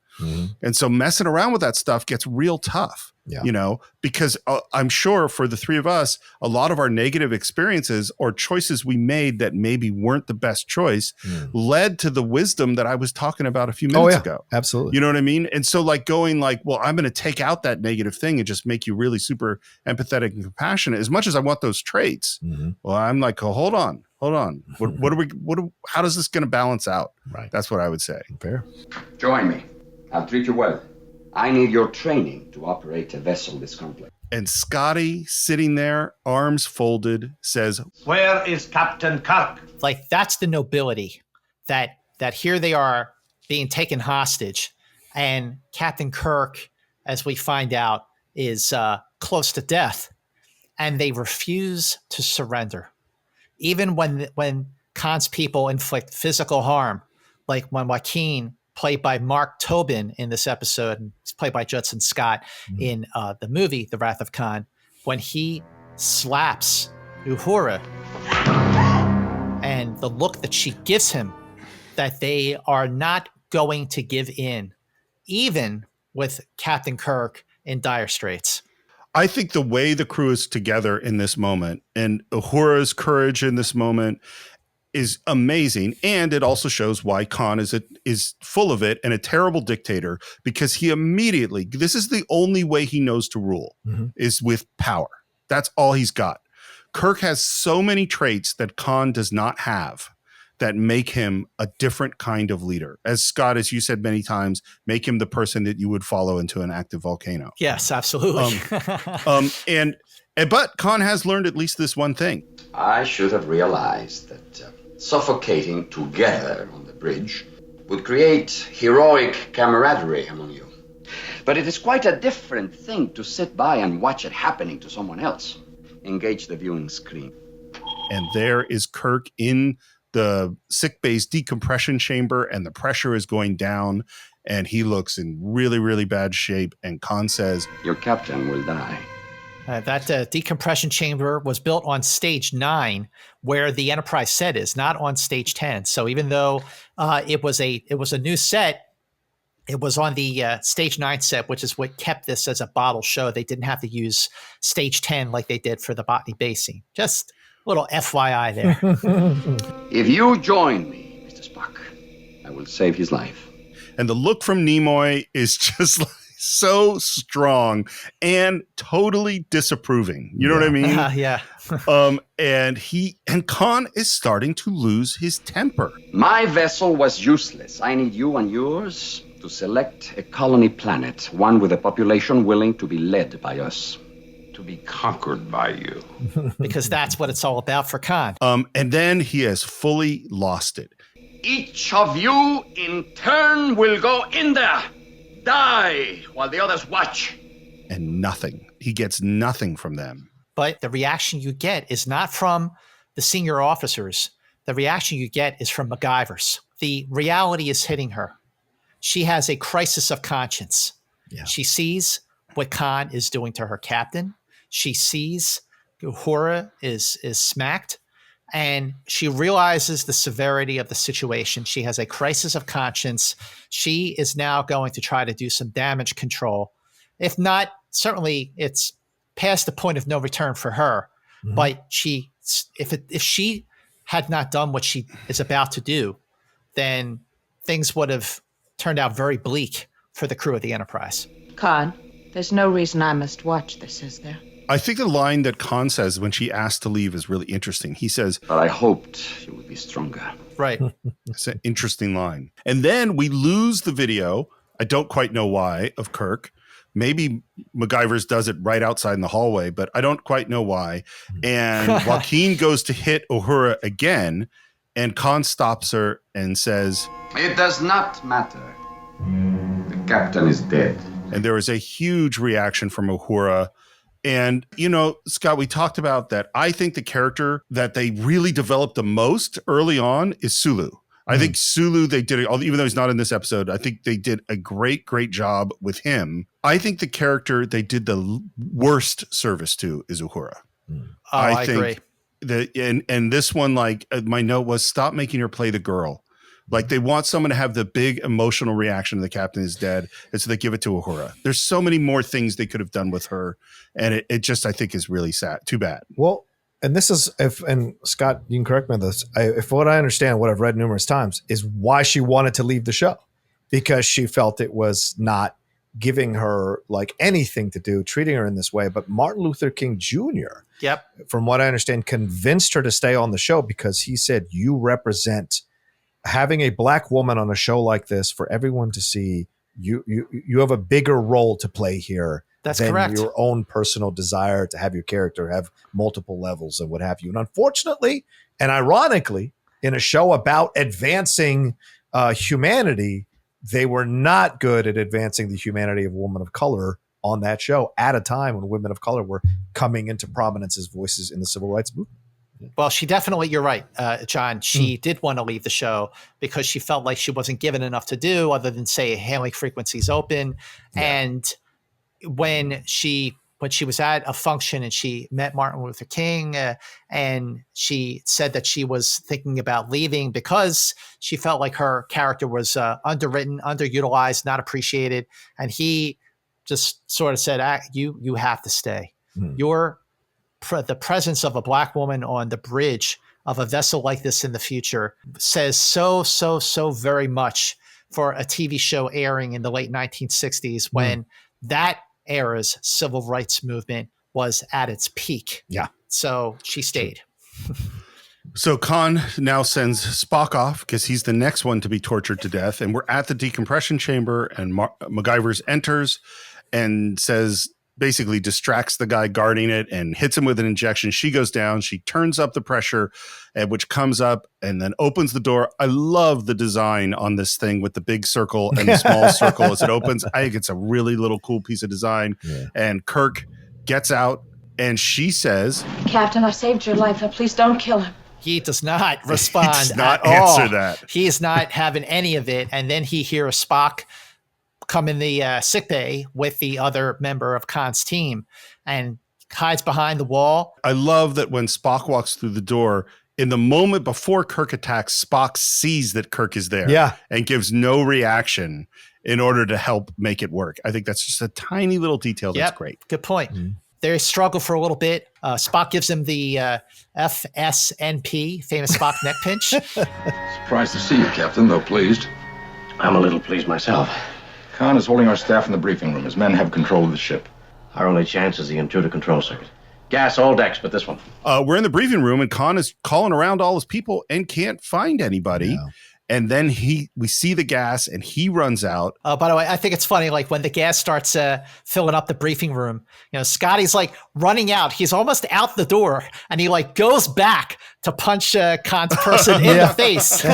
And so messing around with that stuff gets real tough. Yeah. Because I'm sure for the three of us, a lot of our negative experiences or choices we made that maybe weren't the best choice led to the wisdom that I was talking about a few minutes ago. Absolutely. You know what I mean? And so going well, I'm going to take out that negative thing and just make you really super empathetic and compassionate. As much as I want those traits, well, I'm like, oh, hold on. How is this going to balance out? Right. That's what I would say. Fair. Join me. I'll treat you well. I need your training to operate a vessel this complex. And Scotty, sitting there, arms folded, says, Where is Captain Kirk? Like, that's the nobility that here they are being taken hostage. And Captain Kirk, as we find out, is close to death. And they refuse to surrender. Even when Khan's people inflict physical harm, like when Joaquin, played by Mark Tobin in this episode, and he's played by Judson Scott in the movie The Wrath of Khan, when he slaps Uhura and the look that she gives him, that they are not going to give in, even with Captain Kirk in dire straits. I think the way the crew is together in this moment and Uhura's courage in this moment is amazing. And it also shows why Khan is full of it and a terrible dictator, because he immediately, this is the only way he knows to rule is with power. That's all he's got. Kirk has so many traits that Khan does not have that make him a different kind of leader. As Scott, as you said many times, make him the person that you would follow into an active volcano. Yes, absolutely. But Khan has learned at least this one thing. I should have realized that suffocating together on the bridge would create heroic camaraderie among you. But it is quite a different thing to sit by and watch it happening to someone else. Engage the viewing screen. And there is Kirk in the sickbay's decompression chamber, and the pressure is going down, and he looks in really, really bad shape. And Khan says, your captain will die. That decompression chamber was built on stage 9, where the Enterprise set is, not on stage 10. So even though it was a new set, It was on the Stage 9 set, which is what kept this as a bottle show. They didn't have to use Stage 10 like they did for the Botany Bay scene. Just a little FYI there. If you join me, Mr. Spock, I will save his life. And the look from Nimoy is just like so strong and totally disapproving. You know what I mean? Yeah. And Khan is starting to lose his temper. My vessel was useless. I need you and yours to select a colony planet, one with a population willing to be led by us. To be conquered by you. Because that's what it's all about for Khan. And then he has fully lost it. Each of you in turn will go in there, die, while the others watch. And nothing. He gets nothing from them. But the reaction you get is not from the senior officers. The reaction you get is from McGivers. The reality is hitting her. She has a crisis of conscience. Yeah. She sees what Khan is doing to her captain. She sees Uhura is smacked, and she realizes the severity of the situation. She has a crisis of conscience. She is now going to try to do some damage control. If not, certainly it's past the point of no return for her. Mm-hmm. But if she had not done what she is about to do, then things would have turned out very bleak for the crew of the Enterprise. Khan, there's no reason I must watch this, is there? I think the line that Khan says when she asked to leave is really interesting. He says, "But I hoped you would be stronger." Right. It's an interesting line. And then we lose the video. I don't quite know why, of Kirk. Maybe McGivers does it right outside in the hallway, but I don't quite know why. And Joaquin goes to hit Uhura again, and Khan stops her and says, "It does not matter. The captain is dead." And there is a huge reaction from Uhura. And, Scott, we talked about that. I think the character that they really developed the most early on is Sulu. I think Sulu, they did it, even though he's not in this episode, I think they did a great, great job with him. I think the character they did the worst service to is Uhura. I agree. And this one, my note was, stop making her play the girl. Like, they want someone to have the big emotional reaction to the captain is dead, and so they give it to Uhura. There's so many more things they could have done with her, and it just, I think, is really sad. Too bad. Well, and this is, and Scott, you can correct me on this, if what I understand, what I've read numerous times, is why she wanted to leave the show, because she felt it was not giving her anything to do, treating her in this way. But Martin Luther King Jr., from what I understand, convinced her to stay on the show because he said, you represent having a black woman on a show like this for everyone to see. You have a bigger role to play here. That's than correct. Your own personal desire to have your character have multiple levels and what have you. And unfortunately, and ironically, in a show about advancing humanity, they were not good at advancing the humanity of women of color on that show at a time when women of color were coming into prominence as voices in the civil rights movement. Well, she definitely, you're right, John. She did want to leave the show because she felt like she wasn't given enough to do other than say hailing frequencies open. Yeah. And when she was at a function and she met Martin Luther King and she said that she was thinking about leaving because she felt like her character was underwritten, underutilized, not appreciated. And he just sort of said, you have to stay. You're the presence of a black woman on the bridge of a vessel like this in the future says so very much for a TV show airing in the late 1960s when that era's civil rights movement was at its peak. Yeah. So she stayed. So Khan now sends Spock off because he's the next one to be tortured to death. And we're at the decompression chamber, and McGivers enters and says, basically distracts the guy guarding it and hits him with an injection. She goes down. She turns up the pressure, which comes up and then opens the door. I love the design on this thing with the big circle and the small circle as it opens. I think it's a really little cool piece of design. Yeah. And Kirk gets out and she says, Captain, I saved your life. Now please don't kill him. He does not respond. He does not answer that. He is not having any of it. And then he hears Spock come in the sick bay with the other member of Khan's team and hides behind the wall. I love that when Spock walks through the door, in the moment before Kirk attacks, Spock sees that Kirk is there and gives no reaction. in order to help make it work. I think that's just a tiny little detail that's great. Good point. They struggle for a little bit. Spock gives him the FSNP, famous Spock neck pinch. Surprised to see you, Captain, though pleased. I'm a little pleased myself. Khan is holding our staff in the briefing room. His men have control of the ship. Our only chance is the intruder control circuit. Gas all decks, but this one. We're in the briefing room, and Khan is calling around all his people and can't find anybody. No. And then we see the gas, and he runs out. By the way, I think it's funny, like when the gas starts filling up the briefing room, Scotty's like running out. He's almost out the door, and he like goes back to punch Khan's person in the face.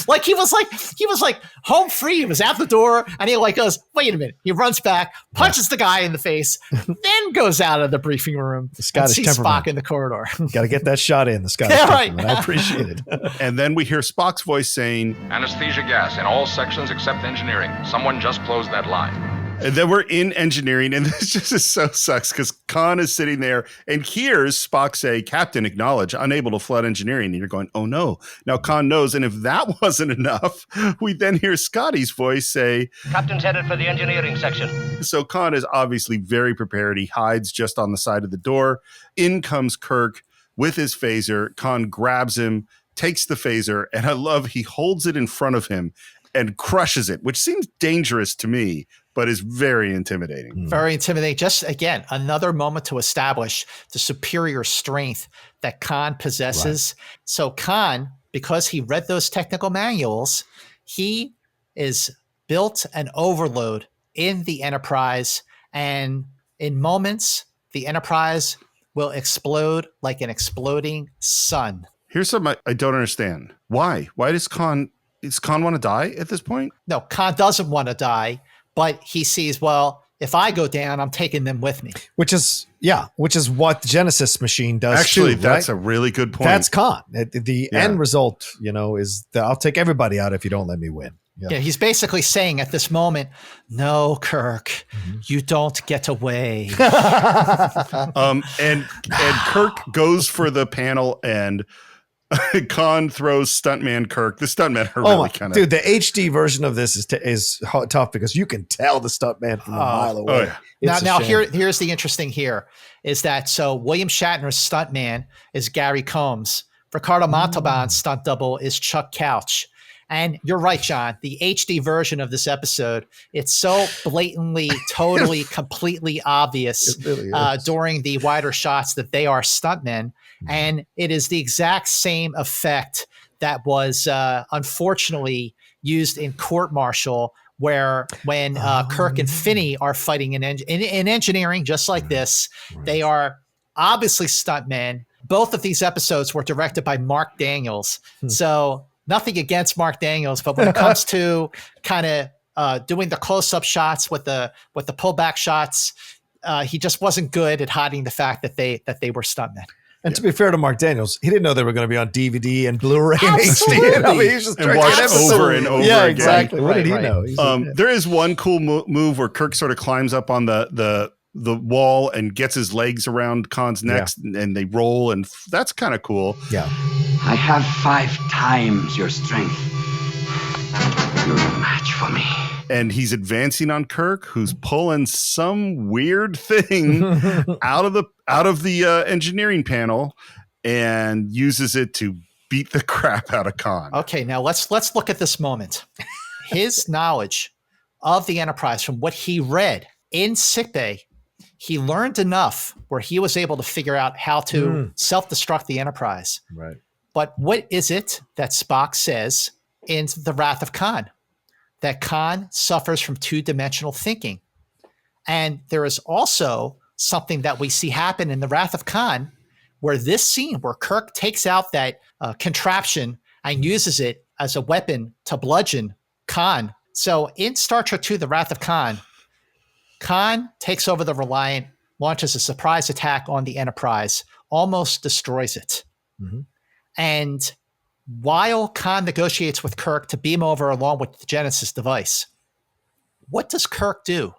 Like he was like home free. He was out the door, and he like goes, wait a minute. He runs back, punches the guy in the face, then goes out of the briefing room. The Scottish and sees temperament. Spock in the corridor. Got to get that shot in. The Scottish temperament. I appreciate it. And then we hear Spock's voice saying, Anesthesia gas in all sections except engineering. Someone just closed that line. And then we're in engineering, and this just so sucks because Khan is sitting there and hears Spock say, Captain, acknowledge, unable to flood engineering. And you're going, oh no. Now Khan knows, and if that wasn't enough, we then hear Scotty's voice say, Captain's headed for the engineering section. So Khan is obviously very prepared. He hides just on the side of the door. In comes Kirk with his phaser. Khan grabs him, takes the phaser, and I love he holds it in front of him and crushes it, which seems dangerous to me, but is very intimidating. Very intimidating. Just, again, another moment to establish the superior strength that Khan possesses. Right. So Khan, because he read those technical manuals, he is built an overload in the Enterprise, and in moments, the Enterprise will explode like an exploding sun. Here's something I don't understand. Why? Why does Khan want to die at this point? No, Khan doesn't want to die, but he sees, well, if I go down, I'm taking them with me. Which is what the Genesis machine does. Actually, too, that's right? a really good point. That's Khan. The end result, is that I'll take everybody out if you don't let me win. Yeah, he's basically saying at this moment, no, Kirk, you don't get away. And Kirk goes for the panel, and Khan throws stuntman Kirk. The stuntmen are really kind of... Dude, the HD version of this is tough because you can tell the stuntman from a mile away. Oh, yeah. Now here's the interesting here is that so William Shatner's stuntman is Gary Combs. Ricardo Montalban's stunt double is Chuck Couch. And you're right, John. The HD version of this episode, it's so blatantly, totally, completely obvious really during the wider shots that they are stuntmen. And it is the exact same effect that was unfortunately used in Court Martial, where when Kirk and Finney are fighting in engineering, just like this, they are obviously stuntmen. Both of these episodes were directed by Mark Daniels. So nothing against Mark Daniels, but when it comes to kind of doing the close-up shots with the pullback shots, he just wasn't good at hiding the fact that they were stuntmen. And to be fair to Mark Daniels, he didn't know they were going to be on DVD and Blu-ray and Absolutely. HD. I mean, he's just and watch over and over yeah, again. Exactly. What did he know? There is one cool move where Kirk sort of climbs up on the wall and gets his legs around Khan's neck, and they roll, and that's kind of cool. Yeah. I have 5 times your strength. You're no match for me. And he's advancing on Kirk, who's pulling some weird thing out of the engineering panel and uses it to beat the crap out of Khan. Okay, now let's look at this moment. His knowledge of the Enterprise from what he read in sickbay, he learned enough where he was able to figure out how to self-destruct the Enterprise. Right. But what is it that Spock says in The Wrath of Khan? That Khan suffers from two-dimensional thinking. And there is also something that we see happen in The Wrath of Khan, where this scene where Kirk takes out that contraption and uses it as a weapon to bludgeon Khan. So in Star Trek II, The Wrath of Khan, Khan takes over the Reliant, launches a surprise attack on the Enterprise, almost destroys it. And while Khan negotiates with Kirk to beam over along with the Genesis device, what does Kirk do?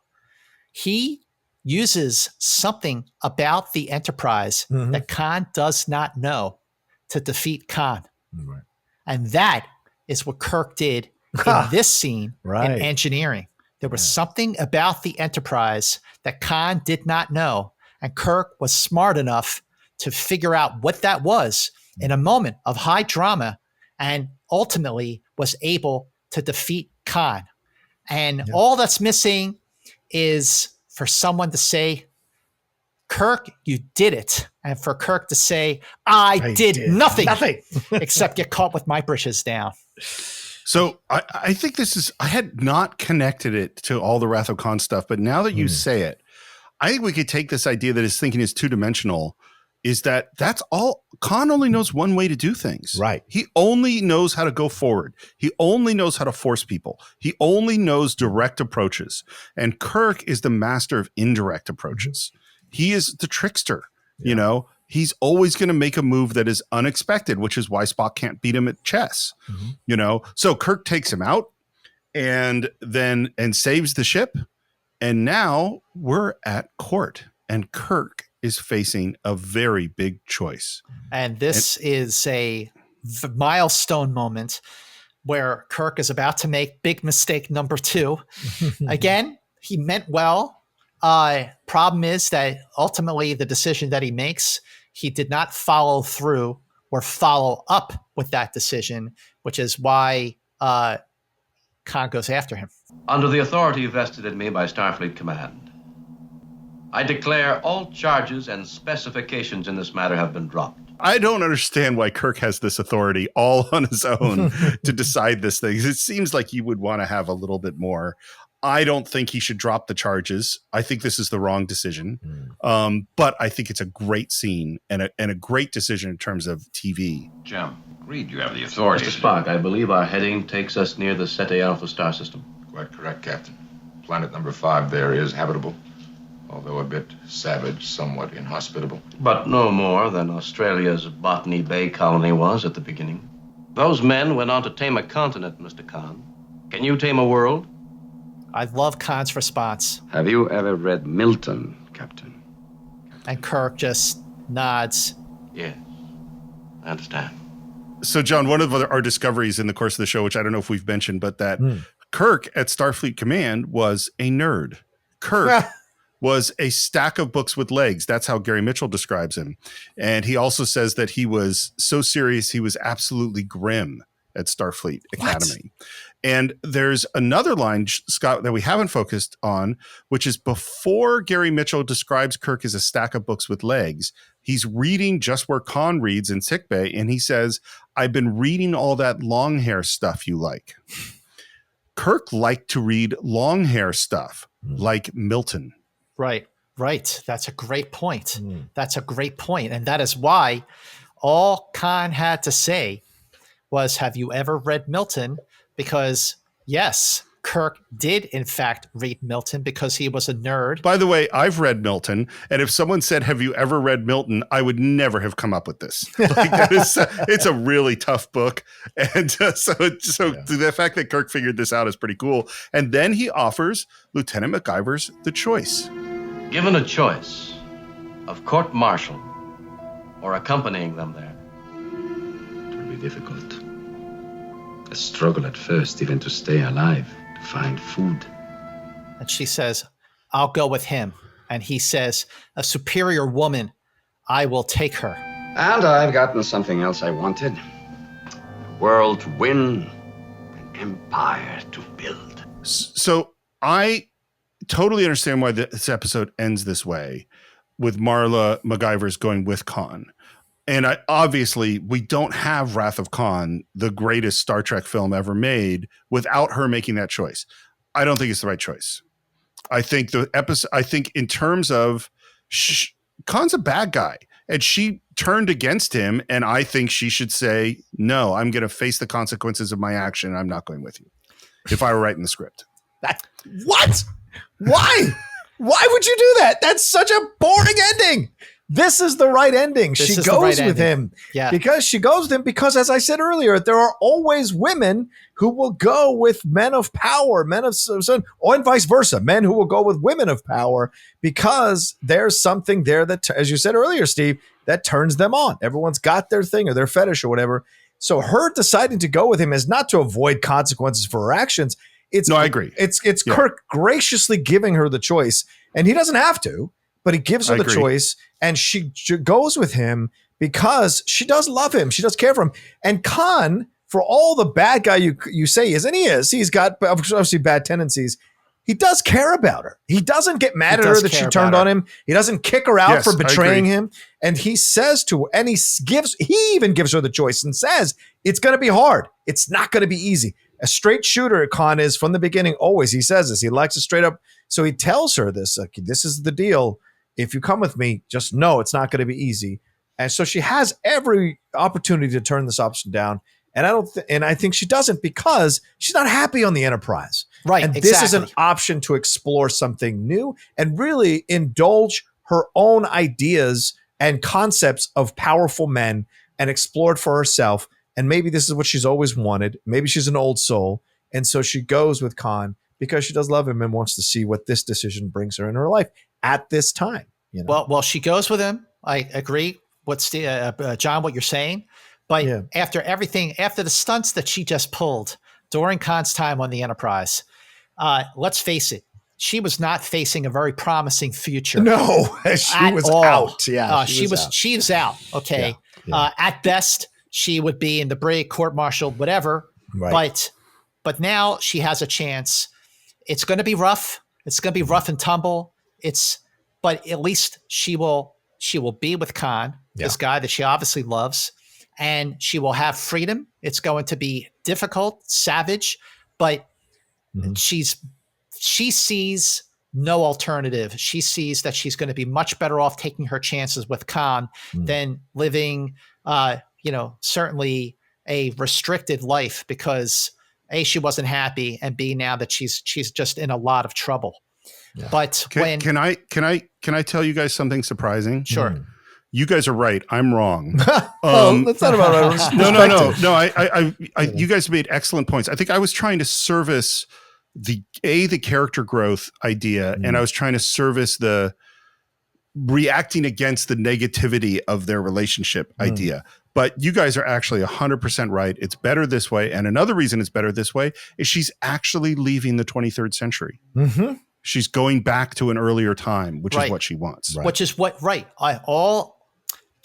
He uses something about the Enterprise that Khan does not know to defeat Khan. And that is what Kirk did in this scene Right. in engineering. There was something about the Enterprise that Khan did not know, and Kirk was smart enough to figure out what that was in a moment of high drama, and ultimately was able to defeat Khan. And all that's missing is for someone to say, Kirk, you did it. And for Kirk to say, I did nothing except get caught with my britches down. So I think I had not connected it to all the Wrath of Khan stuff, but now that you say it, I think we could take this idea that his thinking is two-dimensional, is that's all. Khan only knows one way to do things. Right. He only knows how to go forward. He only knows how to force people. He only knows direct approaches. And Kirk is the master of indirect approaches. He is the trickster, you know. He's always going to make a move that is unexpected, which is why Spock can't beat him at chess, you know? So Kirk takes him out and saves the ship. And now we're at court and Kirk is facing a very big choice. And this is a milestone moment where Kirk is about to make big mistake number 2. Again, he meant well. Problem is that ultimately the decision that he makes, he did not follow through or follow up with that decision, which is why Khan goes after him. Under the authority vested in me by Starfleet Command, I declare all charges and specifications in this matter have been dropped. I don't understand why Kirk has this authority all on his own to decide this thing. It seems like he would want to have a little bit more. I don't think he should drop the charges. I think this is the wrong decision. But I think it's a great scene and a great decision in terms of TV. Jim, Reed, you have the authority. Mr. Spock, I believe our heading takes us near the Ceti Alpha star system. Quite correct, Captain. Planet number 5 there is habitable, although a bit savage, somewhat inhospitable. But no more than Australia's Botany Bay colony was at the beginning. Those men went on to tame a continent, Mr. Khan. Can you tame a world? I love Khan's response. Have you ever read Milton, Captain? And Kirk just nods. Yes, I understand. So, John, one of our discoveries in the course of the show, which I don't know if we've mentioned, but that Kirk at Starfleet Command was a nerd. Kirk was a stack of books with legs. That's how Gary Mitchell describes him. And he also says that he was so serious, he was absolutely grim at Starfleet Academy. And there's another line, Scott, that we haven't focused on, which is before Gary Mitchell describes Kirk as a stack of books with legs, he's reading just where Khan reads in sickbay, and he says, I've been reading all that long hair stuff you like. Kirk liked to read long hair stuff like Milton. Right. That's a great point. That's a great point. And that is why all Khan had to say was, have you ever read Milton? Because, yes, Kirk did, in fact, read Milton because he was a nerd. By the way, I've read Milton, and if someone said, have you ever read Milton, I would never have come up with this. Like, it's a really tough book. And so the fact that Kirk figured this out is pretty cool. And then he offers Lieutenant McGivers the choice. Given a choice of court-martial or accompanying them there, It will be difficult. A struggle at first, even to stay alive, to find food. And she says, I'll go with him. And he says, a superior woman, I will take her. And I've gotten something else I wanted. A world to win, an empire to build. So I totally understand why this episode ends this way, with Marla McGivers going with Khan. And obviously, we don't have Wrath of Khan, the greatest Star Trek film ever made, without her making that choice. I don't think it's the right choice. I think in terms of Khan's a bad guy, and she turned against him, and I think she should say, no, I'm going to face the consequences of my action. I'm not going with you. If I were writing the script. What? Why? Why would you do that? That's such a boring ending. This is the right ending. She goes with him. Yeah. Because she goes with him because, as I said earlier, there are always women who will go with men of power, men of or and vice versa, men who will go with women of power because there's something there that, as you said earlier, Steve, that turns them on. Everyone's got their thing or their fetish or whatever. So her deciding to go with him is not to avoid consequences for her actions. I agree. It's Kirk graciously giving her the choice, and he doesn't have to, but he gives her the choice, and she goes with him because she does love him. She does care for him. And Khan, for all the bad guy you say he is, and he is, he's got obviously bad tendencies. He does care about her. He doesn't get mad at her that she turned on him. He doesn't kick her out for betraying him. And he says to her, and he even gives her the choice and says, it's going to be hard. It's not going to be easy. A straight shooter, Khan is from the beginning. Always, he says this. He likes it straight up. So he tells her this. This is the deal. If you come with me, just know it's not going to be easy. And so she has every opportunity to turn this upside down. And I think she doesn't because she's not happy on the Enterprise. Right. And this is an option to explore something new and really indulge her own ideas and concepts of powerful men and explore it for herself. And maybe this is what she's always wanted. Maybe she's an old soul. And so she goes with Khan because she does love him and wants to see what this decision brings her in her life at this time. You know? Well, she goes with him. I agree with John, what you're saying. But after the stunts that she just pulled during Khan's time on the Enterprise, let's face it, she was not facing a very promising future. No, she was out. Yeah, she was out. Okay. Yeah. At best, she would be in the brig, court-martialed, whatever. Right. But now she has a chance. It's going to be rough. It's going to be rough and tumble. But at least she will be with Khan, this guy that she obviously loves. And she will have freedom. It's going to be difficult, savage, but she sees no alternative. She sees that she's going to be much better off taking her chances with Khan than living, certainly a restricted life because A, she wasn't happy, and B, now that she's just in a lot of trouble. Yeah. But can I tell you guys something surprising? Sure. You guys are right. I'm wrong. That's not about No. You guys made excellent points. I think I was trying to service the character growth idea, and I was trying to service the reacting against the negativity of their relationship idea. But you guys are actually 100% right. It's better this way. And another reason it's better this way is she's actually leaving the 23rd century. Mm-hmm. She's going back to an earlier time, which is what she wants. Which is what,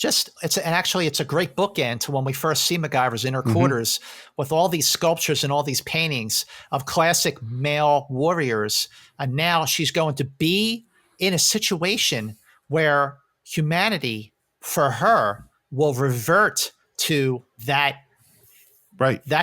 it's a great bookend to when we first see McGivers in her quarters with all these sculptures and all these paintings of classic male warriors. And now she's going to be in a situation where humanity for her will revert to that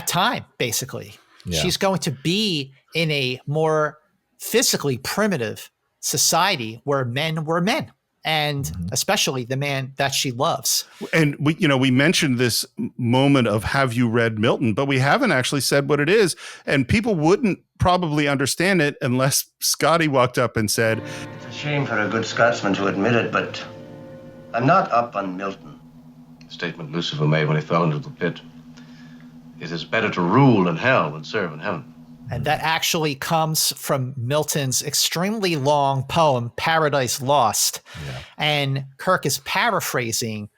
time, basically. Yeah. She's going to be in a more physically primitive society where men were men. And especially the man that she loves. And we mentioned this moment of have you read Milton, but we haven't actually said what it is. And people wouldn't probably understand it unless Scotty walked up and said, "It's a shame for a good Scotsman to admit it, but I'm not up on Milton." The statement Lucifer made when he fell into the pit. It is better to rule in hell than serve in heaven. And that actually comes from Milton's extremely long poem, Paradise Lost. Yeah. And Kirk is paraphrasing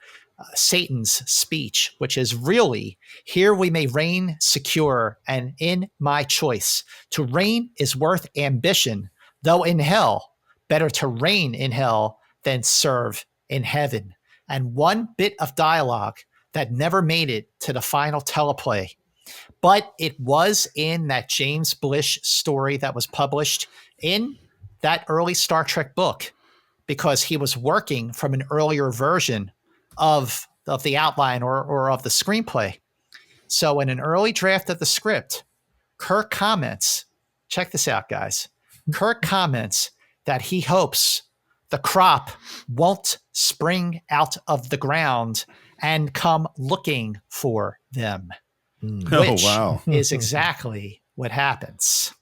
Satan's speech, which is really, here we may reign secure and in my choice. To reign is worth ambition, though in hell, better to reign in hell than serve in heaven. And one bit of dialogue that never made it to the final teleplay. But it was in that James Blish story that was published in that early Star Trek book because he was working from an earlier version of the outline or of the screenplay. So in an early draft of the script, Kirk comments, check this out, guys. Kirk comments that he hopes the crop won't spring out of the ground and come looking for them. Which is exactly what happens.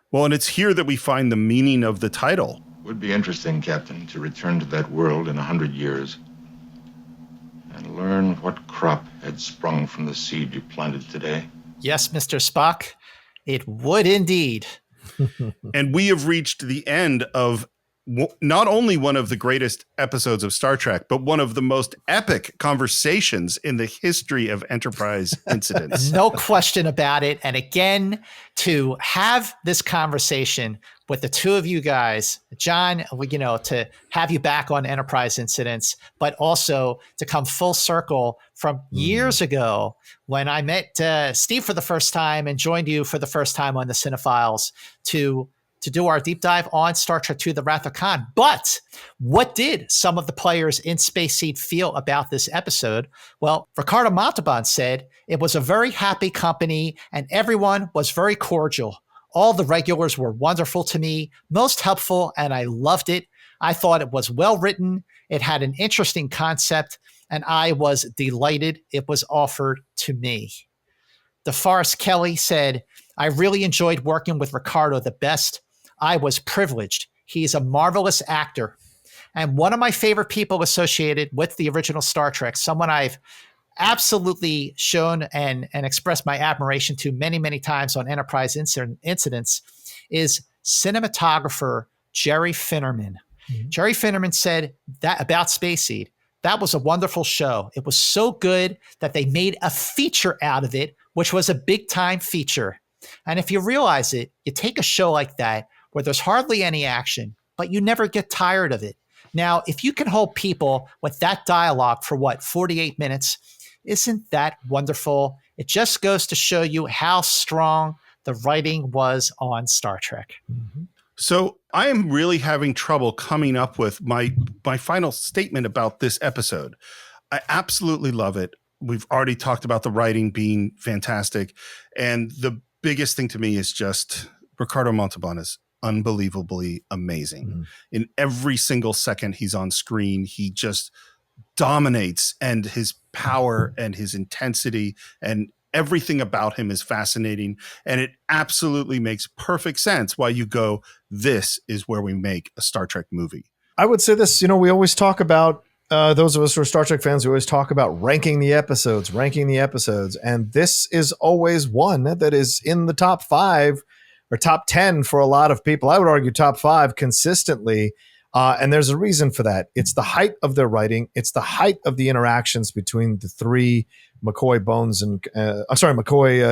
Well, and it's here that we find the meaning of the title. Would be interesting, Captain, to return to that world in 100 years and learn what crop had sprung from the seed you planted today. Yes, Mr. Spock, it would indeed. And we have reached the end of not only one of the greatest episodes of Star Trek, but one of the most epic conversations in the history of Enterprise incidents. No question about it. And again, to have this conversation with the two of you guys, John, to have you back on Enterprise incidents, but also to come full circle from years ago when I met Steve for the first time and joined you for the first time on the Cinephiles to do our deep dive on Star Trek II, The Wrath of Khan. But what did some of the players in Space Seed feel about this episode? Well, Ricardo Montalban said it was a very happy company and everyone was very cordial. All the regulars were wonderful to me, most helpful, and I loved it. I thought it was well written. It had an interesting concept, and I was delighted it was offered to me. DeForest Kelly said, I really enjoyed working with Ricardo the best. I was privileged. He's a marvelous actor. And one of my favorite people associated with the original Star Trek, someone I've absolutely shown and expressed my admiration to many, many times on Enterprise incidents, is cinematographer Jerry Finnerman. Mm-hmm. Jerry Finnerman said that about Space Seed. That was a wonderful show. It was so good that they made a feature out of it, which was a big time feature. And if you realize it, you take a show like that where there's hardly any action, but you never get tired of it. Now, if you can hold people with that dialogue for 48 minutes, isn't that wonderful? It just goes to show you how strong the writing was on Star Trek. Mm-hmm. So I am really having trouble coming up with my final statement about this episode. I absolutely love it. We've already talked about the writing being fantastic. And the biggest thing to me is just Ricardo Montalban is unbelievably amazing. Mm-hmm. In every single second he's on screen, he just dominates, and his power and his intensity and everything about him is fascinating. And it absolutely makes perfect sense why you go, this is where we make a Star Trek movie. I would say this, we always talk about, those of us who are Star Trek fans, we always talk about ranking the episodes. And this is always one that is in the top 5 or top 10 for a lot of people. I would argue top 5 consistently. And there's a reason for that. It's the height of their writing. It's the height of the interactions between the three McCoy,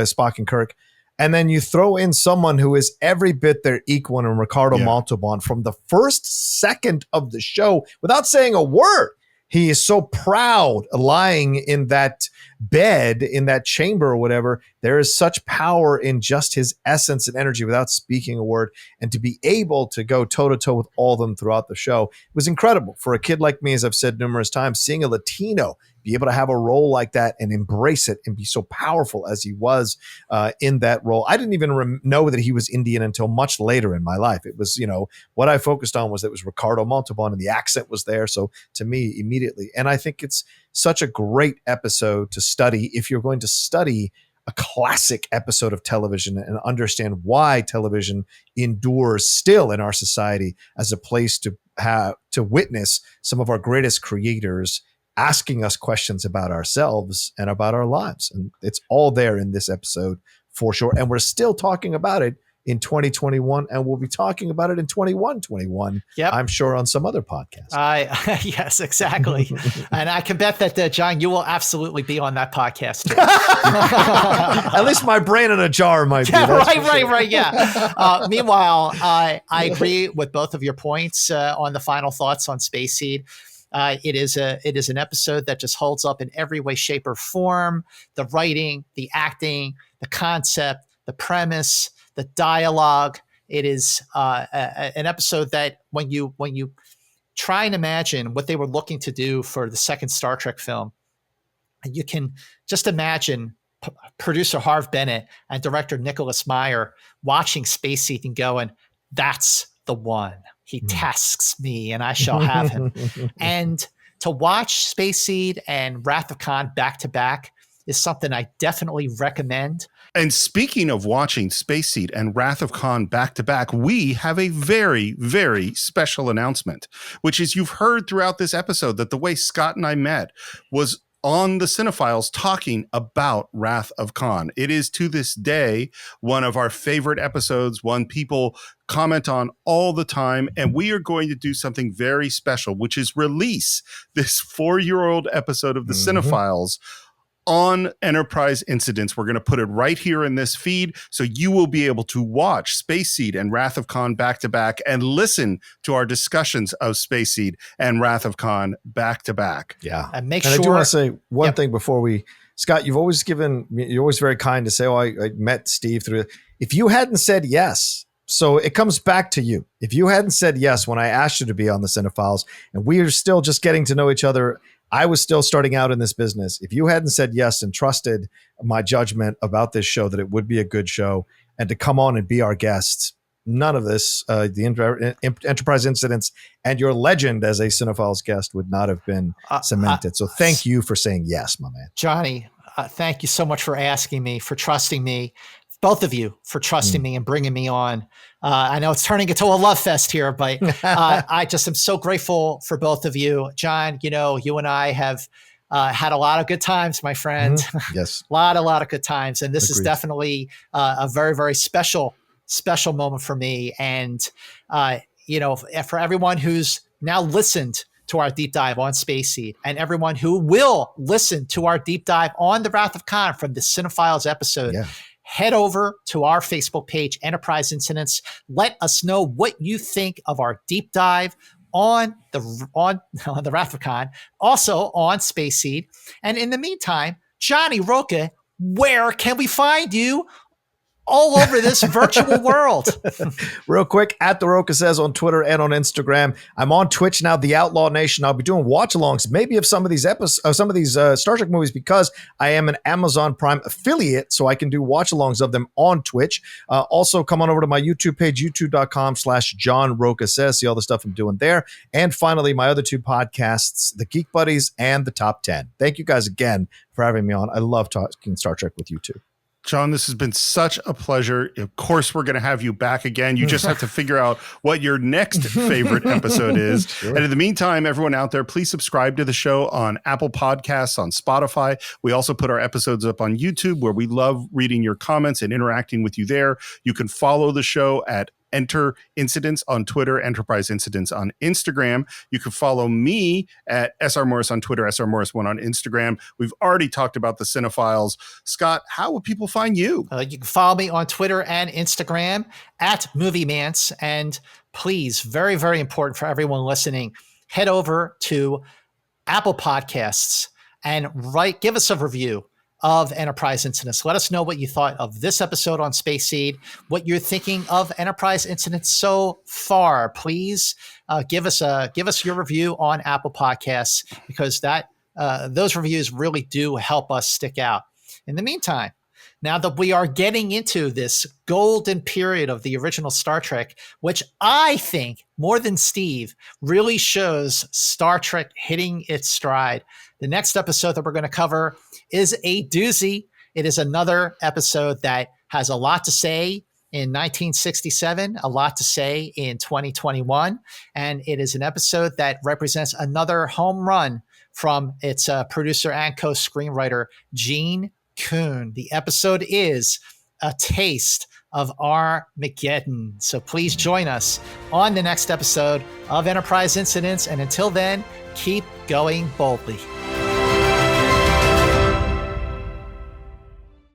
Spock, and Kirk. And then you throw in someone who is every bit their equal in Ricardo Montalban from the first second of the show without saying a word. He is so proud lying in that bed, in that chamber or whatever. There is such power in just his essence and energy without speaking a word. And to be able to go toe-to-toe with all of them throughout the show was incredible. For a kid like me, as I've said numerous times, seeing a Latino be able to have a role like that and embrace it and be so powerful as he was in that role. I didn't even know that he was Indian until much later in my life. It was, what I focused on was that it was Ricardo Montalban and the accent was there. So to me, immediately. And I think it's such a great episode to study if you're going to study a classic episode of television and understand why television endures still in our society as a place to witness some of our greatest creators asking us questions about ourselves and about our lives. And it's all there in this episode for sure. And we're still talking about it in 2021, and we'll be talking about it in 2121. Yep. I'm sure on some other podcast. Yes, exactly. And I can bet that, John, you will absolutely be on that podcast too. At least my brain in a jar might be. Right. Yeah. Meanwhile, I agree with both of your points on the final thoughts on Space Seed. It is an episode that just holds up in every way, shape, or form. The writing, the acting, the concept, the premise, the dialogue. It is an episode that when you try and imagine what they were looking to do for the second Star Trek film, you can just imagine producer Harv Bennett and director Nicholas Meyer watching Space Seed and going, "That's the one. He tasks me and I shall have him." And to watch Space Seed and Wrath of Khan back to back is something I definitely recommend. And speaking of watching Space Seed and Wrath of Khan back to back, we have a very, very special announcement, which is you've heard throughout this episode that the way Scott and I met was on the Cinephiles talking about Wrath of Khan. It is to this day one of our favorite episodes, one people comment on all the time, and we are going to do something very special, which is release this 4-year-old episode of the Cinephiles on Enterprise Incidents. We're going to put it right here in this feed, so you will be able to watch Space Seed and Wrath of Khan back to back and listen to our discussions of Space Seed and Wrath of Khan back to back. Yeah. And make and sure. I do want to say one thing before Scott, you're always very kind to say, oh, I met Steve through it. If you hadn't said yes, so it comes back to you. If you hadn't said yes when I asked you to be on the Cinephiles and we are still just getting to know each other, I was still starting out in this business. If you hadn't said yes and trusted my judgment about this show, that it would be a good show and to come on and be our guests, none of this, the Enterprise Incidents and your legend as a Cinephiles guest would not have been cemented. So thank you for saying yes, my man. Johnny, thank you so much for asking me, for trusting me. Both of you for trusting me and bringing me on. I know it's turning into a love fest here, but I just am so grateful for both of you. John, you and I have had a lot of good times, my friend. Yes. a lot of good times. And this Agreed. is definitely a very, very special moment for me. And, for everyone who's now listened to our deep dive on Space Seed and everyone who will listen to our deep dive on the Wrath of Khan from the Cinephiles episode, head over to our Facebook page, Enterprise Incidents. Let us know what you think of our deep dive on the Wrath of Khan, also on Space Seed. And in the meantime, Johnny Roca, where can we find you all over this virtual world? Real quick, at The Roca Says on Twitter and on Instagram. I'm on Twitch now, The Outlaw Nation. I'll be doing watch-alongs, maybe of some of these Star Trek movies, because I am an Amazon Prime affiliate, so I can do watch-alongs of them on Twitch. Also, come on over to my YouTube page, youtube.com/John Roca Says. See all the stuff I'm doing there. And finally, my other two podcasts, The Geek Buddies and The Top 10. Thank you guys again for having me on. I love talking Star Trek with you too. John, this has been such a pleasure. Of course, we're going to have you back again. You just have to figure out what your next favorite episode is. Sure. And in the meantime, everyone out there, please subscribe to the show on Apple Podcasts, on Spotify. We also put our episodes up on YouTube, where we love reading your comments and interacting with you there. You can follow the show at Enter Incidents on Twitter, Enterprise Incidents on Instagram. You can follow me at SR Morris on Twitter, SR Morris1 on Instagram. We've already talked about the Cinephiles. Scott, how will people find you? You can follow me on Twitter and Instagram at MovieMance. And please, very, very important for everyone listening, head over to Apple Podcasts and give us a review of Enterprise Incidents. Let us know what you thought of this episode on Space Seed, what you're thinking of Enterprise Incidents so far. Please give us your review on Apple Podcasts, because those reviews really do help us stick out. In the meantime, now that we are getting into this golden period of the original Star Trek, which I think, more than Steve, really shows Star Trek hitting its stride, the next episode that we're going to cover is a doozy. It is another episode that has a lot to say in 1967, a lot to say in 2021, and it is an episode that represents another home run from its producer and co-screenwriter, Gene Kuhn. The episode is A Taste of Armageddon. So please join us on the next episode of Enterprise Incidents, and until then, keep going boldly.